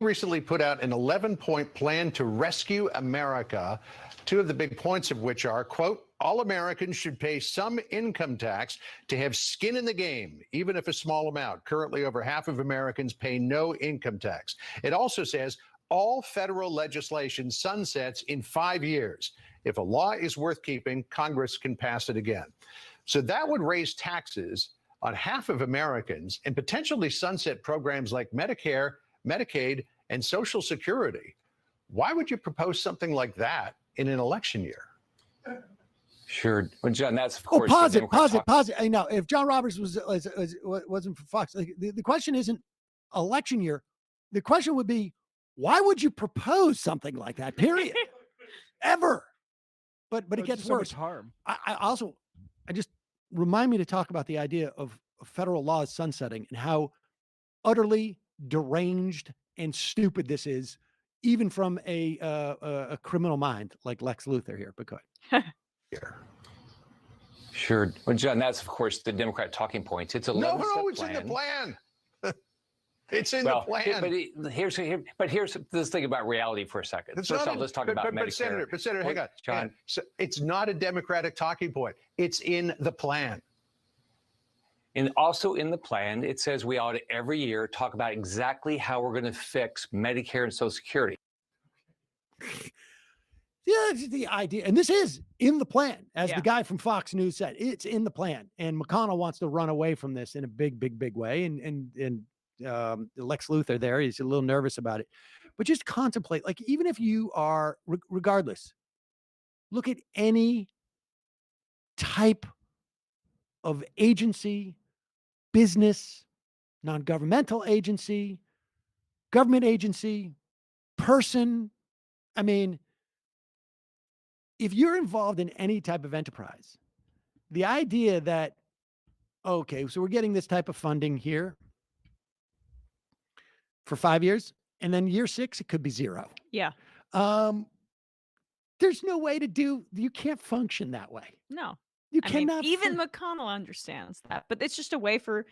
Recently put out an 11-point plan to rescue America. 2 of the big points of which are, quote, all Americans should pay some income tax to have skin in the game, even if a small amount. Currently, over half of Americans pay no income tax. It also says all federal legislation sunsets in 5 years. If a law is worth keeping, Congress can pass it again. So that would raise taxes on half of Americans and potentially sunset programs like Medicare, Medicaid, and Social Security. Why would you propose something like that in an election year? Sure. Well, John, that's of course. Pause it. I know if John Roberts wasn't for Fox, the question isn't election year. The question would be, why would you propose something like that? Period. Ever. But it gets so worse. much harm. I just remind me to talk about the idea of federal laws sunsetting and how utterly deranged and stupid this is, even from a criminal mind like Lex Luthor here. But go ahead. Sure. Well, John, that's of course the Democrat talking points. It's a No, it's in the plan. It's in the plan. But here's this thing about reality for a second. First off, let's talk about Medicare. But Senator, hang on, John. So it's not a Democratic talking point. It's in the plan. And also in the plan, it says we ought to every year talk about exactly how we're going to fix Medicare and Social Security. Yeah, the idea, and this is in the plan, as the guy from Fox News said, it's in the plan. And McConnell wants to run away from this in a big way. And Lex Luthor there, he's a little nervous about it. but just contemplate, like, even if you are, regardless, look at any type of agency, business, non-governmental agency, government agency, person. I mean, if you're involved in any type of enterprise, the idea that, okay, so we're getting this type of funding here for 5 years, and then year 6, it could be 0. Yeah. There's no way you can't function that way. No. You I mean, cannot. even McConnell understands that, but it's just a way for,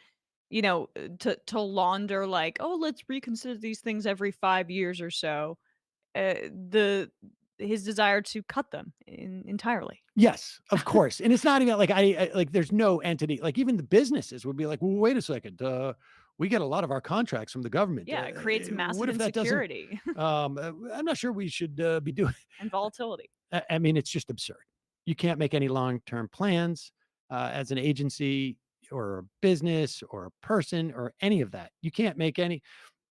to launder, like, oh, let's reconsider these things every 5 years or so. His desire to cut them entirely. Yes, of course. And it's not even like I like there's no entity, like even the businesses would be like, well, wait a second. We get a lot of our contracts from the government. Yeah, it creates massive what if that doesn't- insecurity I'm not sure we should be doing. and volatility. I mean, it's just absurd. You can't make any long-term plans as an agency or a business or a person or any of that. You can't make any.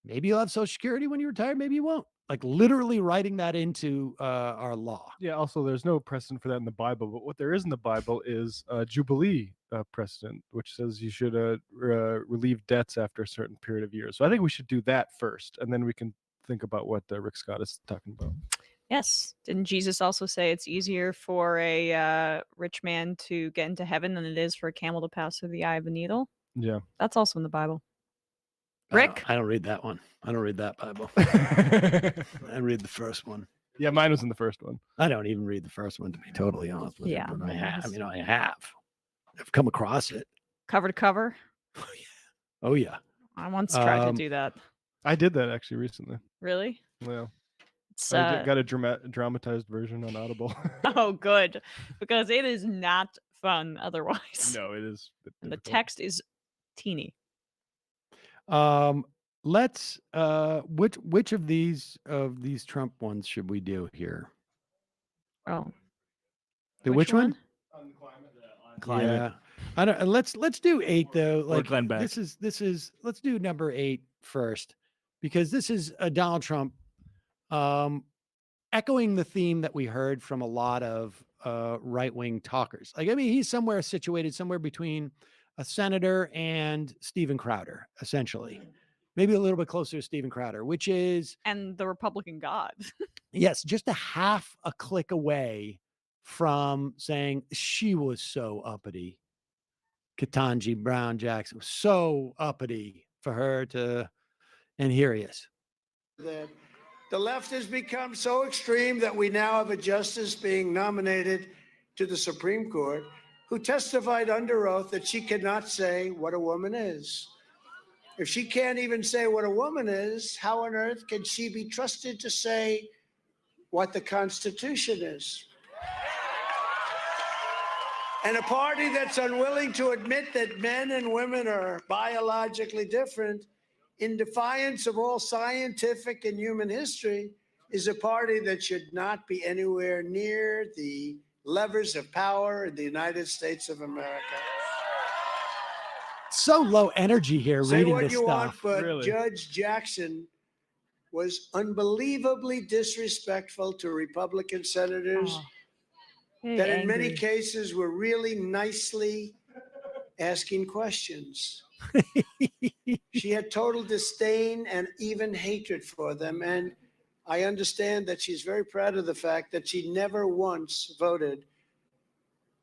Maybe you'll have Social Security when you retire. Maybe you won't. Like literally writing that into our law. Yeah. Also, there's no precedent for that in the Bible, but what there is in the Bible is Jubilee precedent, which says you should relieve debts after a certain period of years. So I think we should do that first, and then we can think about what Rick Scott is talking about. Yes. Didn't Jesus also say it's easier for a rich man to get into heaven than it is for a camel to pass through the eye of a needle? Yeah. That's also in the Bible. Rick? I don't read that one. I don't read that Bible. I read the first one. Yeah, mine was in the first one. I don't even read the first one, to be totally honest with Yeah, you. But I have. nice. I have. I've come across it. Cover to cover? Oh yeah. I once tried to do that. I did that actually recently. Really? Well, It's, I got a dramatized version on Audible. oh, good. Because it is not fun otherwise. No, it is. And the text is teeny. Let's which of these Trump ones should we do here? Oh. Which one? On climate. Yeah. I don't let's do 8 though. Or Like Glenn Beck. this is let's do number 8 first, because this is Donald Trump echoing the theme that we heard from a lot of right-wing talkers. Like, I mean, he's situated somewhere between a senator and Steven Crowder, essentially. Maybe a little bit closer to Steven Crowder, which is... And the Republican God. Yes, just a half a click away from saying she was so uppity. Ketanji Brown Jackson was so uppity for her to... And here he is. That the left has become so extreme that we now have a justice being nominated to the Supreme Court who testified under oath that she cannot say what a woman is. If she can't even say what a woman is, how on earth can she be trusted to say what the Constitution is? And a party that's unwilling to admit that men and women are biologically different, in defiance of all scientific and human history, is a party that should not be anywhere near the levers of power in the United States of America. So low energy here Say reading what this you want, stuff. but Really? Judge Jackson was unbelievably disrespectful to Republican senators that in many cases were really nicely asking questions. She had total disdain and even hatred for them. And I understand that she's very proud of the fact that she never once voted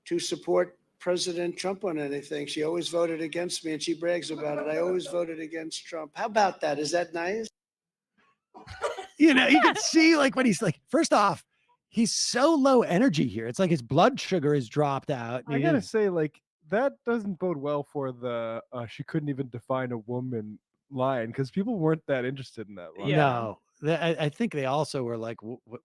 to support President Trump on anything. She always voted against me, and she brags about it. I always voted against Trump. How about that? Is that nice? You know, you can see like when he's like, first off, he's so low energy here. It's like his blood sugar is dropped out. I gotta say, like, that doesn't bode well for the she couldn't even define a woman line, because people weren't that interested in that line. No, I think they also were like,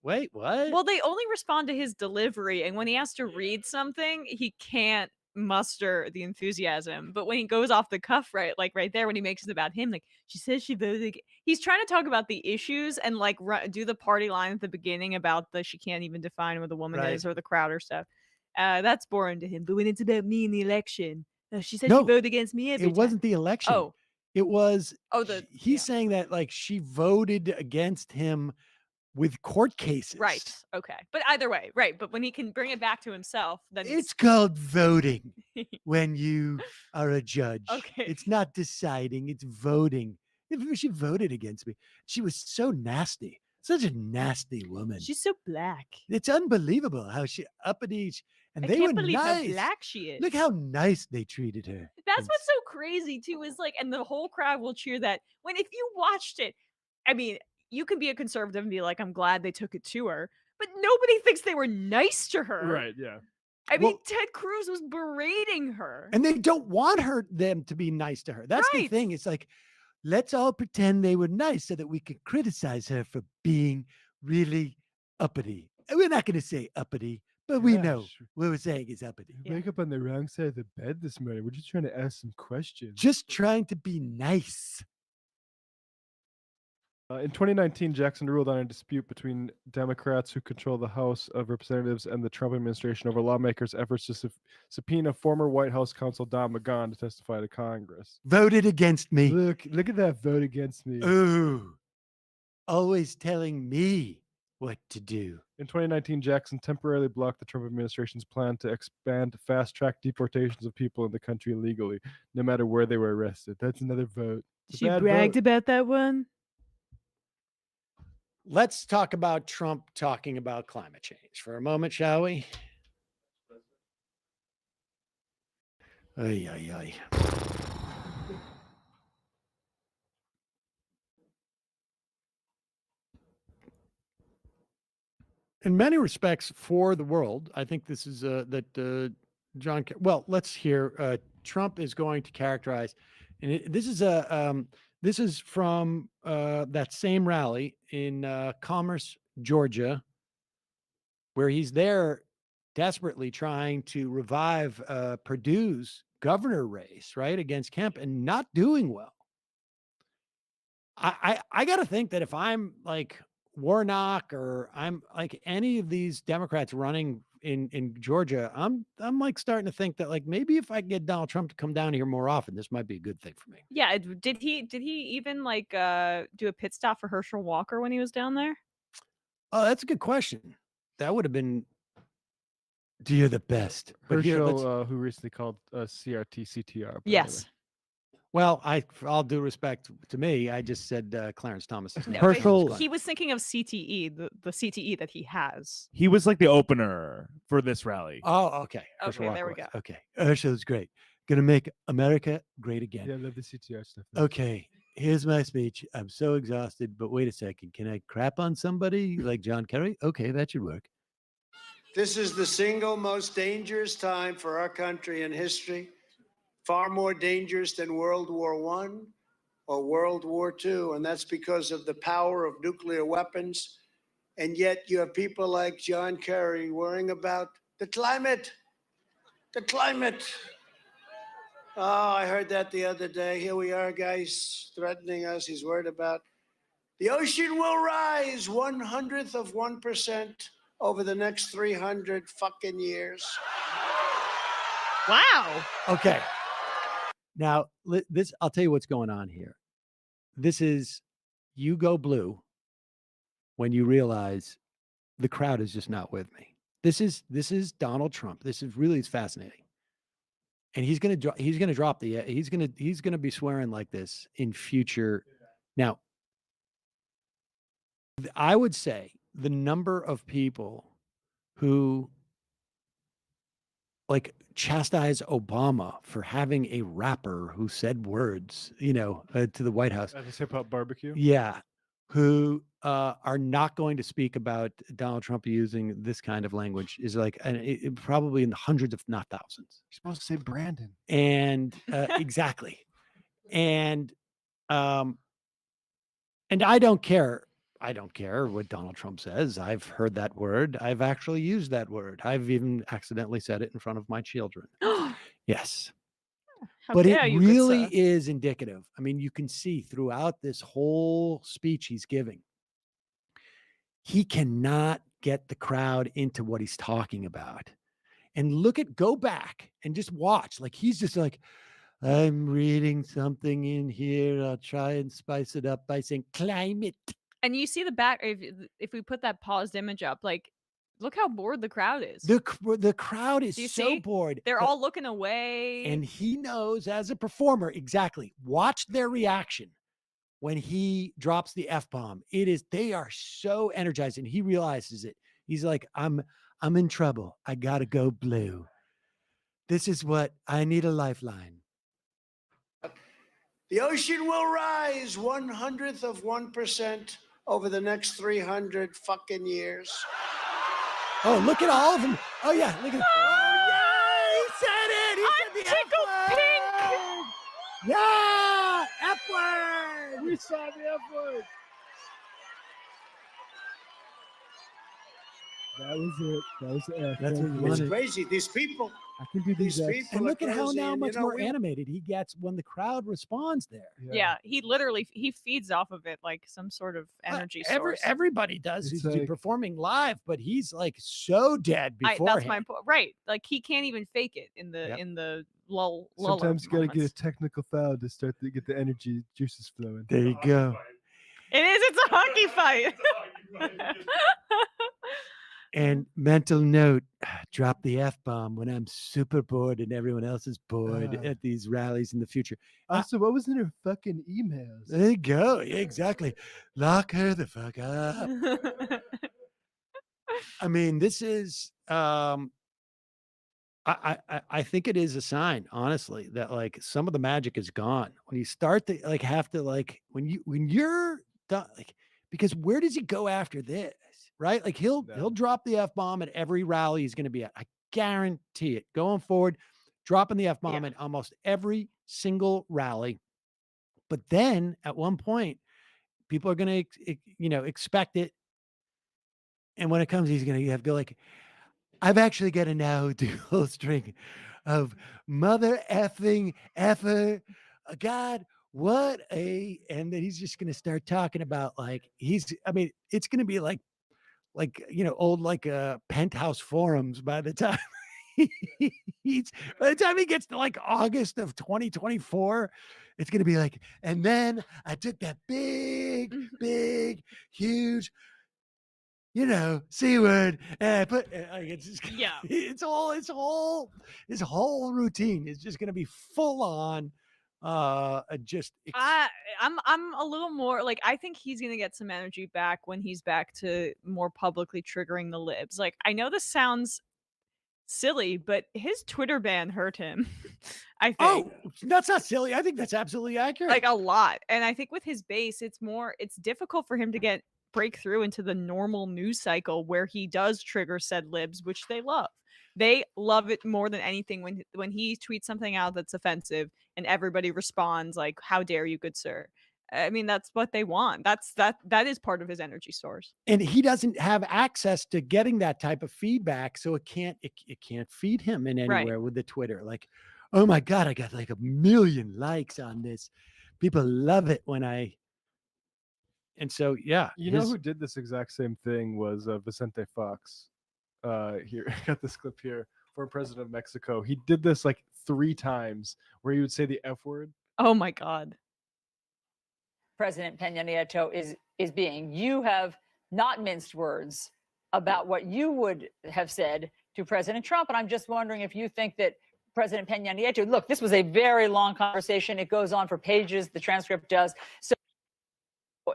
wait, what? Well, they only respond to his delivery, and when he has to read something, he can't muster the enthusiasm. But when he goes off the cuff, right there, when he makes it about him, like, she says she voted, he's trying to talk about the issues and like do the party line at the beginning about the she can't even define what a woman is, or the Crowder stuff. That's boring to him. But when it's about me in the election, she said she voted against me every time. It wasn't the election. Oh. It was. Oh, he's saying that like she voted against him with court cases. Right. Okay. But either way, right. But when he can bring it back to himself, then It's called voting when you are a judge. Okay. It's not deciding, it's voting. She voted against me. She was so nasty. Such a nasty woman. She's so black. It's unbelievable how she uppity. And I they can't were believe nice. how black she is. Look how nice they treated her. That's what's so crazy too, is like, and the whole crowd will cheer that when, if you watched it, I mean, you can be a conservative and be like, I'm glad they took it to her, but nobody thinks they were nice to her. Right. Yeah. I mean, Ted Cruz was berating her. And they don't want them to be nice to her. That's the thing. It's like, let's all pretend they were nice so that we can criticize her for being really uppity. And we're not going to say uppity, but we know what we're saying is uppity. Wake up on the wrong side of the bed this morning. We're just trying to ask some questions. Just trying to be nice. In 2019, Jackson ruled on a dispute between Democrats who control the House of Representatives and the Trump administration over lawmakers' efforts to subpoena former White House counsel Don McGahn to testify to Congress. Voted against me. Look at that vote against me. Ooh. Always telling me what to do. In 2019, Jackson temporarily blocked the Trump administration's plan to expand fast-track deportations of people in the country illegally, no matter where they were arrested. That's another vote. She bragged about that one. Let's talk about Trump talking about climate change for a moment, shall we? Ay, ay, ay. In many respects, for the world, I think this is John. Well, let's hear. Trump is going to characterize, and this is from that same rally in Commerce, Georgia, where he's there desperately trying to revive Purdue's governor race, right, against Kemp, and not doing well. I got to think that if I'm like Warnock or I'm like any of these Democrats running in Georgia, I'm like starting to think that like maybe if I get Donald Trump to come down here more often, this might be a good thing for me. Yeah. Did he even like do a pit stop for Herschel Walker when he was down there? Oh, that's a good question. That would have been. You're the best. But Herschel, who recently called CRT CTR. Yes. Well, all due respect to me, I just said Clarence Thomas. No, Herschel. He was thinking of CTE, the CTE that he has. He was like the opener for this rally. Oh, okay. Okay, there we go. Okay. Herschel's great. Gonna make America great again. Yeah, I love the CTR stuff. Okay. Here's my speech. I'm so exhausted, but wait a second. Can I crap on somebody like John Kerry? Okay, that should work. This is the single most dangerous time for our country in history. Far more dangerous than World War I or World War II, and that's because of the power of nuclear weapons. And yet you have people like John Kerry worrying about the climate. The climate. Oh, I heard that the other day. Here we are, guys, threatening us. He's worried about the ocean will rise 0.01% over the next 300 fucking years. Wow. Okay. Now, I'll tell you what's going on here. This is you go blue when you realize the crowd is just not with me. This is Donald Trump. This is really fascinating. And he's going to be swearing like this in future. Now, I would say the number of people who like chastise Obama for having a rapper who said words, to the White House. At this hip hop barbecue? Yeah. Who are not going to speak about Donald Trump using this kind of language is like, probably in the hundreds, if not thousands. You're supposed to say Brandon. And exactly. And I don't care. I don't care what Donald Trump says. I've heard that word. I've actually used that word. I've even accidentally said it in front of my children. Yes. But it really is indicative. I mean, you can see throughout this whole speech he's giving, he cannot get the crowd into what he's talking about. And go back and just watch. Like, he's just like, I'm reading something in here. I'll try and spice it up by saying climate. And you see the back, if we put that paused image up, like, look how bored the crowd is. The crowd is Do you so see? bored. They're all looking away. And he knows as a performer, exactly. Watch their reaction when he drops the F-bomb. They are so energized, and he realizes it. He's like, I'm in trouble. I gotta go blue. This is what I need, a lifeline. The ocean will rise 1/100% over the next 300 fucking years. Oh, look at all of them. Oh, yeah. Look at Oh, yeah. He said it. He said the F word. Yeah. F word. We saw the F word. That was it. That was the F. That's what you It's wanted. crazy. These people. I can do These Fs. people And are look at how crazy, now and, much you know, more we- animated he gets when the crowd responds there. Yeah, he feeds off of it like some sort of energy source. Everybody does It's who's like- performing live, but he's like so dead before. That's my point. Right. Like he can't even fake it in the lull. Sometimes you got to get a moments. technical foul to start to get the energy juices flowing. There you go. It is. It's a hockey fight. And mental note, drop the F-bomb when I'm super bored and everyone else is bored at these rallies in the future. Also, what was in her fucking emails? There you go. Yeah, exactly. Lock her the fuck up. I mean, this is I think it is a sign, honestly, that like some of the magic is gone. When you start to like have to like when you're done, like, because where does he go after this? Right? Like he'll drop the F-bomb at every rally he's going to be at. I guarantee it. Going forward, dropping the F-bomb at almost every single rally. But then at one point, people are going to, expect it. And when it comes, he's going to go like, I've actually got to now do a whole string of mother effing effer. God, what a, and then he's just going to start talking about like, it's going to be like, old, penthouse forums by the time he gets to like August of 2024, it's going to be like, and then I took that big, huge, C word, and I put, it's just, his whole routine is just going to be full on, I'm a little more like, I think he's gonna get some energy back when he's back to more publicly triggering the libs. Like, I know this sounds silly, but his Twitter ban hurt him. I think. Oh, that's not silly. I think that's absolutely accurate. Like a lot. And I think with his base, it's difficult for him to break through into the normal news cycle where he does trigger said libs, which they love. They love it more than anything when he tweets something out that's offensive and everybody responds like, "How dare you, good sir?" I mean, that's what they want. That is part of his energy source. And he doesn't have access to getting that type of feedback, so it can't feed him in anywhere with the Twitter. Like, oh my God, I got like 1 million likes on this. People love it when I. And so, yeah, You know who did this exact same thing was Vicente Fox. Here, I got this clip here. Former president of Mexico. He did this like 3 times where he would say the F word. Oh my God. President Peña Nieto is being. You have not minced words about what you would have said to President Trump. And I'm just wondering if you think that President Peña Nieto, look, this was a very long conversation. It goes on for pages. The transcript does. So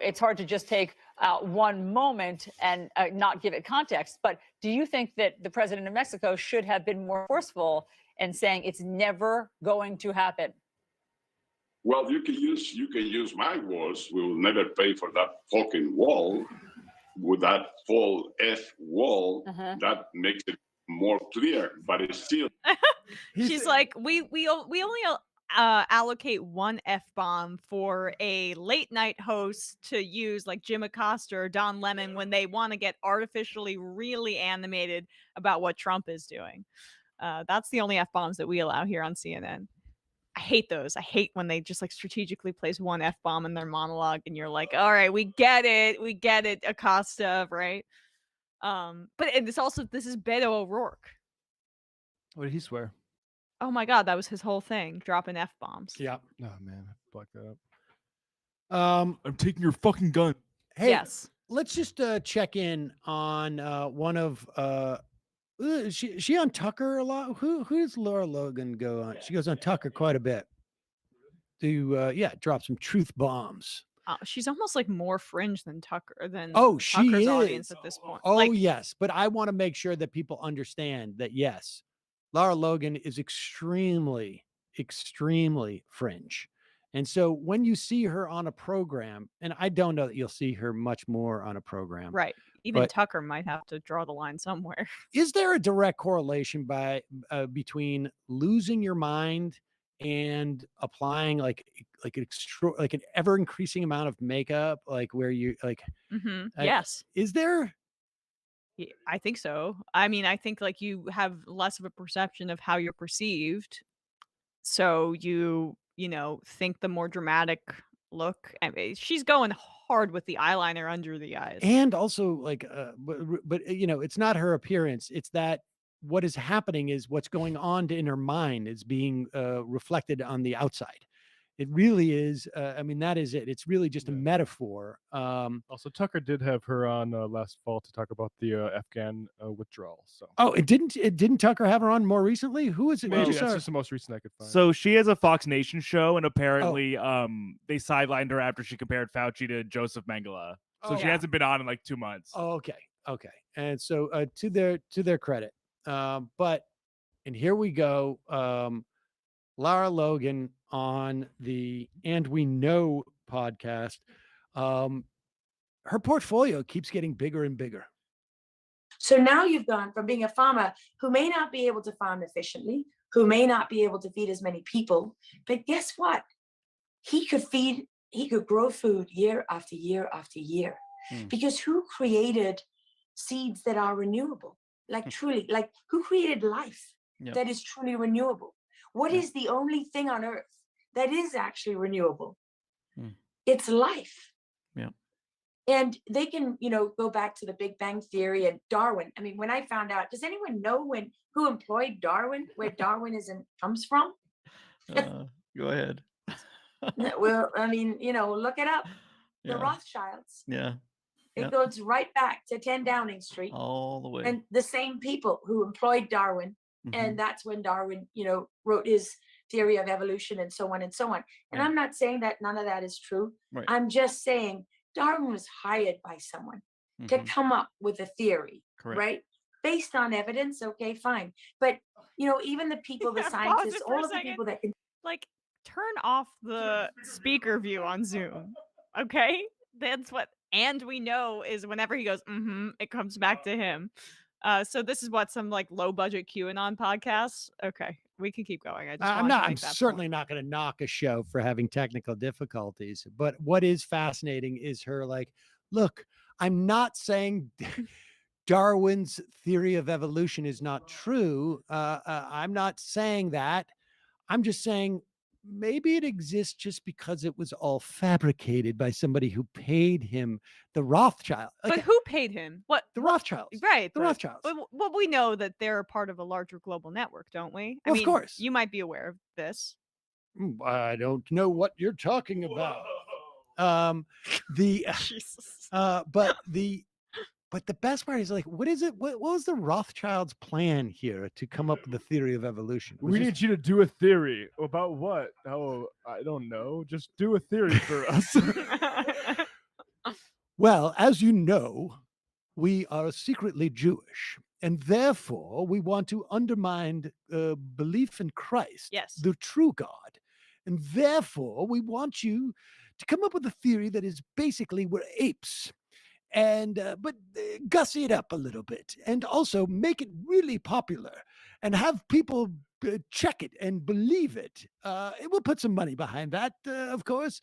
it's hard to just take one moment and not give it context. But do you think that the president of Mexico should have been more forceful in saying it's never going to happen? Well, you can use my words. We will never pay for that fucking wall. With that full F wall, that makes it more clear. But it's still. She's like, we only allocate one F-bomb for a late night host to use, like Jim Acosta or Don Lemon, when they want to get artificially really animated about what Trump is doing. That's the only F-bombs that we allow here on CNN. I hate those. I hate when they just like strategically place one F-bomb in their monologue and you're like, all right, we get it, Acosta, right? But this is Beto O'Rourke. What did he swear? Oh my God, that was his whole thing, dropping F-bombs. Yeah. Oh man, I blacked that up. I'm taking your fucking gun. Hey, yes. Let's just check in on one of she on Tucker a lot. Who does Laura Logan go on? She goes on Tucker quite a bit. To drop some truth bombs. She's almost like more fringe than Tucker She Tucker's is. audience at this point. Oh yes, but I want to make sure that people understand that yes, Laura Logan is extremely fringe. And so when you see her on a program, and I don't know that you'll see her much more on a program. Right. Even but Tucker might have to draw the line somewhere. Is there a direct correlation between losing your mind and applying like an ever increasing amount of makeup, like where you like? Yes. Is there? Yeah, I think so. I mean, I think like you have less of a perception of how you're perceived. So you think the more dramatic look. I mean, she's going hard with the eyeliner under the eyes. And also like, but it's not her appearance. It's that what is happening is what's going on in her mind is being reflected on the outside. It really is. I mean, that is it. It's really just a metaphor. Also, Tucker did have her on last fall to talk about the Afghan withdrawal. So. Oh, it didn't Tucker have her on more recently? Who is it? Maybe that's just the most recent I could find. So she has a Fox Nation show, and apparently, they sidelined her after she compared Fauci to Joseph Mengele. So she hasn't been on in like 2 months. Oh, okay. And so to their credit, and here we go. Lara Logan on the And We Know podcast. Her portfolio keeps getting bigger and bigger. So now you've gone from being a farmer who may not be able to farm efficiently, who may not be able to feed as many people, but guess what? He could grow food year after year after year. Because who created seeds that are renewable? Like truly, like who created life that is truly renewable? What is the only thing on earth that is actually renewable? It's life. Yeah. And they can, go back to the Big Bang Theory and Darwin. I mean, when I found out, does anyone know who employed Darwin, where Darwinism comes from? Go ahead. Well, I mean, look it up. The Rothschilds. Yeah. It goes right back to 10 Downing Street. All the way. And the same people who employed Darwin. And that's when Darwin, wrote his theory of evolution and so on and so on. And I'm not saying that none of that is true. Right. I'm just saying Darwin was hired by someone to come up with a theory, right? Based on evidence. Okay, fine. But, even the people, the scientists, all of the people that can turn off the speaker view on Zoom. Okay. That's what, and we know is whenever he goes, it comes back to him. So this is what some low budget QAnon podcasts. Okay, we can keep going. I'm certainly not going to knock a show for having technical difficulties, but what is fascinating is her look, I'm not saying Darwin's theory of evolution is not true. I'm not saying that. I'm just saying maybe it exists just because it was all fabricated by somebody who paid him, the Rothschild. But who paid him? What? The Rothschilds. Right. The Rothschilds. But we know that they're a part of a larger global network, don't we? Of course. You might be aware of this. I don't know what you're talking about. But the best part is what is it? What was the Rothschilds' plan here to come up with the theory of evolution? We need you to do a theory about what? Oh, I don't know. Just do a theory for us. Well, as you know, we are secretly Jewish, and therefore we want to undermine belief in Christ, the true God, and therefore we want you to come up with a theory that is basically we're apes. And but gussy it up a little bit and also make it really popular and have people check it and believe it. We'll put some money behind that, of course.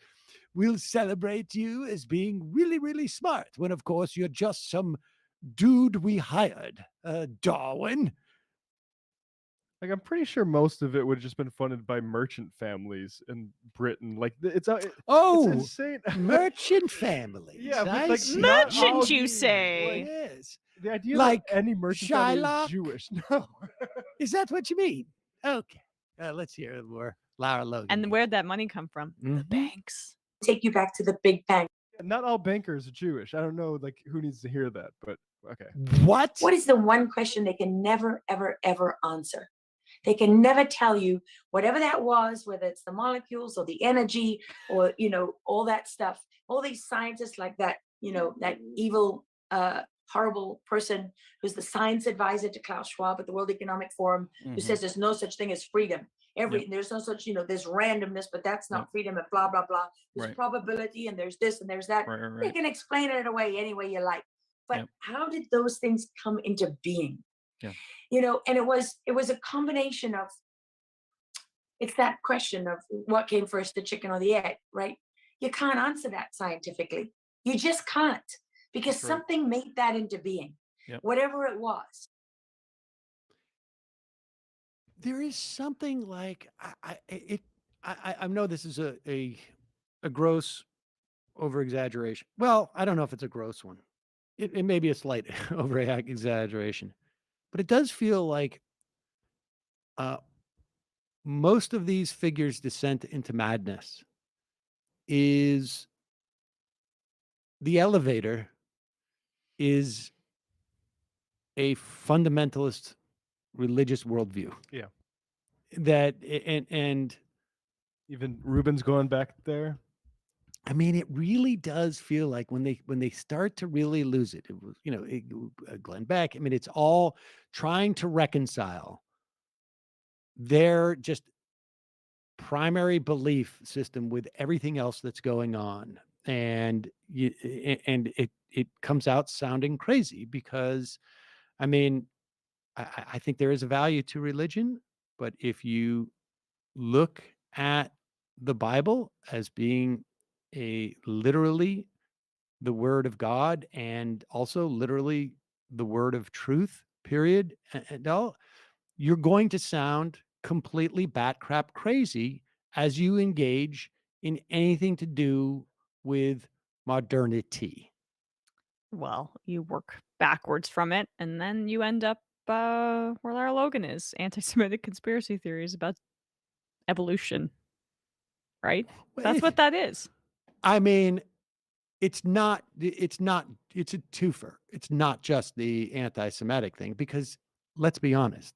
We'll celebrate you as being really, really smart when, of course, you're just some dude we hired, Darwin. I'm pretty sure most of it would have just been funded by merchant families in Britain. It's insane. Merchant families. Yeah, but merchant, you say? Yes. The idea that any merchant family is Jewish. No. Is that what you mean? Okay. Let's hear more. Lara Logan. And where'd that money come from? The banks. Take you back to the Big Bang. Not all bankers are Jewish. I don't know, like, who needs to hear that, but okay. What? What is the one question they can never, ever, ever answer? They can never tell you whatever that was, whether it's the molecules or the energy or, all that stuff. All these scientists like that, that evil, horrible person who's the science advisor to Klaus Schwab at the World Economic Forum, who says there's no such thing as freedom. There's no such, there's randomness, but that's not freedom and blah, blah, blah. There's probability and there's this and there's that. Right. You can explain it away any way you like. But how did those things come into being? Yeah. And it was a combination of, it's that question of what came first, the chicken or the egg, right? You can't answer that scientifically. You just can't, because something made that into being, whatever it was. There is something like I know this is a gross over exaggeration. Well, I don't know if it's a gross one. It may be a slight over exaggeration, but it does feel like most of these figures' descent into madness is the elevator is a fundamentalist religious worldview. Yeah. That and even Rubin's going back there. I mean, it really does feel like when they start to really lose it, it was, Glenn Beck. I mean, it's all trying to reconcile their just primary belief system with everything else that's going on. And it comes out sounding crazy because, I mean, I think there is a value to religion, but if you look at the Bible as being literally the word of God and also literally the word of truth, period, and all, you're going to sound completely bat crap crazy as you engage in anything to do with modernity. Well, you work backwards from it, and then you end up where Lara Logan is, anti-Semitic conspiracy theories about evolution. Right? That's what that is. I mean, it's a twofer. It's not just the anti-Semitic thing, because let's be honest,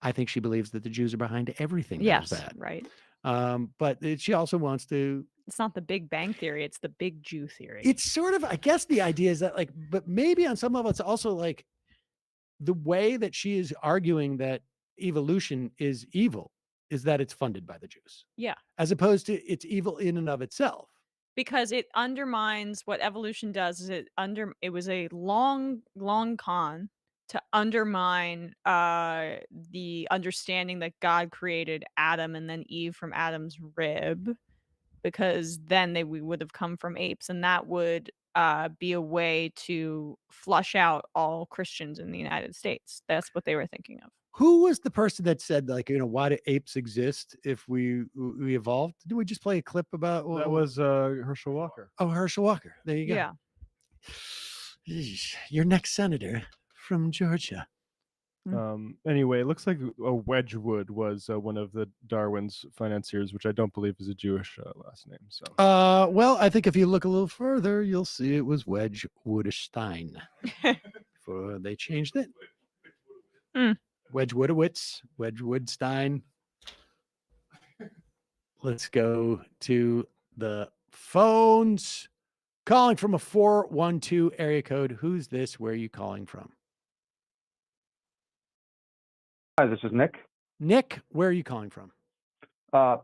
I think she believes that the Jews are behind everything that is bad. Right. But she also wants to. It's not the Big Bang theory. It's the Big Jew theory. It's sort of, I guess the idea is that, like, but maybe on some level, it's also like the way that she is arguing that evolution is evil is that it's funded by the Jews. Yeah. As opposed to it's evil in and of itself. Because it undermines what evolution does. Is it was a long con to undermine the understanding that God created Adam and then Eve from Adam's rib, because then we would have come from apes, and that would be a way to flush out all Christians in the United States. That's what they were thinking of. Who was the person that said, like, why do apes exist if we evolved? Did we just play a clip about that? Was Herschel Walker. Oh, Herschel Walker. There you go. Yeah. Your next senator from Georgia. Anyway, it looks like Wedgwood was one of the Darwin's financiers, which I don't believe is a Jewish last name. So, well, I think if you look a little further, you'll see it was Wedgwoodstein. Before they changed it. Wedgwoodowitz, Wedgwoodstein. Let's go to the phones. Calling from a 412 area code. Who's this? Where are you calling from? Hi, this is Nick. Nick, where are you calling from?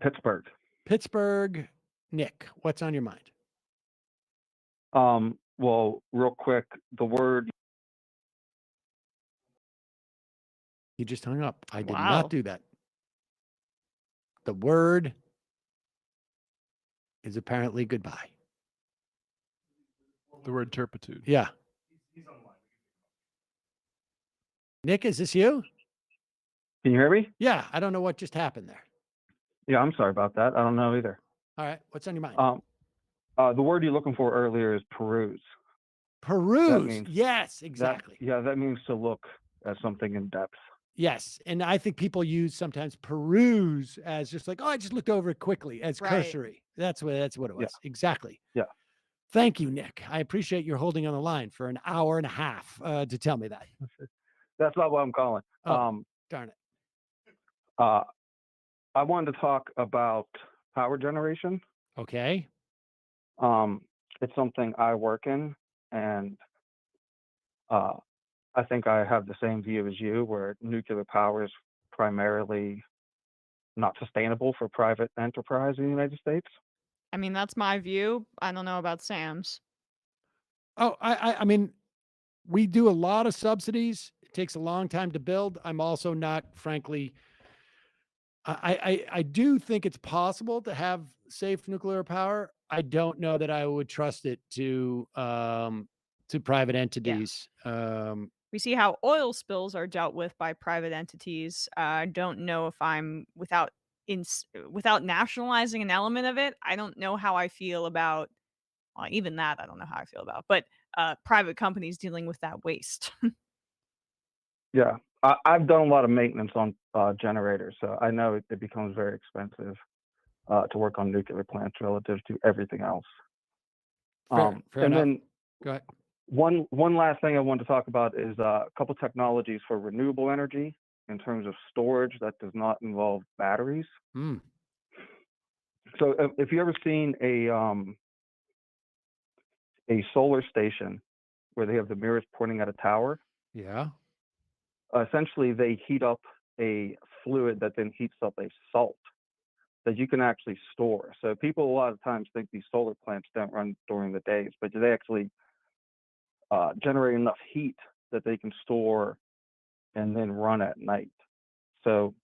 Pittsburgh. Pittsburgh. Nick, what's on your mind? Well, real quick, the word. He just hung up. I did not do that. The word is apparently goodbye. The word turpitude. Yeah. Nick, is this you? Can you hear me? Yeah, I don't know what just happened there. Yeah, I'm sorry about that. I don't know either. All right, what's on your mind? The word you're looking for earlier is peruse. Peruse. Yes, exactly. That means to look at something in depth. Yes. And I think people use sometimes peruse as just like, oh, I just looked over it quickly as cursory. That's what it was. Yeah. Exactly. Yeah. Thank you, Nick. I appreciate your holding on the line for an hour and a half to tell me that. That's not what I'm calling. Oh, darn it. I wanted to talk about power generation. Okay. It's something I work in, and I think I have the same view as you, where nuclear power is primarily not sustainable for private enterprise in the United States. I mean, that's my view. I don't know about Sam's. Oh, I mean, we do a lot of subsidies. It takes a long time to build. I'm also not, frankly, I do think it's possible to have safe nuclear power. I don't know that I would trust it to private entities. We see how oil spills are dealt with by private entities. I don't know if I'm without nationalizing an element of it. I don't know how I feel about even that. I don't know how I feel about, but private companies dealing with that waste. Yeah, I've done a lot of maintenance on generators, so I know it becomes very expensive to work on nuclear plants relative to everything else. Fair and enough. then Go ahead. one last thing I wanted to talk about is a couple technologies for renewable energy in terms of storage that does not involve batteries. So if you ever seen a solar station where they have the mirrors pointing at a tower, Yeah. essentially they heat up a fluid that then heats up a salt that you can actually store. So people a lot of times think these solar plants don't run during the days, but they actually generate enough heat that they can store and then run at night. So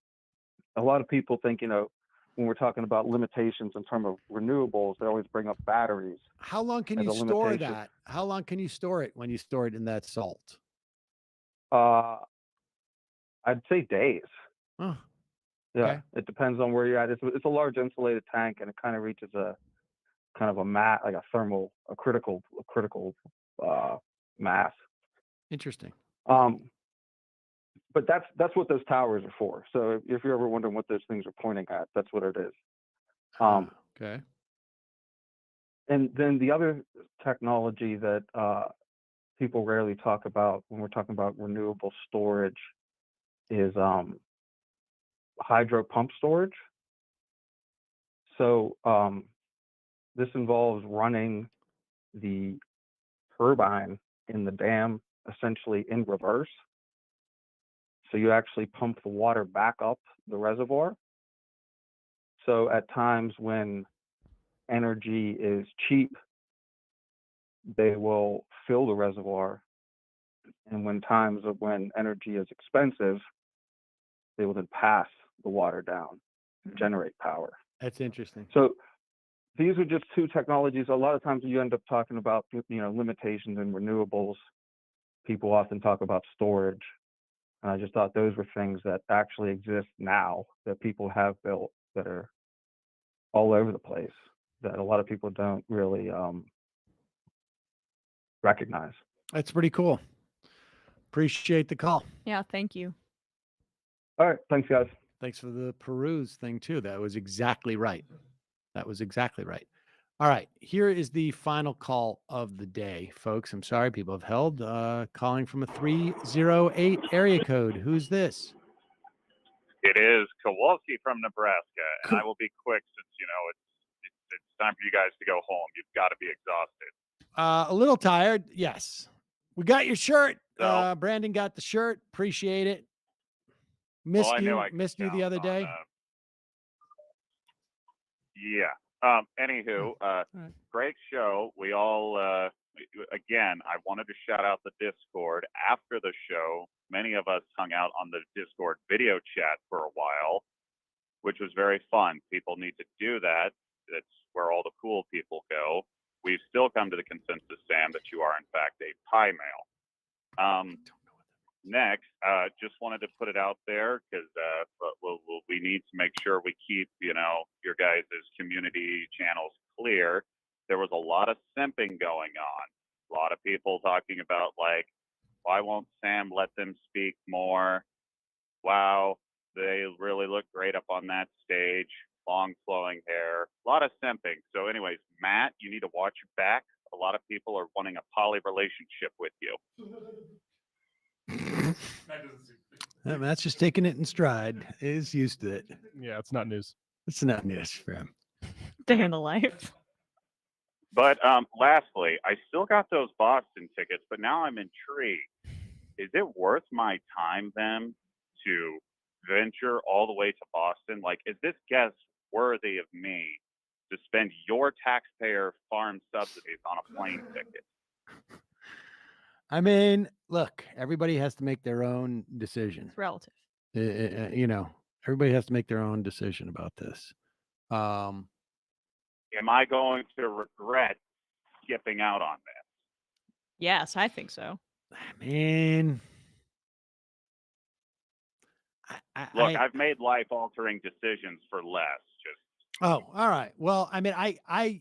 a lot of people think, when we're talking about limitations in terms of renewables, they always bring up batteries. How long can as you a store limitation. that? How long can you store it when you store it in that salt? I'd say days. Oh, Yeah, okay. it depends on where you're at. It's a large insulated tank, and it kind of reaches a kind of a mat, like a critical mass. Interesting. But that's what those towers are for. So if you're ever wondering what those things are pointing at, that's what it is. Okay. And then the other technology that people rarely talk about when we're talking about renewable storage is hydro pump storage. So this involves running the turbine in the dam essentially in reverse. So you actually pump the water back up the reservoir. So at times when energy is cheap, they will fill the reservoir. And when energy is expensive, they will then pass the water down to generate power. That's interesting. So these are just two technologies. A lot of times you end up talking about, limitations in renewables. People often talk about storage. And I just thought those were things that actually exist now that people have built that are all over the place that a lot of people don't really recognize. That's pretty cool. Appreciate the call. Yeah, thank you. All right. Thanks, guys. Thanks for the peruse thing, too. That was exactly right. All right. Here is the final call of the day, folks. I'm sorry people have held. Calling from a 308 area code. Who's this? It is Kowalski from Nebraska, and I will be quick since it's time for you guys to go home. You've got to be exhausted. A little tired. Yes. We got your shirt. Brandon got the shirt. Appreciate it. Missed you the other day. Yeah. Anywho, great show. We all, again, I wanted to shout out the Discord. After the show, many of us hung out on the Discord video chat for a while, which was very fun. People need to do that. That's where all the cool people go. We've still come to the consensus, Sam, that you are, in fact, a pie male. Next, just wanted to put it out there because we need to make sure we keep, your guys' community channels clear. There was a lot of simping going on. A lot of people talking about, why won't Sam let them speak more? wow, they really look great up on that stage. Long flowing hair, a lot of simping. So anyways, Matt, you need to watch your back. A lot of people are wanting a poly relationship with you. Matt's just taking it in stride. He's used to it. Yeah, it's not news. It's not news for him. Day in the life. But lastly, I still got those Boston tickets, but now I'm intrigued. Is it worth my time then to venture all the way to Boston? Like, is this guest worthy of me to spend your taxpayer farm subsidies on a plane ticket? I mean, look, everybody has to make their own decision. It's relative. You know, everybody has to make their own decision about this. Am I going to regret skipping out on this? Yes, I think so. I mean, Look, I've made life-altering decisions for less. Just oh, all right. Well, I mean, I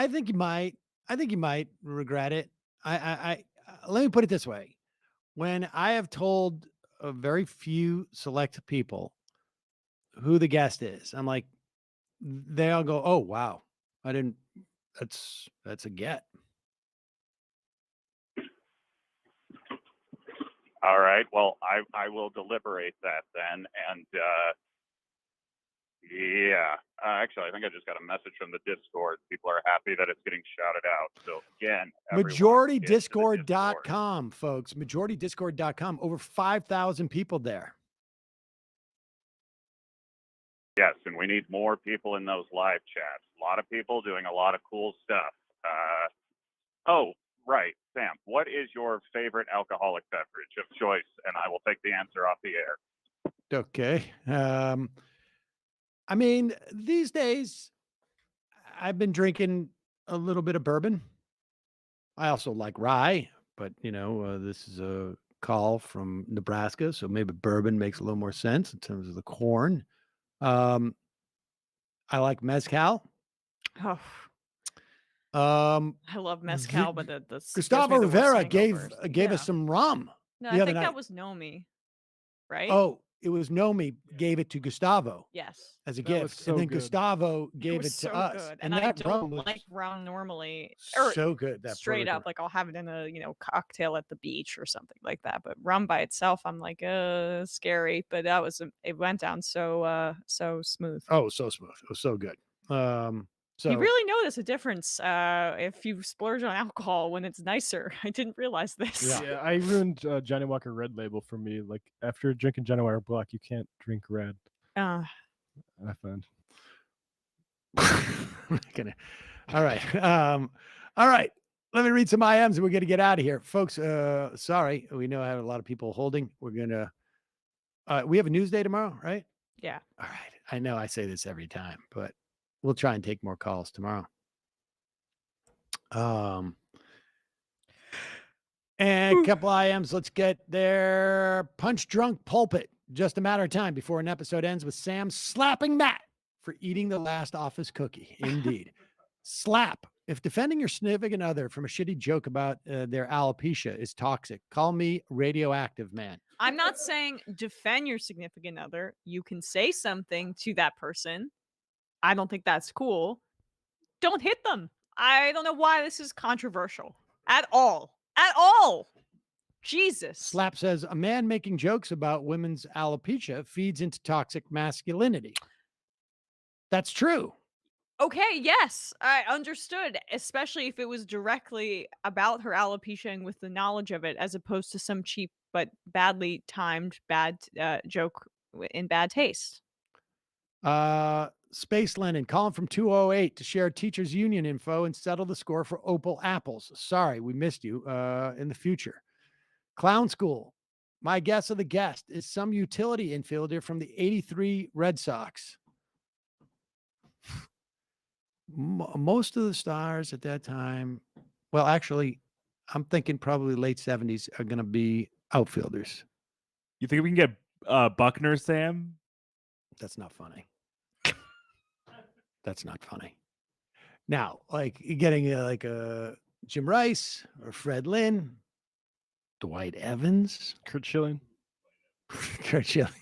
think you might. I think you might regret it. Let me put it this way: when I have told a very few select people who the guest is, I'm like, they all go, "Oh, wow, I didn't." That's a get. all right. Well, I will deliberate that then, and yeah. Actually, I think I just got a message from the Discord. People are happy that it's getting shouted out. So again, MajorityDiscord.com, folks. MajorityDiscord.com. Over 5,000 people there. Yes, and we need more people in those live chats. A lot of people doing a lot of cool stuff. Oh, right, Sam. What is your favorite alcoholic beverage of choice? And I will take the answer off the air. Okay. I mean, these days, I've been drinking a little bit of bourbon. I also like rye, but you know, this is a call from Nebraska, so maybe bourbon makes a little more sense in terms of the corn. I like mezcal. Oh, I love mezcal, but the Gustavo Rivera gave us some rum. No, the I other think night. that was Nomi, right? Oh, it was Nomi gave it to Gustavo. Yes. As a That was gift, so and then good. Gustavo gave it was to so us. good. And I that don't rum was like rum normally. so good. That Straight up, like I'll have it in a cocktail at the beach or something like that. But rum by itself, I'm like, scary. But that was it went down so smooth. Oh, so smooth. It was so good. So You really notice a difference if you splurge on alcohol when it's nicer. I didn't realize this. Yeah, I ruined Johnny Walker Red Label for me. Like after drinking Johnny Walker Black, you can't drink red. I find. All right. All right. Let me read some IMs and we're going to get out of here. Folks, sorry. We know I have a lot of people holding. We're going to, we have a news day tomorrow, right? Yeah. All right. I know I say this every time, but we'll try and take more calls tomorrow. And a couple IMs. Let's get there. Punch Drunk Pulpit. Just a matter of time before an episode ends with Sam slapping Matt for eating the last office cookie. Indeed. Slap. If defending your significant other from a shitty joke about their alopecia is toxic, call me radioactive man. I'm not saying defend your significant other. You can say something to that person. I don't think that's cool. Don't hit them. I don't know why this is controversial at all. At all. Jesus. Slap says a man making jokes about women's alopecia feeds into toxic masculinity. That's true. Okay, yes, I understood, especially if it was directly about her alopecia and with the knowledge of it, as opposed to some cheap but badly timed bad joke in bad taste. Space Lennon, calling from 208 to share teachers union info and settle the score for Opal Apples. Sorry, we missed you in the future. Clown School, my guess of the guest is some utility infielder from the 83 Red Sox. Most of the stars at that time, well, actually, I'm thinking probably late 70s are going to be outfielders. You think we can get Buckner, Sam? That's not funny. That's not funny. Now, like getting like a Jim Rice or Fred Lynn, Dwight Evans, Kurt Schilling. Kurt Schilling.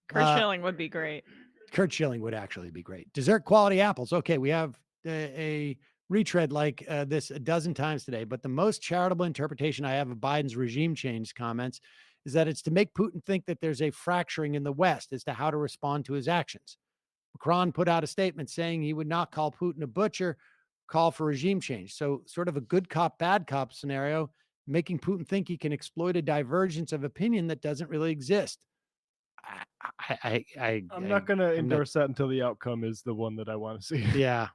Kurt Schilling would be great. Kurt Schilling would actually be great. Dessert quality apples. Okay, we have a retread like this a dozen times today, but the most charitable interpretation I have of Biden's regime change comments is that it's to make Putin think that there's a fracturing in the West as to how to respond to his actions. Macron put out a statement saying he would not call Putin a butcher, call for regime change. So sort of a good cop, bad cop scenario, making Putin think he can exploit a divergence of opinion that doesn't really exist. I'm not going to endorse that until the outcome is the one that I want to see. Yeah.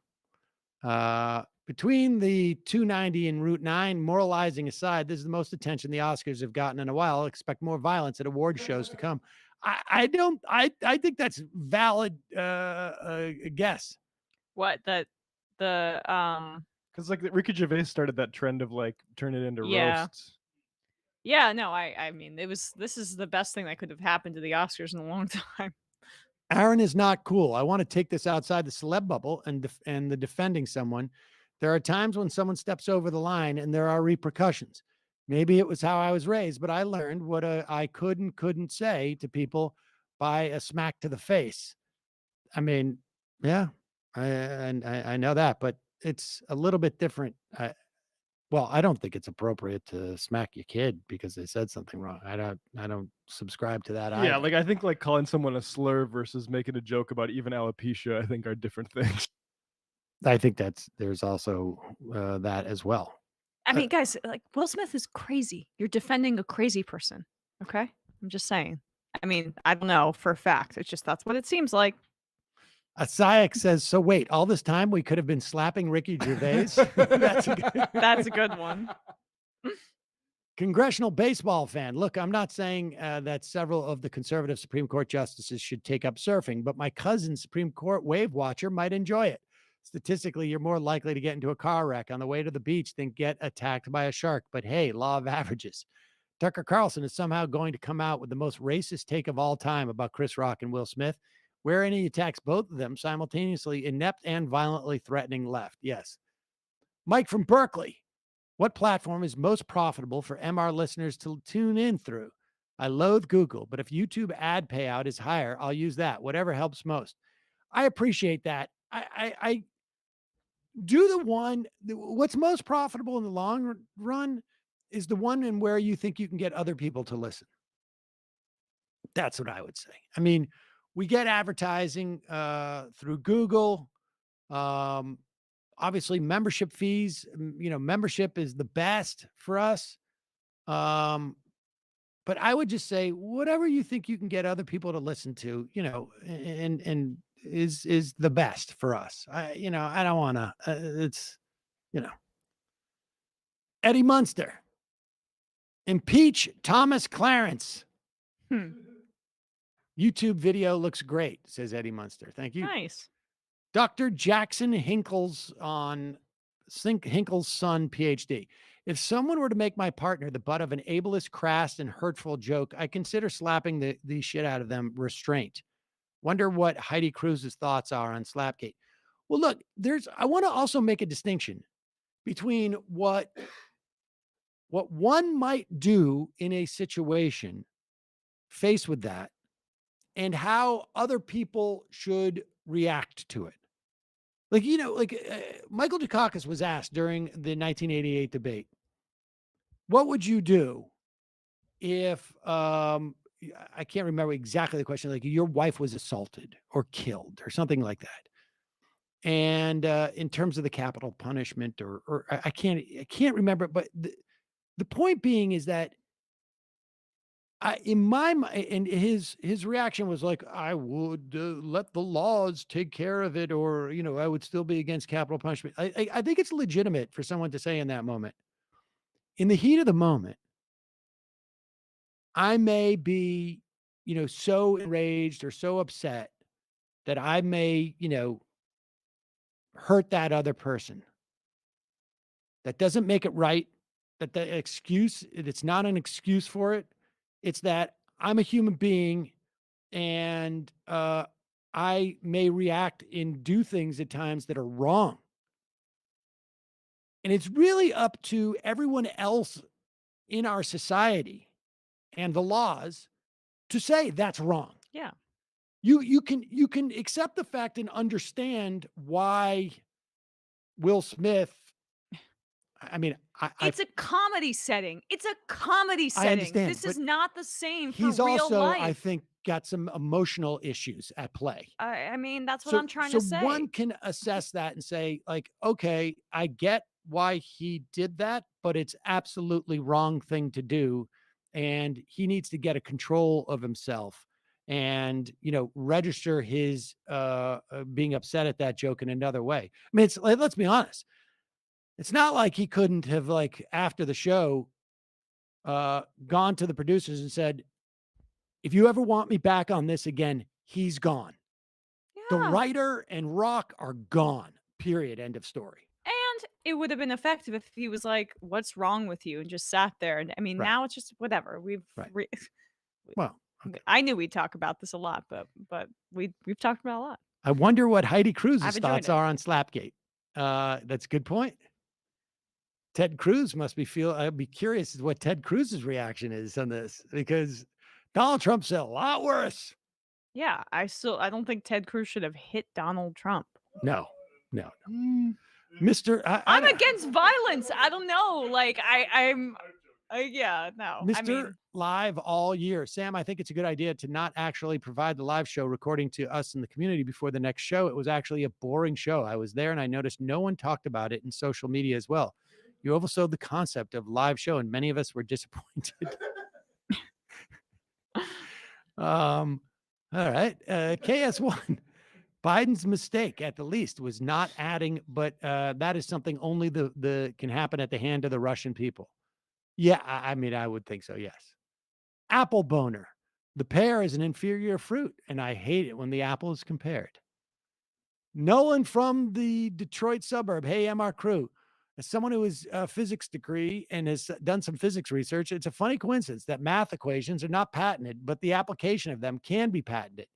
Between the 290 and Route 9, moralizing aside, this is the most attention the Oscars have gotten in a while. I'll expect more violence at award shows to come. I think that's valid guess. What because like Ricky Gervais started that trend of like turn it into roasts. Yeah, no, I mean this is the best thing that could have happened to the Oscars in a long time. Aaron is not cool. I want to take this outside the celeb bubble and the defending someone. There are times when someone steps over the line and there are repercussions. Maybe it was how I was raised, but I learned what I couldn't say to people by a smack to the face. I mean, yeah, I know that, but it's a little bit different. Well, I don't think it's appropriate to smack your kid because they said something wrong. I don't subscribe to that. Yeah, like I think like calling someone a slur versus making a joke about even alopecia, I think are different things. I think there's also that as well. I mean, guys, like Will Smith is crazy. You're defending a crazy person. Okay. I'm just saying. I mean, I don't know for a fact. It's just, that's what it seems like. Asayak says, so wait, all this time we could have been slapping Ricky Gervais? That's a good one. Congressional baseball fan. Look, I'm not saying that several of the conservative Supreme Court justices should take up surfing, but my cousin, Supreme Court wave watcher, might enjoy it. Statistically, you're more likely to get into a car wreck on the way to the beach than get attacked by a shark. But hey, law of averages. Tucker Carlson is somehow going to come out with the most racist take of all time about Chris Rock and Will Smith, wherein he attacks both of them simultaneously, inept and violently threatening left. Yes. Mike from Berkeley. What platform is most profitable for MR listeners to tune in through? I loathe Google, but if YouTube ad payout is higher, I'll use that. Whatever helps most. I appreciate that. I do the one, what's most profitable in the long run is the one in where you think you can get other people to listen. That's what I would say. I mean, we get advertising through Google. Obviously, membership fees, membership is the best for us. But I would just say whatever you think you can get other people to listen to, and is the best for us. I don't want to, it's, Eddie Munster. Impeach Thomas Clarence. YouTube video looks great, says Eddie Munster. Thank you. Nice. Dr. Jackson Hinkle's Hinkle's son, PhD. If someone were to make my partner the butt of an ableist, crass, and hurtful joke, I consider slapping the shit out of them restraint. Wonder what Heidi Cruz's thoughts are on Slapgate. Well, look, I want to also make a distinction between what one might do in a situation faced with that and how other people should react to it. Like, Michael Dukakis was asked during the 1988 debate, what would you do if, I can't remember exactly the question, like your wife was assaulted or killed or something like that. And in terms of the capital punishment or I can't remember, but the point being is that in my mind, and his reaction was like, I would let the laws take care of it, or, I would still be against capital punishment. I think it's legitimate for someone to say in that moment, in the heat of the moment, I may be, so enraged or so upset that I may, hurt that other person. That doesn't make it right. That it's not an excuse for it. It's that I'm a human being and I may react and do things at times that are wrong. And it's really up to everyone else in our society and the laws to say that's wrong. Yeah. You can accept the fact and understand why Will Smith. I mean, it's a comedy setting. It's a comedy setting. I understand. This is not the same for He's real also, life. I think, got some emotional issues at play. I mean, that's what I'm trying to say. So one can assess that and say, like, okay, I get why he did that, but it's absolutely wrong thing to do. And he needs to get a control of himself and, register his being upset at that joke in another way. I mean, let's be honest. It's not like he couldn't have, like, after the show, gone to the producers and said, if you ever want me back on this again, he's gone. Yeah. The writer and Rock are gone, period, end of story. And it would have been effective if he was like, what's wrong with you? And just sat there. And I mean, now it's just whatever. Well, okay. I knew we'd talk about this a lot, but we've talked about it a lot. I wonder what Heidi Cruz's thoughts are on Slapgate. That's a good point. Ted Cruz I'd be curious as what Ted Cruz's reaction is on this, because Donald Trump said a lot worse. Yeah, I don't think Ted Cruz should have hit Donald Trump. No. Mr. I'm against violence. I don't know. Like no. Mr. Live all year. Sam, I think it's a good idea to not actually provide the live show recording to us in the community before the next show. It was actually a boring show. I was there and I noticed no one talked about it in social media as well. You oversold the concept of live show, and many of us were disappointed. All right. KS1. Biden's mistake, at the least, was not adding, but that is something only the can happen at the hand of the Russian people. Yeah, I mean, I would think so, yes. Apple boner. The pear is an inferior fruit, and I hate it when the apple is compared. Nolan from the Detroit suburb. Hey, MR crew. As someone who has a physics degree and has done some physics research, it's a funny coincidence that math equations are not patented, but the application of them can be patented.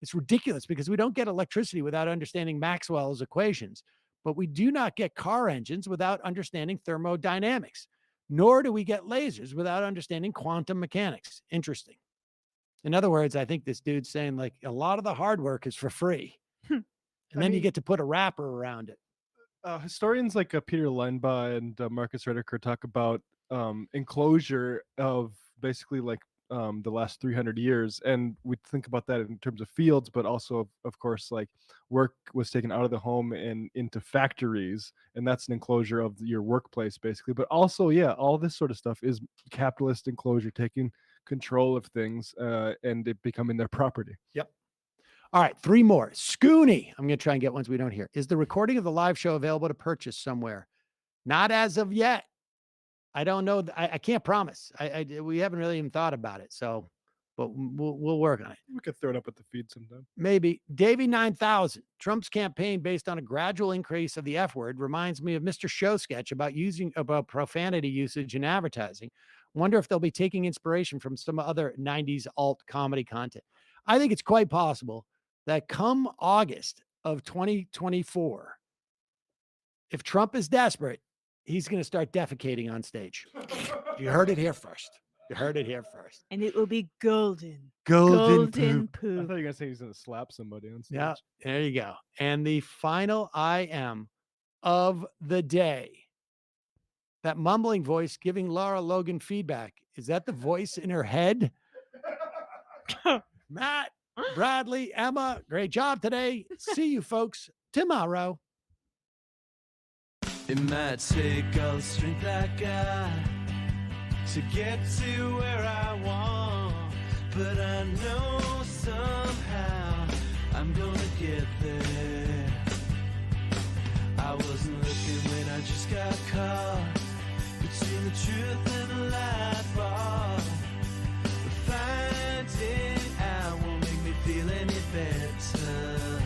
It's ridiculous because we don't get electricity without understanding Maxwell's equations, but we do not get car engines without understanding thermodynamics, nor do we get lasers without understanding quantum mechanics. Interesting. In other words, I think this dude's saying, like, a lot of the hard work is for free. And then you get to put a wrapper around it. Historians like Peter Leinbach and Marcus Rediker talk about enclosure of basically like the last 300 years, and we think about that in terms of fields, but also, of course, like work was taken out of the home and into factories, and that's an enclosure of your workplace, basically. But also, yeah, all this sort of stuff is capitalist enclosure, taking control of things and it becoming their property. Yep. All right, 3 more. Scooney. I'm going to try and get ones we don't hear. Is the recording of the live show available to purchase somewhere? Not as of yet. I don't know. I can't promise. We haven't really even thought about it. So, but we'll work on it. We could throw it up at the feed sometime. Maybe. Davey 9000. Trump's campaign based on a gradual increase of the F word reminds me of Mr. Show sketch about profanity usage in advertising. Wonder if they'll be taking inspiration from some other 90s alt comedy content. I think it's quite possible that come August of 2024, if Trump is desperate, he's going to start defecating on stage. You heard it here first. And it will be golden. Golden poop. I thought you were going to say he's going to slap somebody on stage. Yeah, there you go. And the final I am of the day. That mumbling voice giving Laura Logan feedback. Is that the voice in her head? Matt, Bradley, Emma, great job today. See you folks tomorrow. It might take all the strength I got to get to where I want, but I know somehow I'm gonna get there. I wasn't looking when I just got caught between the truth and the lie bar. But finding out won't make me feel any better.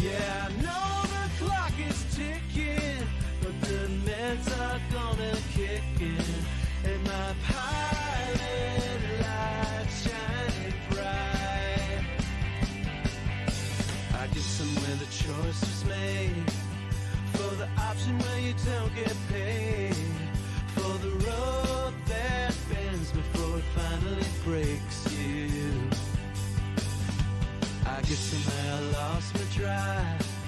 Yeah, I know the clock is ticking, but the meds are gonna kick in, and my pilot light shines. Guess somehow I lost my drive.